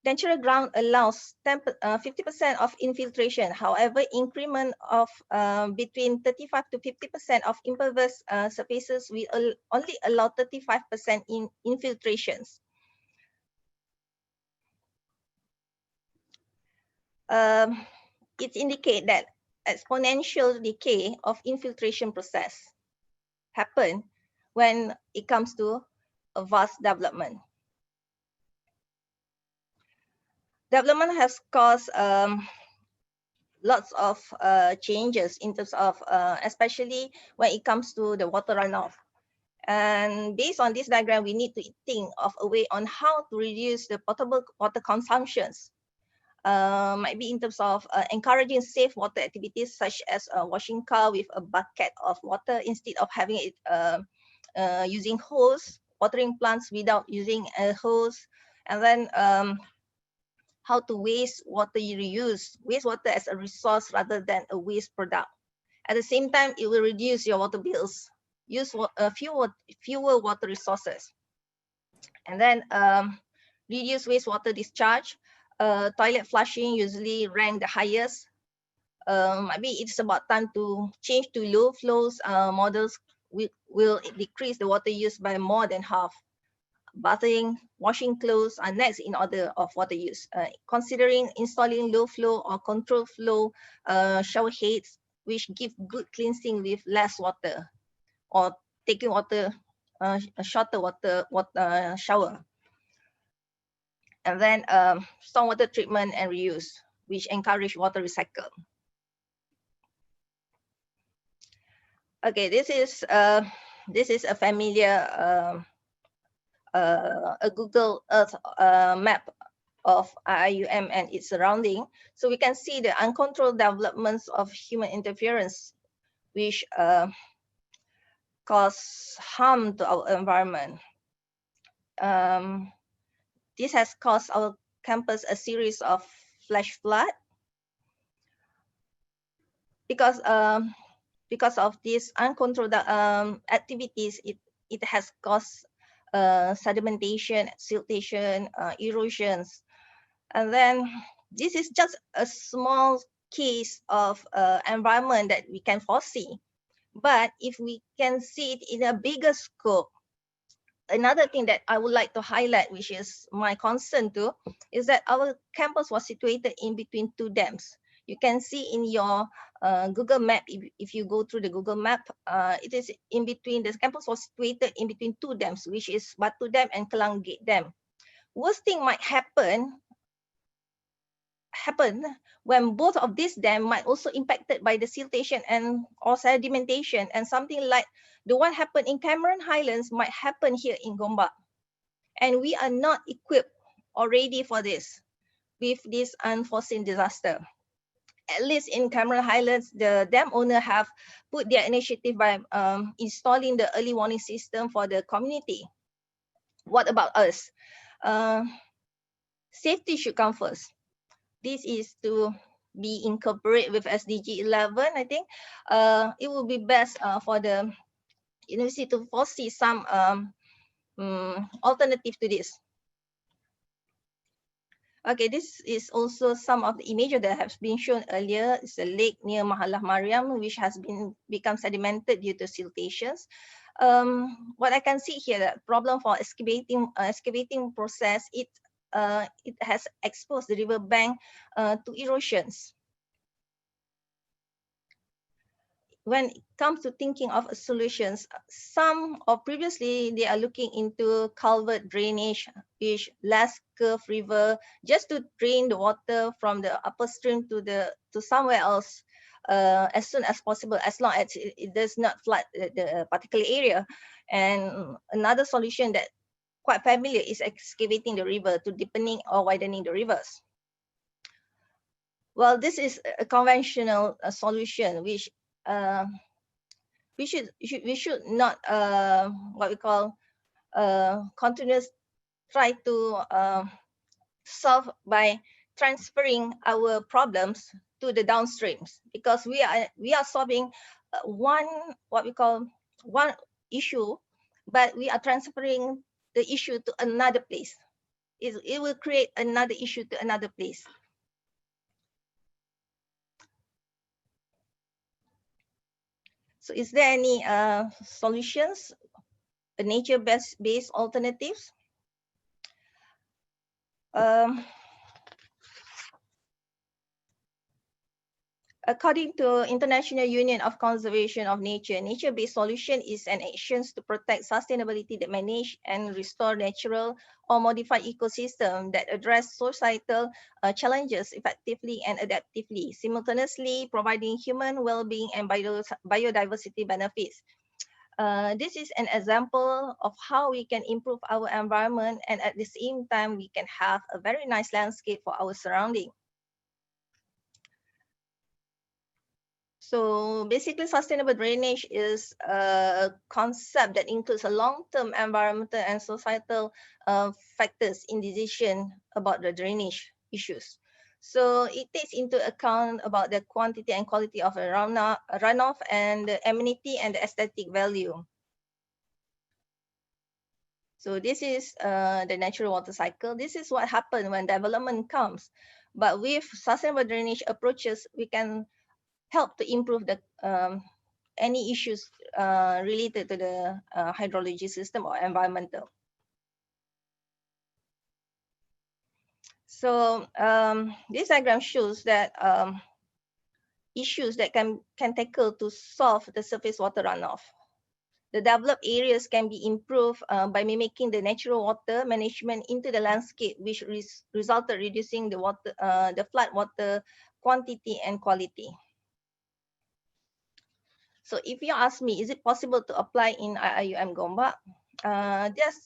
Natural ground allows 50% of infiltration. However, increment of between 35 to 50% of impervious surfaces will only allow 35% in infiltrations. It indicates that exponential decay of infiltration process happen when it comes to a vast development. Development has caused lots of changes in terms of, especially when it comes to the water runoff. And based on this diagram, we need to think of a way on how to reduce the potable water consumptions. Might be in terms of encouraging safe water activities such as washing car with a bucket of water instead of having it using hose, watering plants without using a hose, and then how to wastewater reuse, wastewater as a resource rather than a waste product. At the same time, it will reduce your water bills, use fewer water resources. And then reduce wastewater discharge. Toilet flushing usually rank the highest. Maybe it's about time to change to low flows models will decrease the water use by more than half. Bathing, washing clothes are next in order of water use. Considering installing low flow or control flow shower heads, which give good cleansing with less water, or taking water, a shorter water shower. And then stormwater treatment and reuse, which encourage water recycle. Okay, this is a familiar a Google Earth map of IIUM and its surrounding. So we can see the uncontrolled developments of human interference, which cause harm to our environment. This has caused our campus a series of flash flood because of these uncontrolled activities. It has caused sedimentation, siltation, erosions, and then this is just a small case of environment that we can foresee. But if we can see it in a bigger scope, another thing that I would like to highlight, which is my concern too, is that our campus was situated in between two dams. You can see in your Google map, if you go through the Google map, it is in between, the campus was situated in between two dams, which is Batu Dam and Kelang Gate Dam. Worst thing might happen happen when both of these dams might also impacted by the siltation and or sedimentation, and something like the one happened in Cameron Highlands might happen here in Gombak. And we are not equipped or ready for this with this unforeseen disaster. At least in Cameron Highlands, the dam owner have put their initiative by installing the early warning system for the community. What about us? Safety should come first. This is to be incorporated with SDG 11, I think. It will be best for the university to foresee some alternative to this. Okay, this is also some of the images that have been shown earlier. It's a lake near Mahalah Mariam, which has become sedimented due to siltations. What I can see here, the problem for excavating process, it has exposed the river bank to erosions. When it comes to thinking of solutions, some or previously they are looking into culvert drainage, which less curved river, just to drain the water from the upper stream to somewhere else as soon as possible, as long as it does not flood the particular area. And another solution that quite familiar is excavating the river to deepening or widening the rivers. Well, this is a conventional solution, which we should not what we call continuous try to solve by transferring our problems to the downstreams, because we are solving one issue, but we are transferring the issue to another place. It will create another issue to another place. So is there any solutions, nature-based alternatives? According to International Union of Conservation of Nature, nature-based solution is an action to protect sustainability that manage and restore natural or modified ecosystem that address societal challenges effectively and adaptively, simultaneously providing human well-being and biodiversity benefits. This is an example of how we can improve our environment, and at the same time, we can have a very nice landscape for our surrounding. So basically, sustainable drainage is a concept that includes a long-term environmental and societal factors in decision about the drainage issues. So it takes into account about the quantity and quality of a runoff and the amenity and the aesthetic value. So this is the natural water cycle. This is what happens when development comes. But with sustainable drainage approaches, we can help to improve the any issues related to the hydrology system or environmental. So this diagram shows that issues that can tackle to solve the surface water runoff. The developed areas can be improved by mimicking the natural water management into the landscape, which resulted reducing the water, the flood water quantity and quality. So if you ask me, is it possible to apply in IIUM Gombak?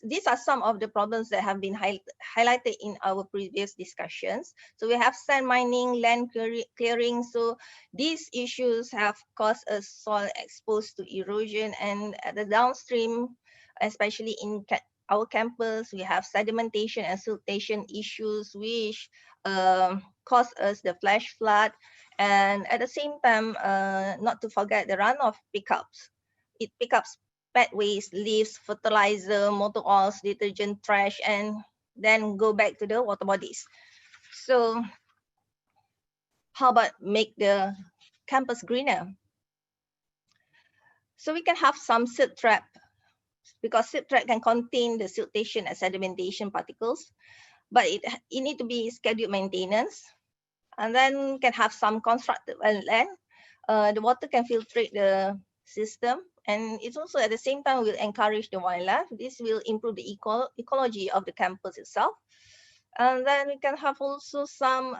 These are some of the problems that have been highlighted in our previous discussions. So we have sand mining, land clearing. So these issues have caused us soil exposed to erosion, and at the downstream, especially in our campus, we have sedimentation and siltation issues, which cause us the flash flood. And at the same time, not to forget the runoff pickups. It picks pet waste, leaves, fertilizer, motor oils, detergent, trash, and then go back to the water bodies. So how about make the campus greener? So we can have some silt trap, because silt trap can contain the siltation and sedimentation particles, but it need to be scheduled maintenance. And then can have some constructed land. The water can filtrate the system, and it's also at the same time will encourage the wildlife. This will improve the ecology of the campus itself. And then we can have also some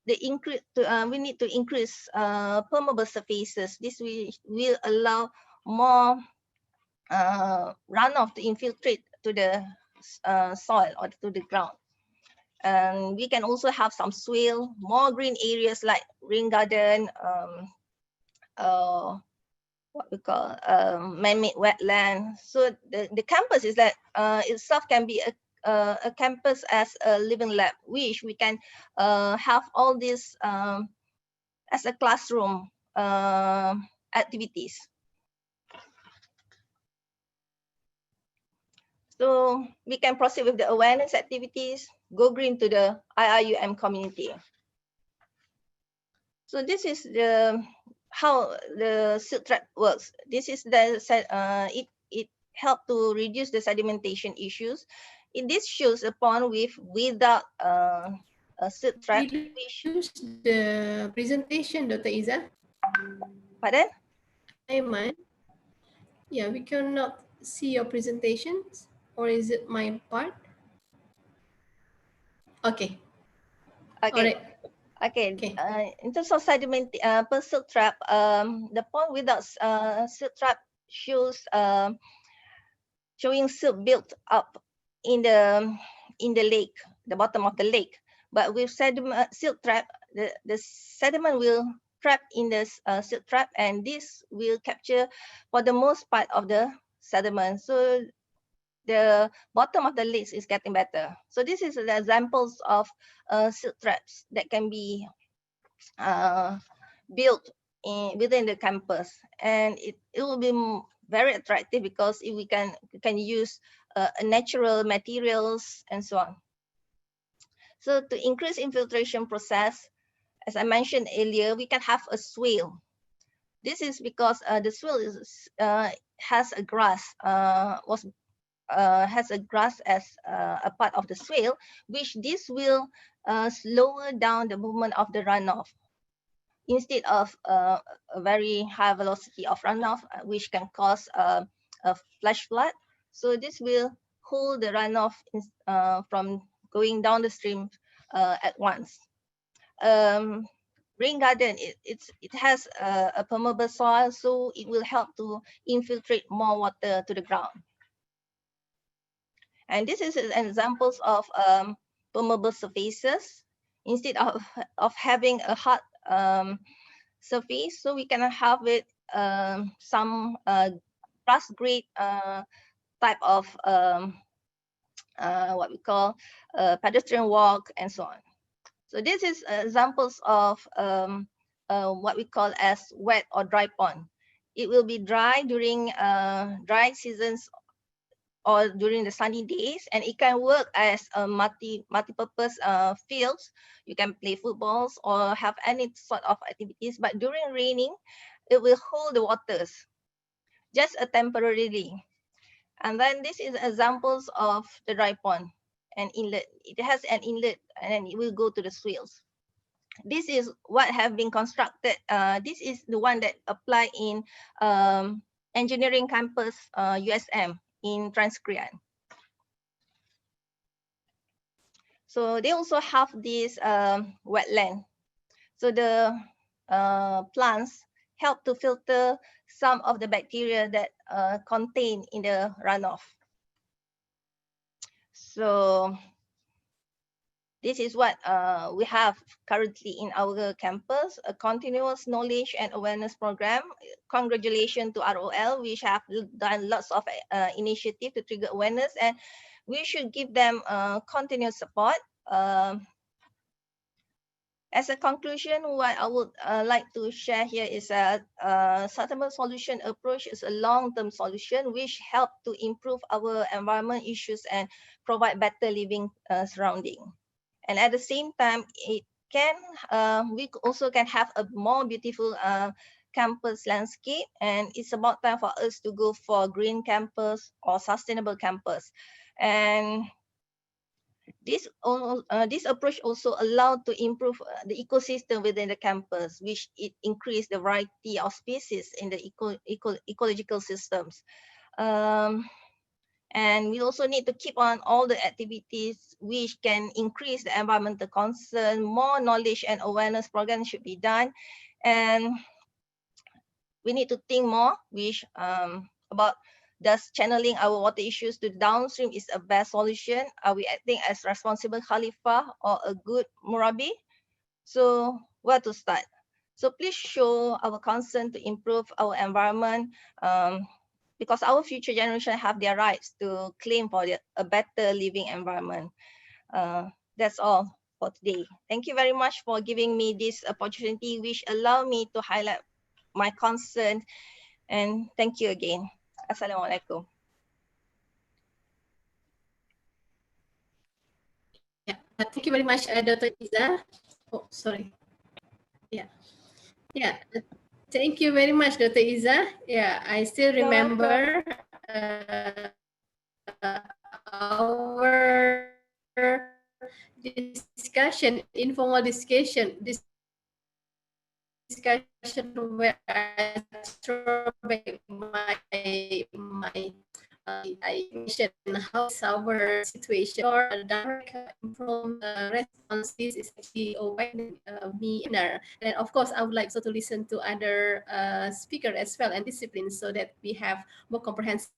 the increase. We need to increase permeable surfaces. This will allow more runoff to infiltrate to the soil or to the ground. And we can also have some swale, more green areas like rain garden, what we call man-made wetland. So the campus is that itself can be a campus as a living lab, which we can have all these as a classroom activities. So we can proceed with the awareness activities, go green to the IIUM community. So this is how the silt trap works. This is it helped to reduce the sedimentation issues. This shows a pond without a silt trap. Use the presentation, Dr. Iza. Pardon? Aiman. Yeah, we cannot see your presentations, or is it my part? Okay. Okay. All right. Okay. In terms of sediment per silt trap, the pond without silt trap shows showing silt built up in the lake, the bottom of the lake. But with sediment silt trap, the sediment will trap in the silt trap, and this will capture for the most part of the sediment. So the bottom of the lakes is getting better. So this is the examples of silt traps that can be built within the campus, and it will be very attractive because if we can use natural materials and so on. So to increase infiltration process, as I mentioned earlier, we can have a swale. This is because the swale has a grass has a grass as a part of the swale, which this will slower down the movement of the runoff instead of a very high velocity of runoff, which can cause a flash flood. So this will hold the runoff from going down the stream at once. Rain garden, it has a permeable soil, so it will help to infiltrate more water to the ground. And this is an examples of permeable surfaces. Instead of having a hard surface, so we can have it some grass grade type of what we call pedestrian walk and so on. So this is examples of what we call as wet or dry pond. It will be dry during dry seasons or during the sunny days, and it can work as a multi-purpose fields. You can play footballs or have any sort of activities, but during raining, it will hold the waters just temporarily. And then this is examples of the dry pond, an inlet. It has an inlet and then it will go to the swales. This is what have been constructed. This is the one that apply in engineering campus USM in Transkrian. So they also have this wetland. So the plants help to filter some of the bacteria that contained in the runoff. So this is what we have currently in our campus, a continuous knowledge and awareness program. Congratulations to ROL, which have done lots of initiative to trigger awareness, and we should give them continuous support. As a conclusion, what I would like to share here is that sustainable solution approach is a long-term solution which help to improve our environment issues and provide better living surrounding. And at the same time, it can we also can have a more beautiful campus landscape, and it's about time for us to go for green campus or sustainable campus. And this approach also allowed to improve the ecosystem within the campus, which it increased the variety of species in the ecological systems. And we also need to keep on all the activities which can increase the environmental concern. More knowledge and awareness programs should be done. And we need to think more about does channeling our water issues to downstream is a best solution? Are we acting as responsible Khalifah or a good Murabi? So where to start? So please show our concern to improve our environment, because our future generation have their rights to claim for a better living environment. That's all for today. Thank you very much for giving me this opportunity, which allow me to highlight my concern. And thank you again. Assalamualaikum. Yeah, thank you very much, Dr. Iza. Oh, sorry. Yeah, yeah. Thank you very much, Dr. Iza. Yeah, I still remember our discussion, informal discussion where I throw back I mentioned how our situation or direct from responses is actually awakening me inner. And of course, I would like so to listen to other speakers as well and disciplines so that we have more comprehensive.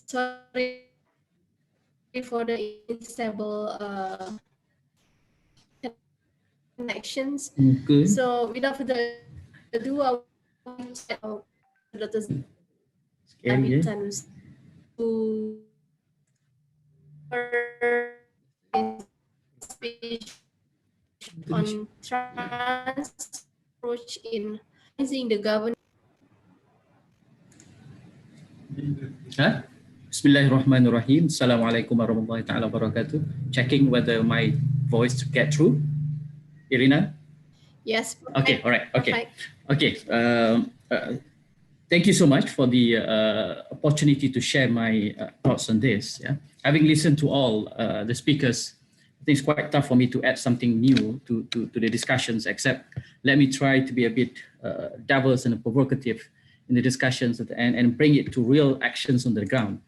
Sorry for the unstable connections. Okay. So without further ado, I will Dr. Zabitanus to speech on trans approach in raising the government. Huh? Bismillahirrahmanirrahim. Assalamualaikum warahmatullahi ta'ala wabarakatuh. Checking whether my voice get through. Irina? Yes. Okay, all right. Okay. Perfect. Okay. Thank you so much for the opportunity to share my thoughts on this. Yeah. Having listened to all the speakers, I think it's quite tough for me to add something new to the discussions, except let me try to be a bit diverse and provocative in the discussions and bring it to real actions on the ground.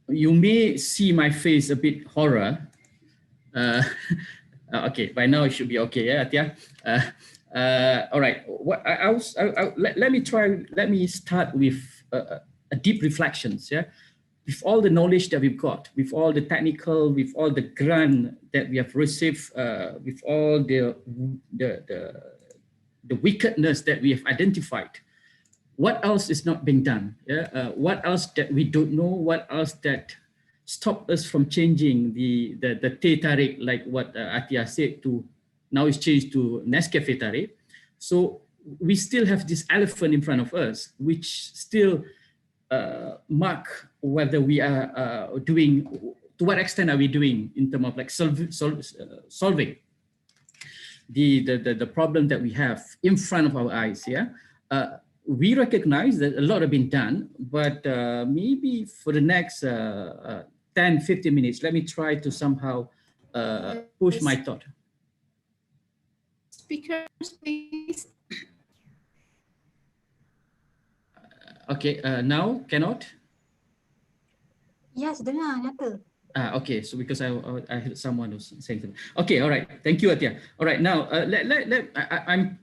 You may see my face a bit horror. Okay, by now it should be okay, yeah, Atia? All right, let me start with a deep reflections, yeah? With all the knowledge that we've got, with all the technical, with all the grant that we have received, with all the wickedness that we have identified, what else is not being done? Yeah? What else that we don't know? What else that stop us from changing the teh tarik, like what Atia said, to now it's changed to Nescafe tarik. So we still have this elephant in front of us, which still mark whether we are doing, to what extent are we doing in terms of like solving the problem that we have in front of our eyes. Yeah. We recognize that a lot have been done, but maybe for the next 10-15 minutes, let me try to somehow push my thought. Speakers, please. Okay, now cannot? Yes, dengar nyata. Okay, so because I heard someone was saying something. Okay, all right. Thank you, Atia. All right, now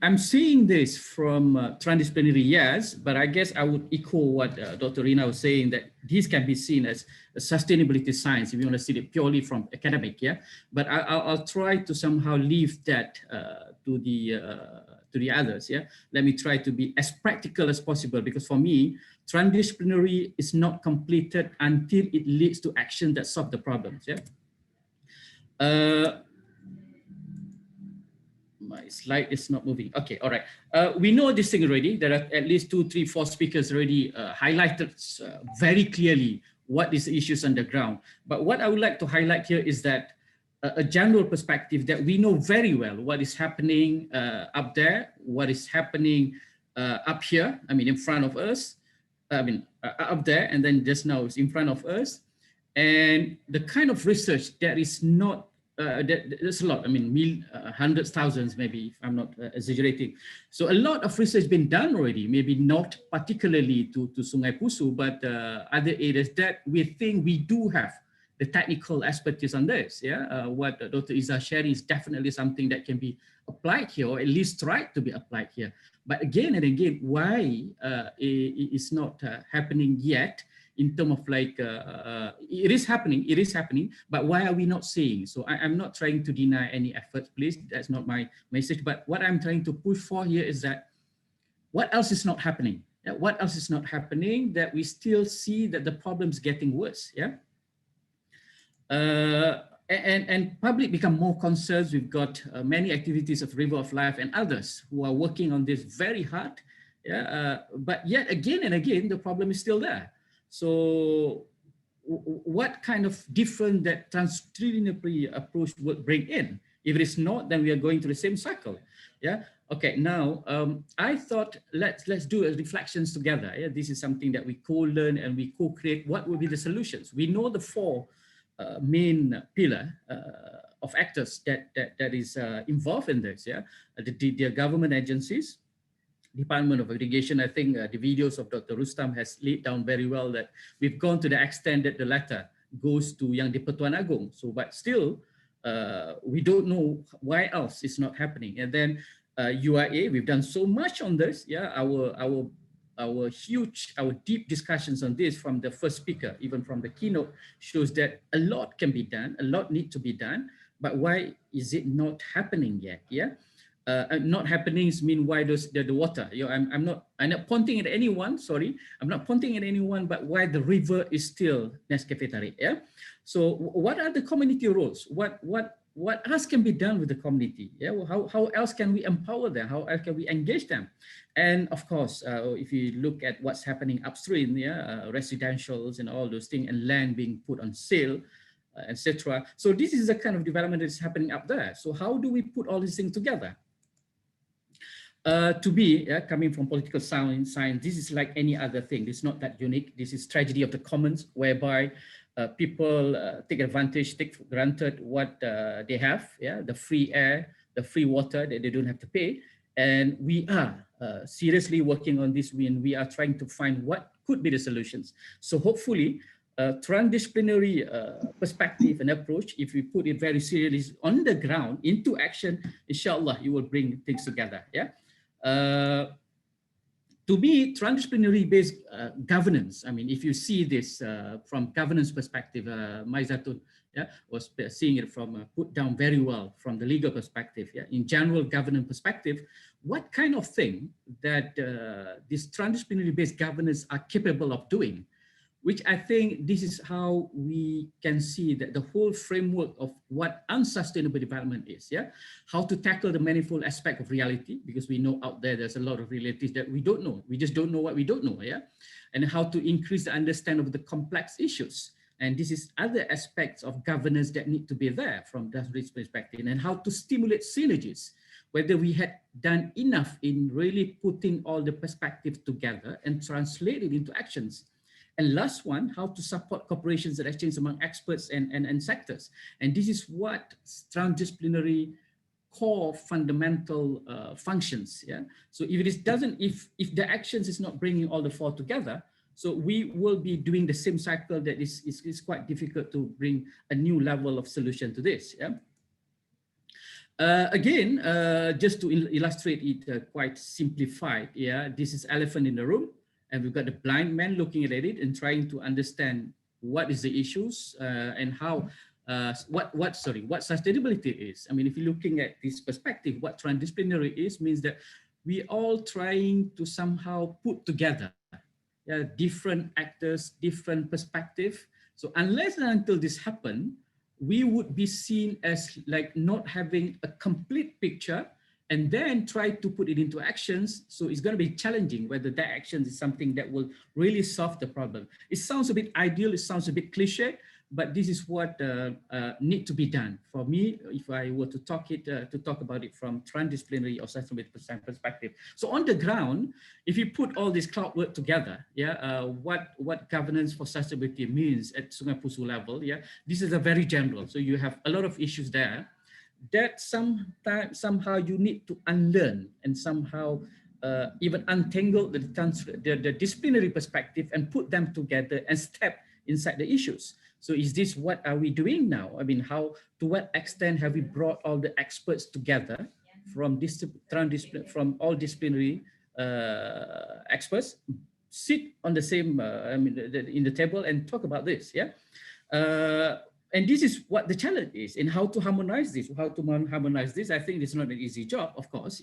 I'm seeing this from transdisciplinary, yes, but I guess I would echo what Dr. Rina was saying, that this can be seen as a sustainability science if you want to see it purely from academic, yeah. But I'll try to somehow leave that to the others, yeah. Let me try to be as practical as possible, because for me, transdisciplinary is not completed until it leads to action that solve the problems. Yeah. My slide is not moving. Okay, all right. We know this thing already. There are at least 2, 3, 4 speakers already highlighted very clearly what is the issues on the ground. But what I would like to highlight here is that a general perspective that we know very well what is happening up there, what is happening up here, I mean, in front of us, I mean, up there, and then just now it's in front of us. And the kind of research that is not, there's a lot, I mean, hundreds, thousands, maybe, if I'm not exaggerating. So a lot of research been done already, maybe not particularly to Sungai Pusu, but other areas that we think we do have the technical expertise on this. Yeah, what Dr. Izzah sharing is definitely something that can be applied here, or at least tried to be applied here. But again and again, why it is not happening yet? In terms of like, it is happening, but why are we not seeing? So I'm not trying to deny any effort, please. That's not my message. But what I'm trying to push for here is that what else is not happening? Yeah, what else is not happening that we still see that the problem is getting worse? Yeah. And public become more concerned. We've got many activities of River of Life and others who are working on this very hard. Yeah, but yet again and again, the problem is still there. So what kind of different that transdisciplinary approach would bring in? If it is not, then we are going to the same cycle. Yeah. Okay. Now, I thought let's do a reflections together. Yeah. This is something that we co-learn and we co-create. What will be the solutions? We know the four main pillar of actors that is involved in this. Yeah. The government agencies. Department of Irrigation, I think the videos of Dr. Rustam has laid down very well that we've gone to the extent that the letter goes to Yang di-Pertuan Agong. So, but still, we don't know why else it's not happening. And then UIA, we've done so much on this. Yeah, our deep discussions on this from the first speaker, even from the keynote, shows that a lot can be done, a lot need to be done, but why is it not happening yet? Yeah. Not happening mean why does the water? You know, I'm not pointing at anyone. Sorry, I'm not pointing at anyone. But why the river is still Nescafe Tarik? Yeah. So what are the community roles? What else can be done with the community? Yeah. Well, how else can we empower them? How else can we engage them? And of course, if you look at what's happening upstream, yeah, residentials and all those things, and land being put on sale, etc. So this is the kind of development that's happening up there. So how do we put all these things together? Coming from political science, this is like any other thing. It's not that unique. This is tragedy of the commons, whereby people take advantage, take for granted what they have, yeah, the free air, the free water that they don't have to pay. And we are seriously working on this, and we are trying to find what could be the solutions. So hopefully, transdisciplinary perspective and approach, if we put it very seriously on the ground into action, inshallah, you will bring things together. Yeah. To me, transdisciplinary based governance, I mean, if you see this from governance perspective, Maizatun, yeah, was seeing it from put down very well from the legal perspective. Yeah, in general governance perspective, what kind of thing that this transdisciplinary based governance are capable of doing, which I think this is how we can see that the whole framework of what unsustainable development is, yeah? How to tackle the manifold aspect of reality, because we know out there's a lot of realities that we don't know. We just don't know what we don't know, yeah? And how to increase the understanding of the complex issues. And this is other aspects of governance that need to be there from that perspective, and how to stimulate synergies, whether we had done enough in really putting all the perspectives together and translate it into actions. And last one, how to support cooperations and exchange among experts and sectors. And this is what transdisciplinary core fundamental functions. Yeah. So if it doesn't, if the actions is not bringing all the four together, so we will be doing the same cycle that is quite difficult to bring a new level of solution to this. Yeah. Again, just to illustrate it quite simplified. Yeah, this is elephant in the room. And we've got the blind man looking at it and trying to understand what is the issues and how, what sustainability is. I mean, if you're looking at this perspective, what transdisciplinary is means that we all trying to somehow put together different actors, different perspective. So unless and until this happen, we would be seen as like not having a complete picture, and then try to put it into actions. So it's going to be challenging whether that action is something that will really solve the problem. It sounds a bit ideal, it sounds a bit cliche, but this is what need to be done. For me, if I were to talk about it from transdisciplinary or sustainability perspective. So on the ground, if you put all this cloud work together, what governance for sustainability means at Sungai Pusu level, this is a very general. So you have a lot of issues there that somehow you need to unlearn and somehow even untangle the disciplinary perspective and put them together and step inside the issues. So is this what are we doing now? I mean, to what extent have we brought all the experts together from all disciplinary experts, sit on the same, in the table and talk about this, and this is what the challenge is, and how to harmonize this. I think it's not an easy job, of course,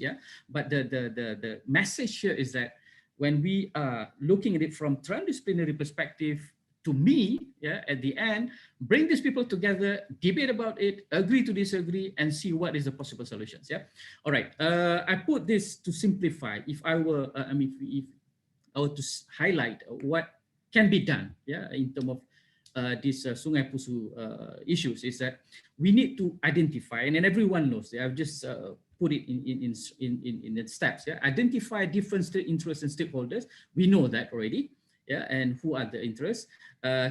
but the message here is that when we are looking at it from transdisciplinary perspective, to me, at the end, bring these people together, debate about it, agree to disagree, and see what is the possible solutions. All right. I put this to simplify. If I were, if I were to highlight what can be done, in terms of these Sungai Pusu issues, is that we need to identify, and then everyone knows. I've just put it in the steps. Identify different interests and stakeholders. We know that already. And who are the interests,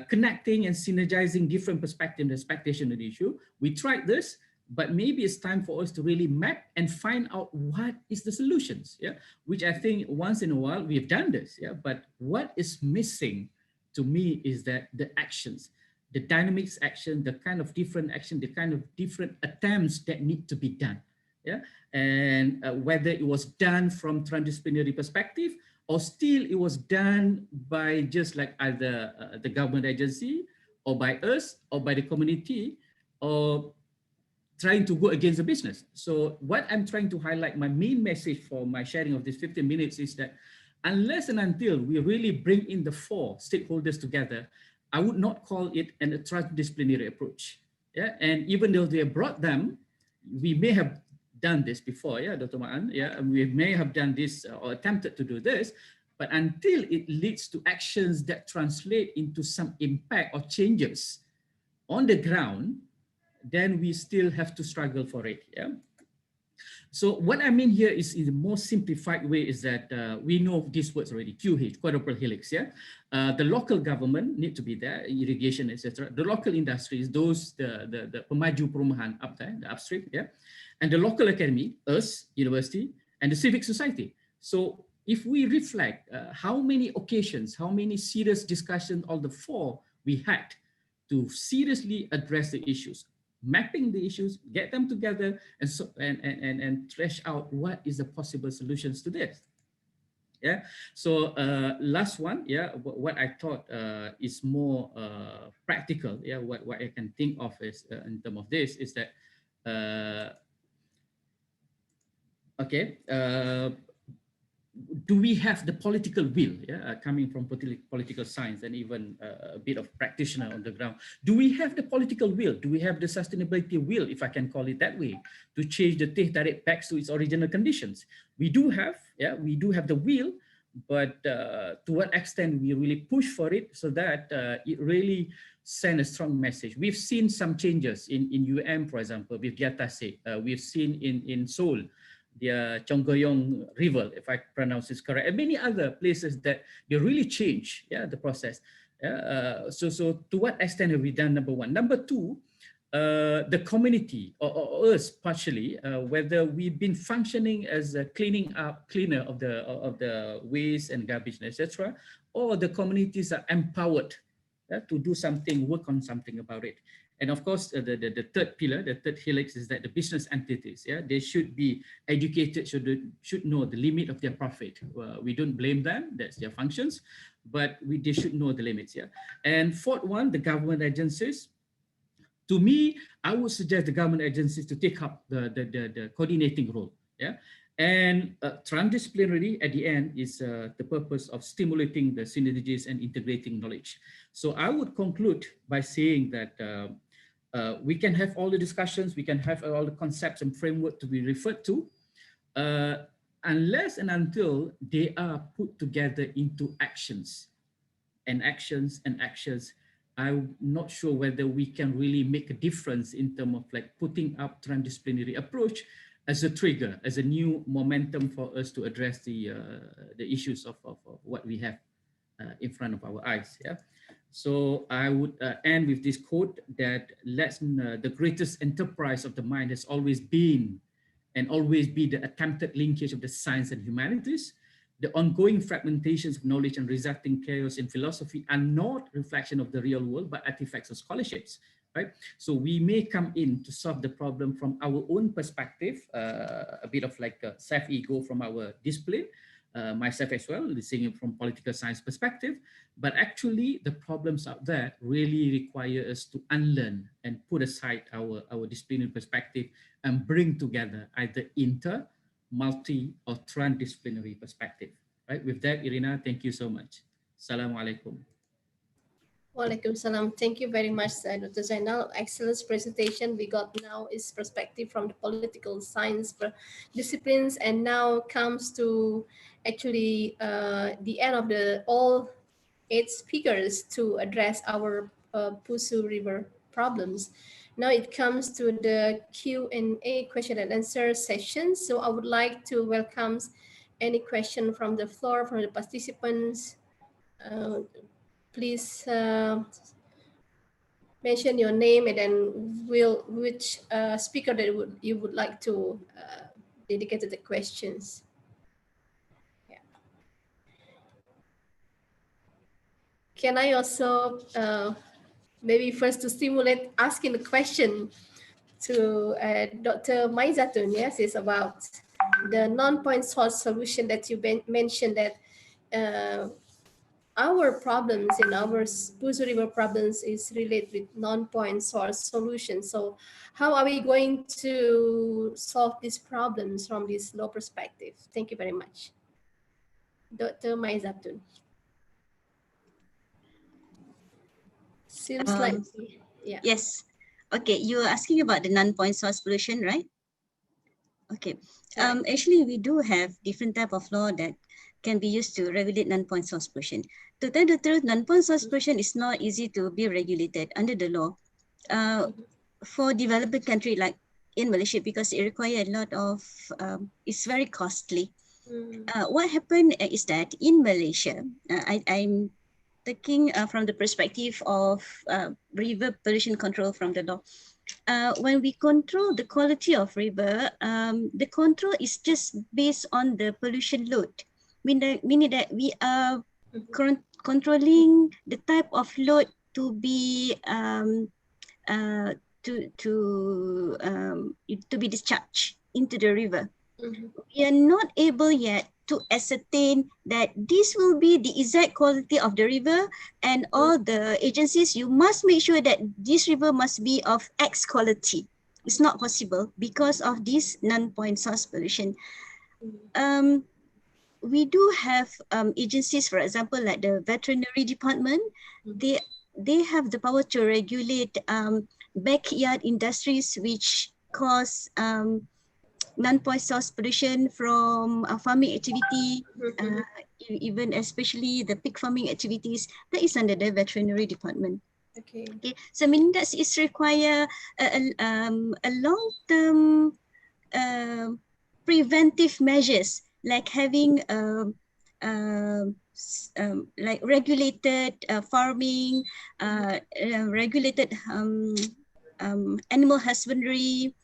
connecting and synergizing different perspectives and expectation of the issue. We tried this, but maybe it's time for us to really map and find out what is the solutions, which I think once in a while we've done this, but what is missing to me is that the actions, the dynamics action, the kind of different action, the kind of different attempts that need to be done, and whether it was done from transdisciplinary perspective, or still it was done by just like either the government agency, or by us, or by the community, or trying to go against the business. So what I'm trying to highlight, my main message for my sharing of this 15 minutes is that unless and until we really bring in the 4 stakeholders together, I would not call it a transdisciplinary approach. And even though they brought them, we may have done this before, Dr. Ma'an, we may have done this or attempted to do this, but until it leads to actions that translate into some impact or changes on the ground, then we still have to struggle for it. So what I mean here is, in the most simplified way, is that we know these words already: QH, quadruple helix. The local government need to be there, irrigation, etc. The local industries, those the pemaju perumahan up there, the upstream, and the local academy, us, university, and the civic society. So if we reflect how many occasions, how many serious discussions, all the 4 we had to seriously address the issues, mapping the issues, get them together, and thresh out what is the possible solutions to this. So last one, what I thought is more practical, what I can think of is in terms of this is that do we have the political will, coming from political science and even a bit of practitioner on the ground? Do we have the political will? Do we have the sustainability will, if I can call it that way, to change the teh tarik back to its original conditions? We do have, we do have the will, but to what extent we really push for it so that it really send a strong message. We've seen some changes in UM, for example, with Diatasek. We've seen in Seoul, the Chonggoyong River, if I pronounce this correct, and many other places that they really change the process. So to what extent have we done, number one? Number two, the community or us partially, whether we've been functioning as a cleaner of the waste and garbage, etc., or the communities are empowered to do something, work on something about it. And of course, the third pillar, the third helix, is that the business entities, they should be educated, should know the limit of their profit. We don't blame them, that's their functions, but they should know the limits. And fourth one, the government agencies. To me, I would suggest the government agencies to take up the coordinating role. And transdisciplinary at the end is the purpose of stimulating the synergies and integrating knowledge. So I would conclude by saying that we can have all the discussions, we can have all the concepts and framework to be referred to, unless and until they are put together into actions, and actions and actions, I'm not sure whether we can really make a difference in terms of like putting up transdisciplinary approach as a trigger, as a new momentum for us to address the issues of what we have in front of our eyes. Yeah. So I would end with this quote that the greatest enterprise of the mind has always been and always be the attempted linkage of the science and humanities. The ongoing fragmentations of knowledge and resulting chaos in philosophy are not reflection of the real world, but artifacts of scholarships, right? So we may come in to solve the problem from our own perspective, a bit of like a self-ego from our discipline, myself as well, seeing it from political science perspective, but actually the problems out there really require us to unlearn and put aside our disciplinary perspective and bring together either multi or transdisciplinary perspective. Right. With that, Irina, thank you so much. Assalamualaikum. Waalaikumsalam. Thank you very much, Dr. Zainal. Excellent presentation. We got now is perspective from the political science disciplines, and now comes to actually the end of the all 8 speakers to address our Pusu River problems. Now it comes to the Q&A, question and answer session. So I would like to welcome any question from the floor, from the participants. Please mention your name and then which speaker that you would like to dedicate to the questions. Yeah. Can I also maybe first to stimulate asking the question to Dr. Maizatun? Yes, it's about the non-point source solution that you mentioned, that our problems in our Pusu River problems is related with non-point source solution. So how are we going to solve these problems from this law perspective? Thank you very much. Dr. Maizatun. Seems like, yeah. Yes. Okay, you are asking about the non-point source pollution, right? Okay. Actually, we do have different type of law that can be used to regulate non-point source pollution. To tell the truth, non-point source pollution is not easy to be regulated under the law. For developing country like in Malaysia, because it requires a lot of, it's very costly. What happened is that in Malaysia, I'm taking from the perspective of river pollution control from the law. When we control the quality of river, the control is just based on the pollution load, meaning that we are controlling the type of load to be to be discharged into the river. We are not able yet to ascertain that this will be the exact quality of the river, and all the agencies, you must make sure that this river must be of X quality. It's not possible because of this non-point source pollution. We do have agencies, for example, like the veterinary department. They have the power to regulate backyard industries which cause non-point source pollution from farming activity, even especially the pig farming activities. That is under the veterinary department. Okay. So meaning that it require a long-term preventive measures, like having like regulated farming, regulated animal husbandry.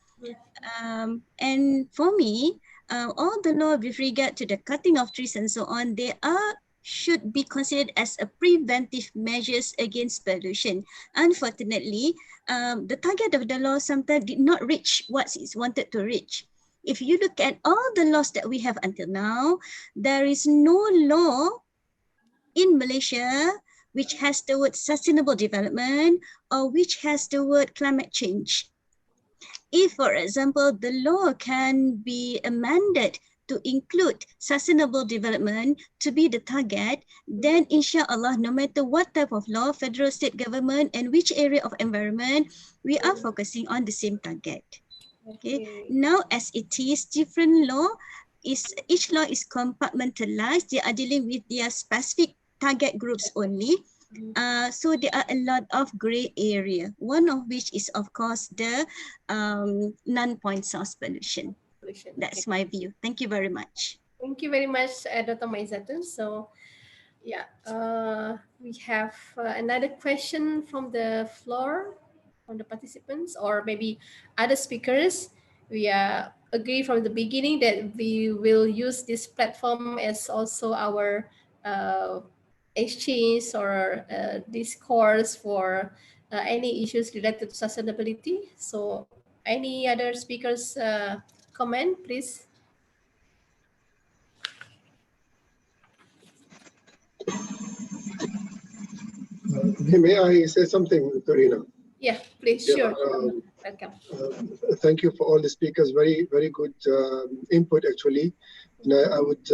And for me, all the law with regard to the cutting of trees and so on, they should be considered as a preventive measures against pollution. Unfortunately, the target of the law sometimes did not reach what it's wanted to reach. If you look at all the laws that we have until now, there is no law in Malaysia which has the word sustainable development or which has the word climate change. If, for example, the law can be amended to include sustainable development to be the target, then inshallah, no matter what type of law, federal, state government, and which area of environment, we are focusing on the same target. Okay. Now, as it is, different law each law is compartmentalized. They are dealing with their specific target groups only. So there are a lot of gray area, one of which is, of course, the non-point source pollution. That's my view. Thank you very much. Thank you very much, Dr. Maizatun. So, yeah, we have another question from the floor, from the participants, or maybe other speakers. We agree from the beginning that we will use this platform as also our exchange or discourse for any issues related to sustainability. So, any other speakers comment, please? May I say something, Karina? Yeah, please, Yeah, sure. Welcome. Thank you for all the speakers. Very, very good input, actually. And I would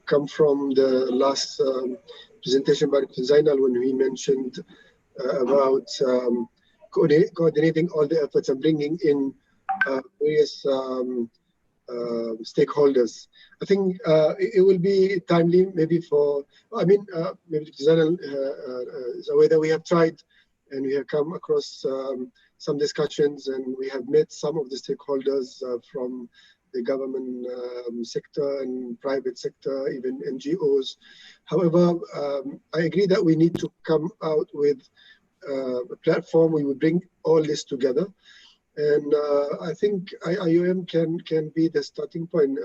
come from the last presentation by Dr. Zainal when he mentioned about coordinating all the efforts and bringing in various stakeholders. I think it will be timely, maybe for, maybe Dr. Zainal is aware that we have tried and we have come across some discussions, and we have met some of the stakeholders from the government sector and private sector, even NGOs. However, I agree that we need to come out with a platform. We will bring all this together. And I think IIUM can be the starting point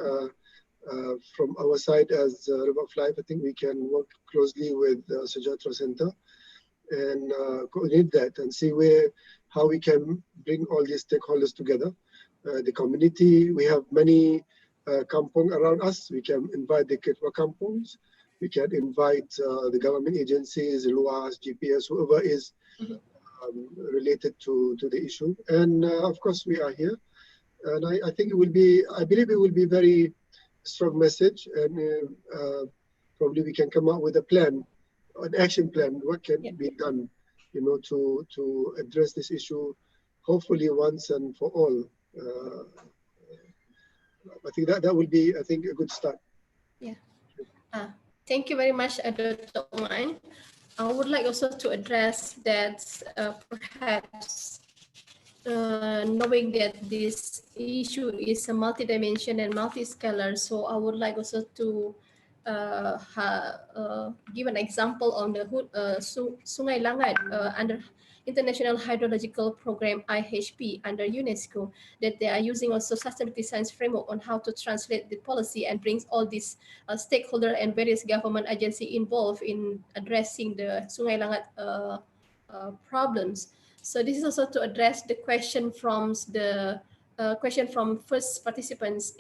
from our side as River of Life. I think we can work closely with Sejahtera Center and coordinate that and see how we can bring all these stakeholders together. The community, we have many kampong around us. We can invite the Ketwa kampongs. We can invite the government agencies, LUAS, GPS, whoever is related to the issue. And of course, we are here. And I think it will be, I believe it will be very strong message, and probably we can come up with a plan, an action plan, what can be done, to address this issue, hopefully once and for all. I think that will be, I think, a good start. Yeah. Thank you very much, Dr. Umay. I would like also to address that perhaps knowing that this issue is a multi-dimension and multi-scalar, so I would like also to give an example on the Sungai Langat under International Hydrological Program, IHP, under UNESCO, that they are using also sustainability science framework on how to translate the policy and brings all these stakeholder and various government agency involved in addressing the Sungai Langat problems. So this is also to address the question from first participants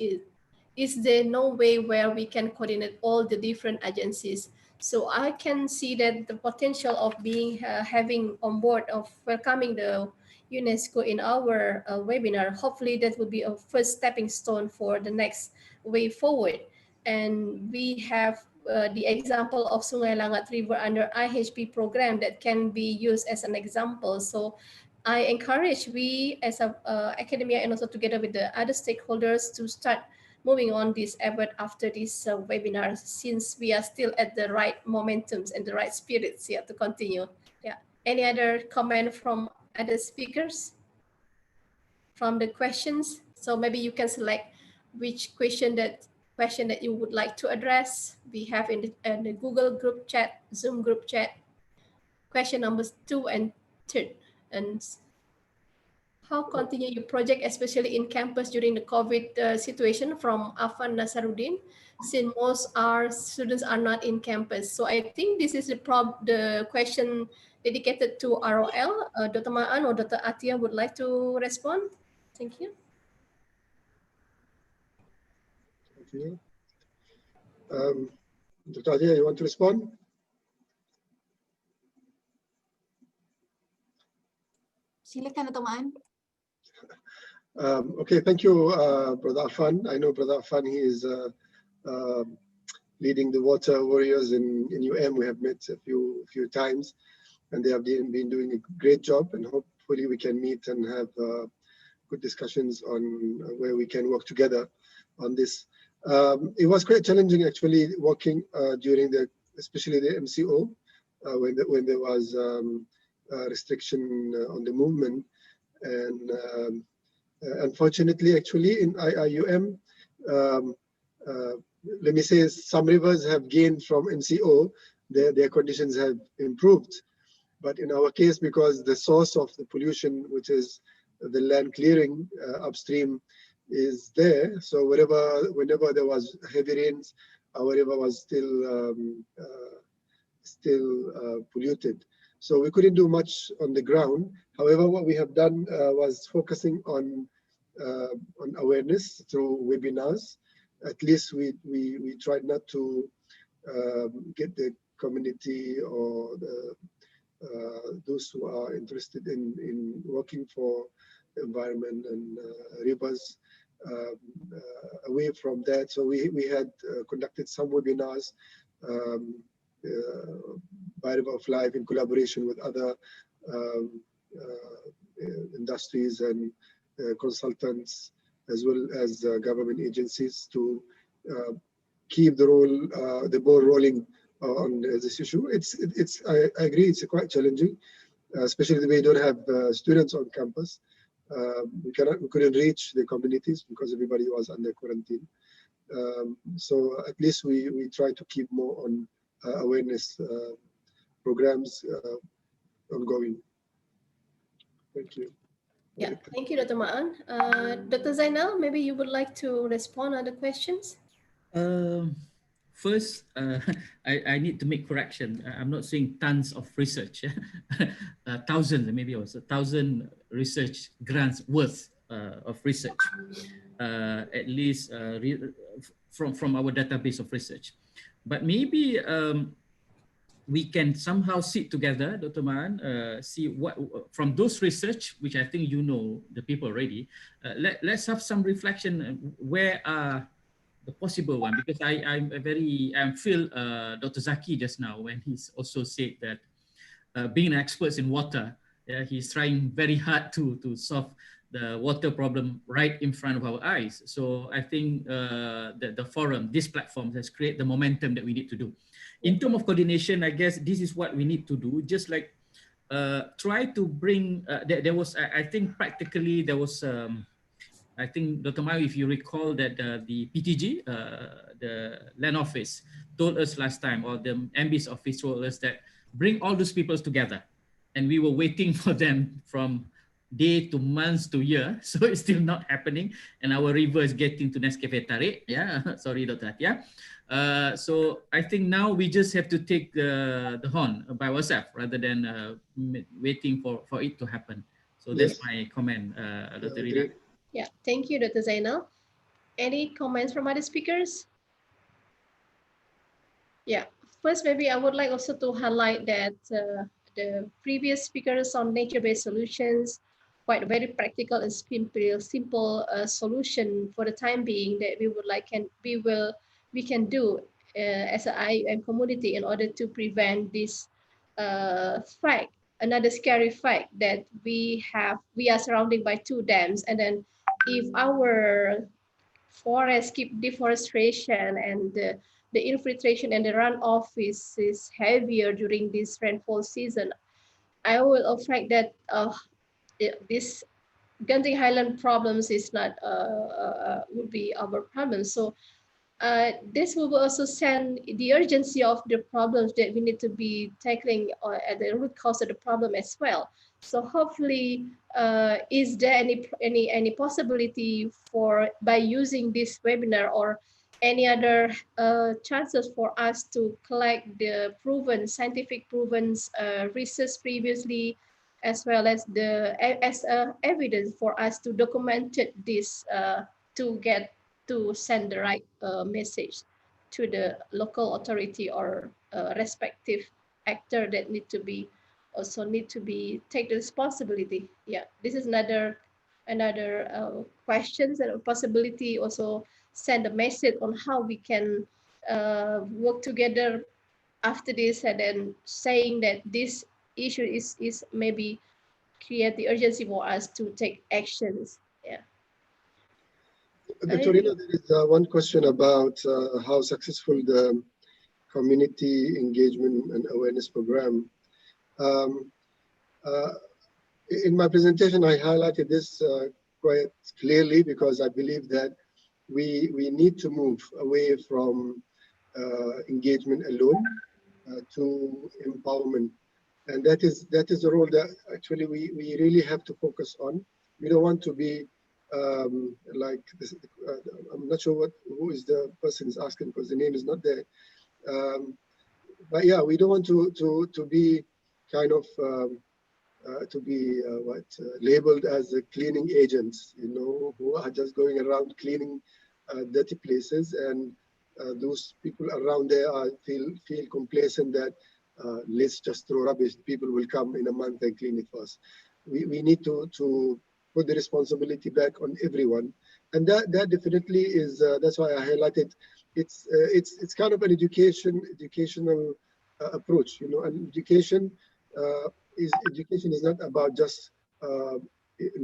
is there no way where we can coordinate all the different agencies? So I can see that the potential of being having on board of welcoming the UNESCO in our webinar, hopefully that will be a first stepping stone for the next way forward. And we have the example of Sungai Langat River under IHP program that can be used as an example. So I encourage we as a academia and also together with the other stakeholders to start moving on this effort after this webinar, since we are still at the right momentums and the right spirits here to continue. Yeah. Any other comment from other speakers from the questions? So maybe you can select which question that you would like to address. We have in the Google group chat, Zoom group chat, question numbers 2 and 3. And how continue your project, especially in campus during the COVID situation, from Afan Nasaruddin, since most our students are not in campus. So I think this is the question dedicated to ROL. Dr. Ma'an or Dr. Atia would like to respond. Thank you. Thank you. Dr. Atia, you want to respond? Silakan, Dr. Ma'an. Okay, thank you, Brother Afan. I know Brother Afan, he is leading the water warriors in UM. We have met a few times, and they have been doing a great job, and hopefully we can meet and have good discussions on where we can work together on this. It was quite challenging actually working during especially the MCO when there was restriction on the movement. And unfortunately, actually, in IIUM, let me say some rivers have gained from MCO, their conditions have improved. But in our case, because the source of the pollution, which is the land clearing upstream, is there, so whenever there was heavy rains, our river was still polluted. So we couldn't do much on the ground. However, what we have done was focusing on awareness through webinars. At least we tried not to get the community or those who are interested in working for the environment and rivers away from that. So we had conducted some webinars by River of Life in collaboration with other industries and consultants, as well as government agencies, to keep the ball rolling on this issue. I agree, it's quite challenging, especially the way you don't have students on campus. We couldn't reach the communities because everybody was under quarantine. So at least we try to keep more on awareness programs ongoing. Thank you. Yeah, thank you, Dr. Ma'an. Dr. Zainal, maybe you would like to respond on the questions? First, I need to make correction. I'm not saying tons of research, thousands, maybe it was 1,000 research grants worth of research, at least from our database of research. But maybe we can somehow sit together, Dr. Ma'an, see what from those research, which I think you know the people already. Let's have some reflection. Where are the possible one? Because I feel Dr. Zaki just now when he's also said that being an expert in water, he's trying very hard to solve the water problem right in front of our eyes. So I think that the forum, this platform, has created the momentum that we need to do. In terms of coordination, I guess this is what we need to do. Just like try to bring, there was, I think practically there was, I think Dr. Mayu, if you recall that the PTG, the land office, told us last time, or the MB's office told us that bring all those people together. And we were waiting for them from day to months to year. So it's still not happening. And our river is getting to Nescafe Tarik. Yeah, sorry, Dr. Atia. So I think now we just have to take the horn by ourselves rather than waiting for it to happen. So that's my comment, Dr. Rina. Yeah, thank you, Dr. Zainal. Any comments from other speakers? Yeah, first maybe I would like also to highlight that the previous speakers on nature-based solutions, quite a very practical and simple solution for the time being that we can do as an IIUM community in order to prevent this fact, another scary fact that we are surrounded by 2 dams, and then if our forests keep deforestation and the infiltration and the runoff is heavier during this rainfall season, I will affect that this Genting Highland problems is not would be our problem. So this will also send the urgency of the problems that we need to be tackling at the root cause of the problem as well. So hopefully, is there any possibility for, by using this webinar or any other chances for us to collect the scientific proven research previously, as well as evidence for us to document this to send the right message to the local authority or respective actor that need to be take the responsibility. Yeah, this is another questions and a possibility also send a message on how we can work together after this, and then saying that this issue is maybe create the urgency for us to take actions. Yeah. Dr. Rina, there is one question about how successful the community engagement and awareness program. In my presentation, I highlighted this quite clearly because I believe that we need to move away from engagement alone to empowerment, and that is the role that actually we really have to focus on. We don't want to be like this. I'm not sure who is the person is asking because the name is not there. But yeah, we don't want to be kind of labeled as cleaning agents, you know, who are just going around cleaning dirty places, and those people around there feel complacent that let's just throw rubbish. People will come in a month and clean it for us. We need to put the responsibility back on everyone, and that definitely is. That's why I highlighted. It's kind of an educational approach, you know. And education is not about just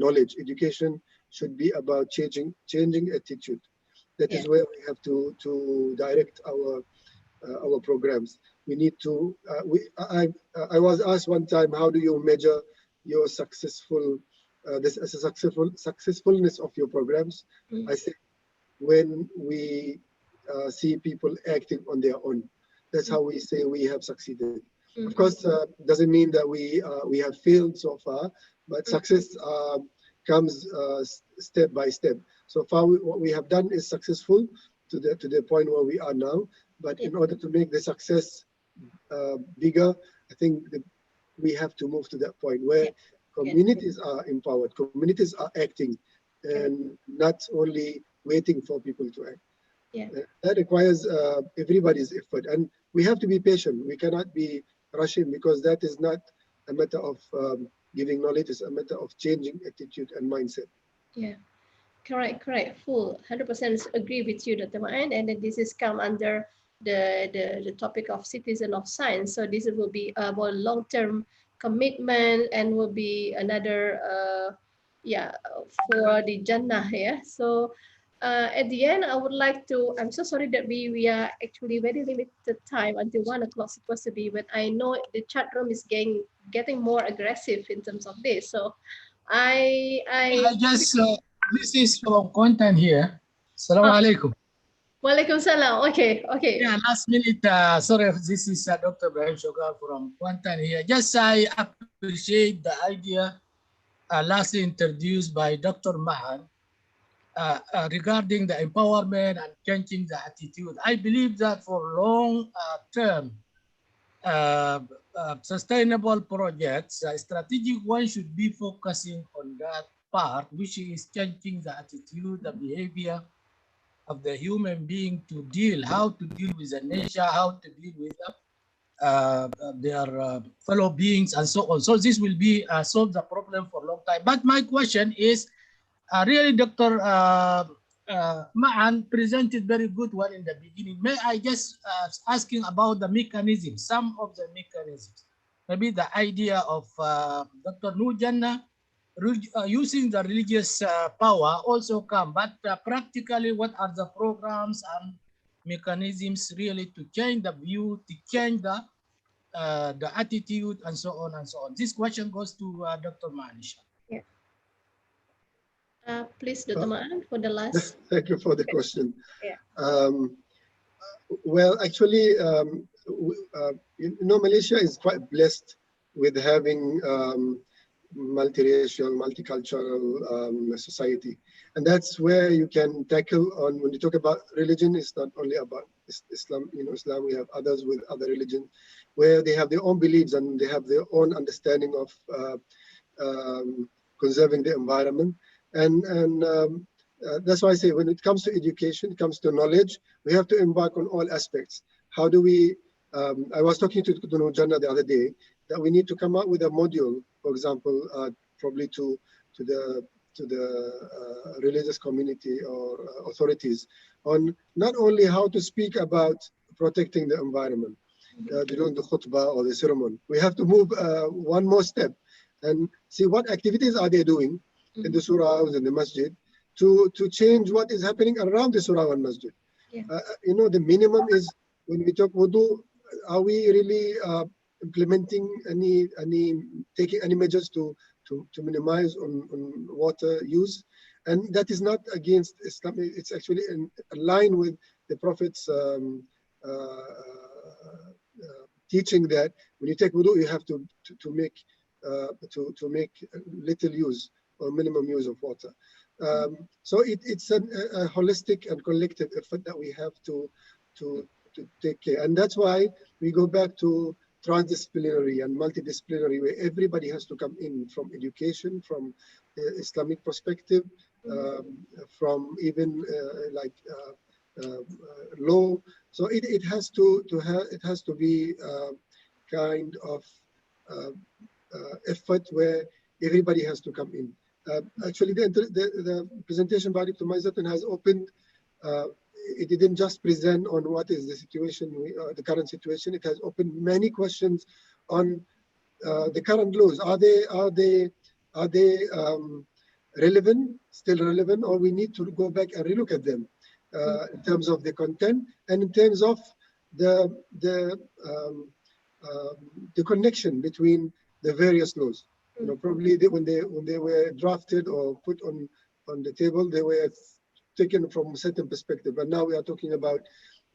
knowledge. Education should be about changing attitude. That is where we have to direct our programs. We need to. I was asked one time, how do you measure your successfulness of your programs? I say when we see people acting on their own. That's how we say we have succeeded. Of course, doesn't mean that we have failed so far, but success comes step by step. So far, what we have done is successful to the point where we are now. But in order to make the success bigger, I think that we have to move to that point where communities are empowered, communities are acting, and not only waiting for people to act. That requires everybody's effort, and we have to be patient. We cannot be rushing because that is not a matter of giving knowledge; it's a matter of changing attitude and mindset. Yeah, correct. Full 100% agree with you, Dr. Ma'an. And then this is come under the topic of citizen of science. So this will be a more long-term commitment and will be another for the Jannah here. So at the end, I would like to, I'm so sorry that we are actually very limited time until 1 o'clock supposed to be, but I know the chat room is getting more aggressive in terms of this. So I just, this is from Kuantan here. Assalamu alaikum. Waalaikumsalam. Okay. Yeah, last minute, sorry, this is Dr. Ibrahim Shogar from Kuantan here. Just I appreciate the idea lastly introduced by Dr. Mahan regarding the empowerment and changing the attitude. I believe that for long-term sustainable projects, strategic one should be focusing on that part, which is changing the attitude, the behavior of the human being how to deal with the nature, how to deal with their fellow beings and so on. So this will be solve the problem for a long time. But my question is, really Dr. Ma'an presented very good one in the beginning. May I just asking about the mechanism, some of the mechanisms. Maybe the idea of Dr. Nur Jannah using the religious power also come, but practically what are the programs and mechanisms really to change the view, to change the attitude and so on and so on. This question goes to Dr. Manisha. Yeah. Please, Dr. Ma'an, for the last. Thank you for the question. Yeah. Well, actually, Malaysia is quite blessed with having multiracial, multicultural society, and that's where you can tackle on when you talk about religion. It's not only about Islam. Islam. We have others with other religions, where they have their own beliefs and they have their own understanding of conserving the environment. And that's why I say when it comes to education, it comes to knowledge, we have to embark on all aspects. How do we? I was talking to Nur Jannah the other day that we need to come up with a module, for example, probably to the religious community or authorities on not only how to speak about protecting the environment during the khutbah or the sermon. We have to move one more step and see what activities are they doing in the surahs and the masjid to change what is happening around the surah and masjid. The minimum is when we talk wudu, are we really implementing taking any measures to minimize on water use? And that is not against Islam. It's actually in line with the Prophet's teaching that when you take wudu, you have to make little use or minimum use of water. So it's a holistic and collective effort that we have to take care. And that's why we go back to transdisciplinary and multidisciplinary, where everybody has to come in, from education, from Islamic perspective, from even law. So it has to be kind of effort where everybody has to come in. Actually, the presentation by Dr. Maizatun has opened. It didn't just present on what is the situation, the current situation. It has opened many questions on the current laws. Are they relevant, still relevant, or we need to go back and relook at them in terms of the content and in terms of the connection between the various laws. You know, probably when they were drafted or put on the table, they were taken from a certain perspective, but now we are talking about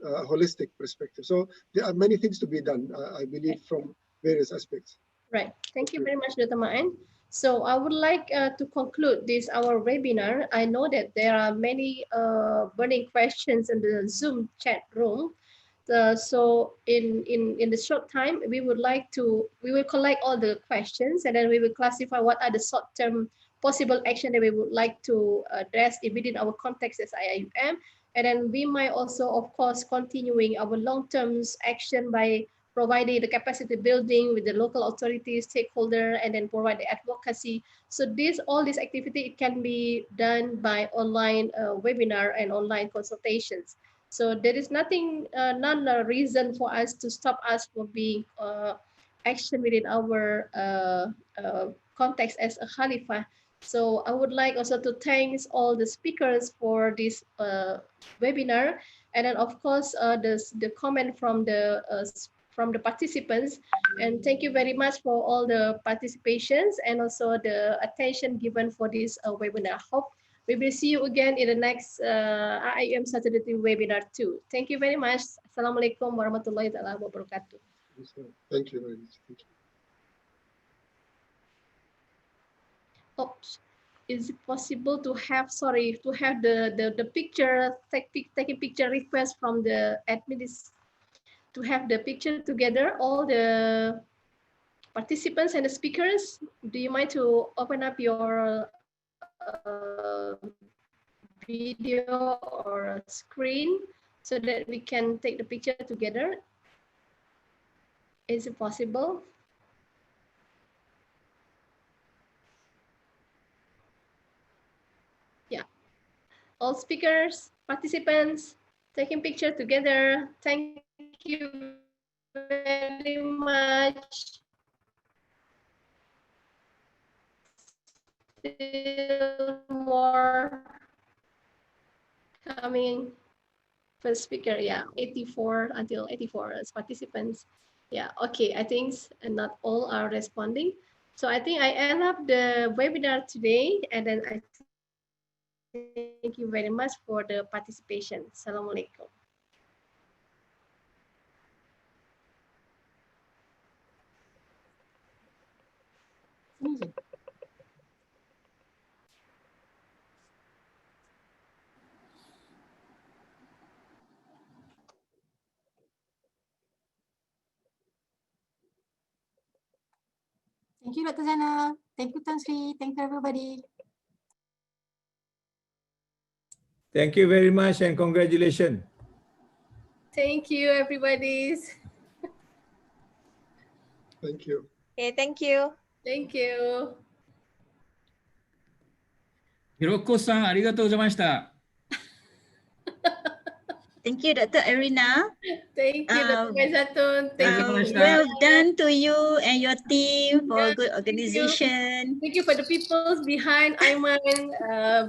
a holistic perspective. So there are many things to be done, I believe, from various aspects. Right. Thank you very much, Dr. Ma'an. So I would like to conclude our webinar. I know that there are many burning questions in the Zoom chat room. So in the short time, we will collect all the questions, and then we will classify what are the short-term possible action that we would like to address within our context as IIUM. And then we might also, of course, continuing our long-term action by providing the capacity building with the local authorities, stakeholder, and then provide the advocacy. So all this activity, it can be done by online webinar and online consultations. So there is none reason for us to stop us from being action within our context as a Khalifah. So I would like also to thank all the speakers for this webinar, and then of course the comment from the participants. And thank you very much for all the participations and also the attention given for this webinar. Hope we will see you again in the next IIUM Saturday webinar too. Thank you very much. Assalamualaikum warahmatullahi wabarakatuh. Thank you very much. Thank you. Oops. Is it possible to have the picture, taking picture request from the admins, to have the picture together, all the participants and the speakers? Do you mind to open up your video or screen so that we can take the picture together? Is it possible? Yeah. All speakers, participants, taking picture together. Thank you very much. Still more coming. First speaker, yeah, 84 until 84 as participants. Yeah, okay, I think not all are responding. So I think I end up the webinar today, and then I thank you very much for the participation. Assalamualaikum. Thank you, Dr. Zana. Thank you, Tan Sri. Thank you, everybody. Thank you very much and congratulations. Thank you, everybody. Thank you. Okay, thank you. Thank you. Hiroko-san, arigatou gozaimashita. Thank you, Dr. Arina. Thank you, Dr. Maizatun. Thank you. Well done to you and your team for good organization. Thank you for the people behind Aiman.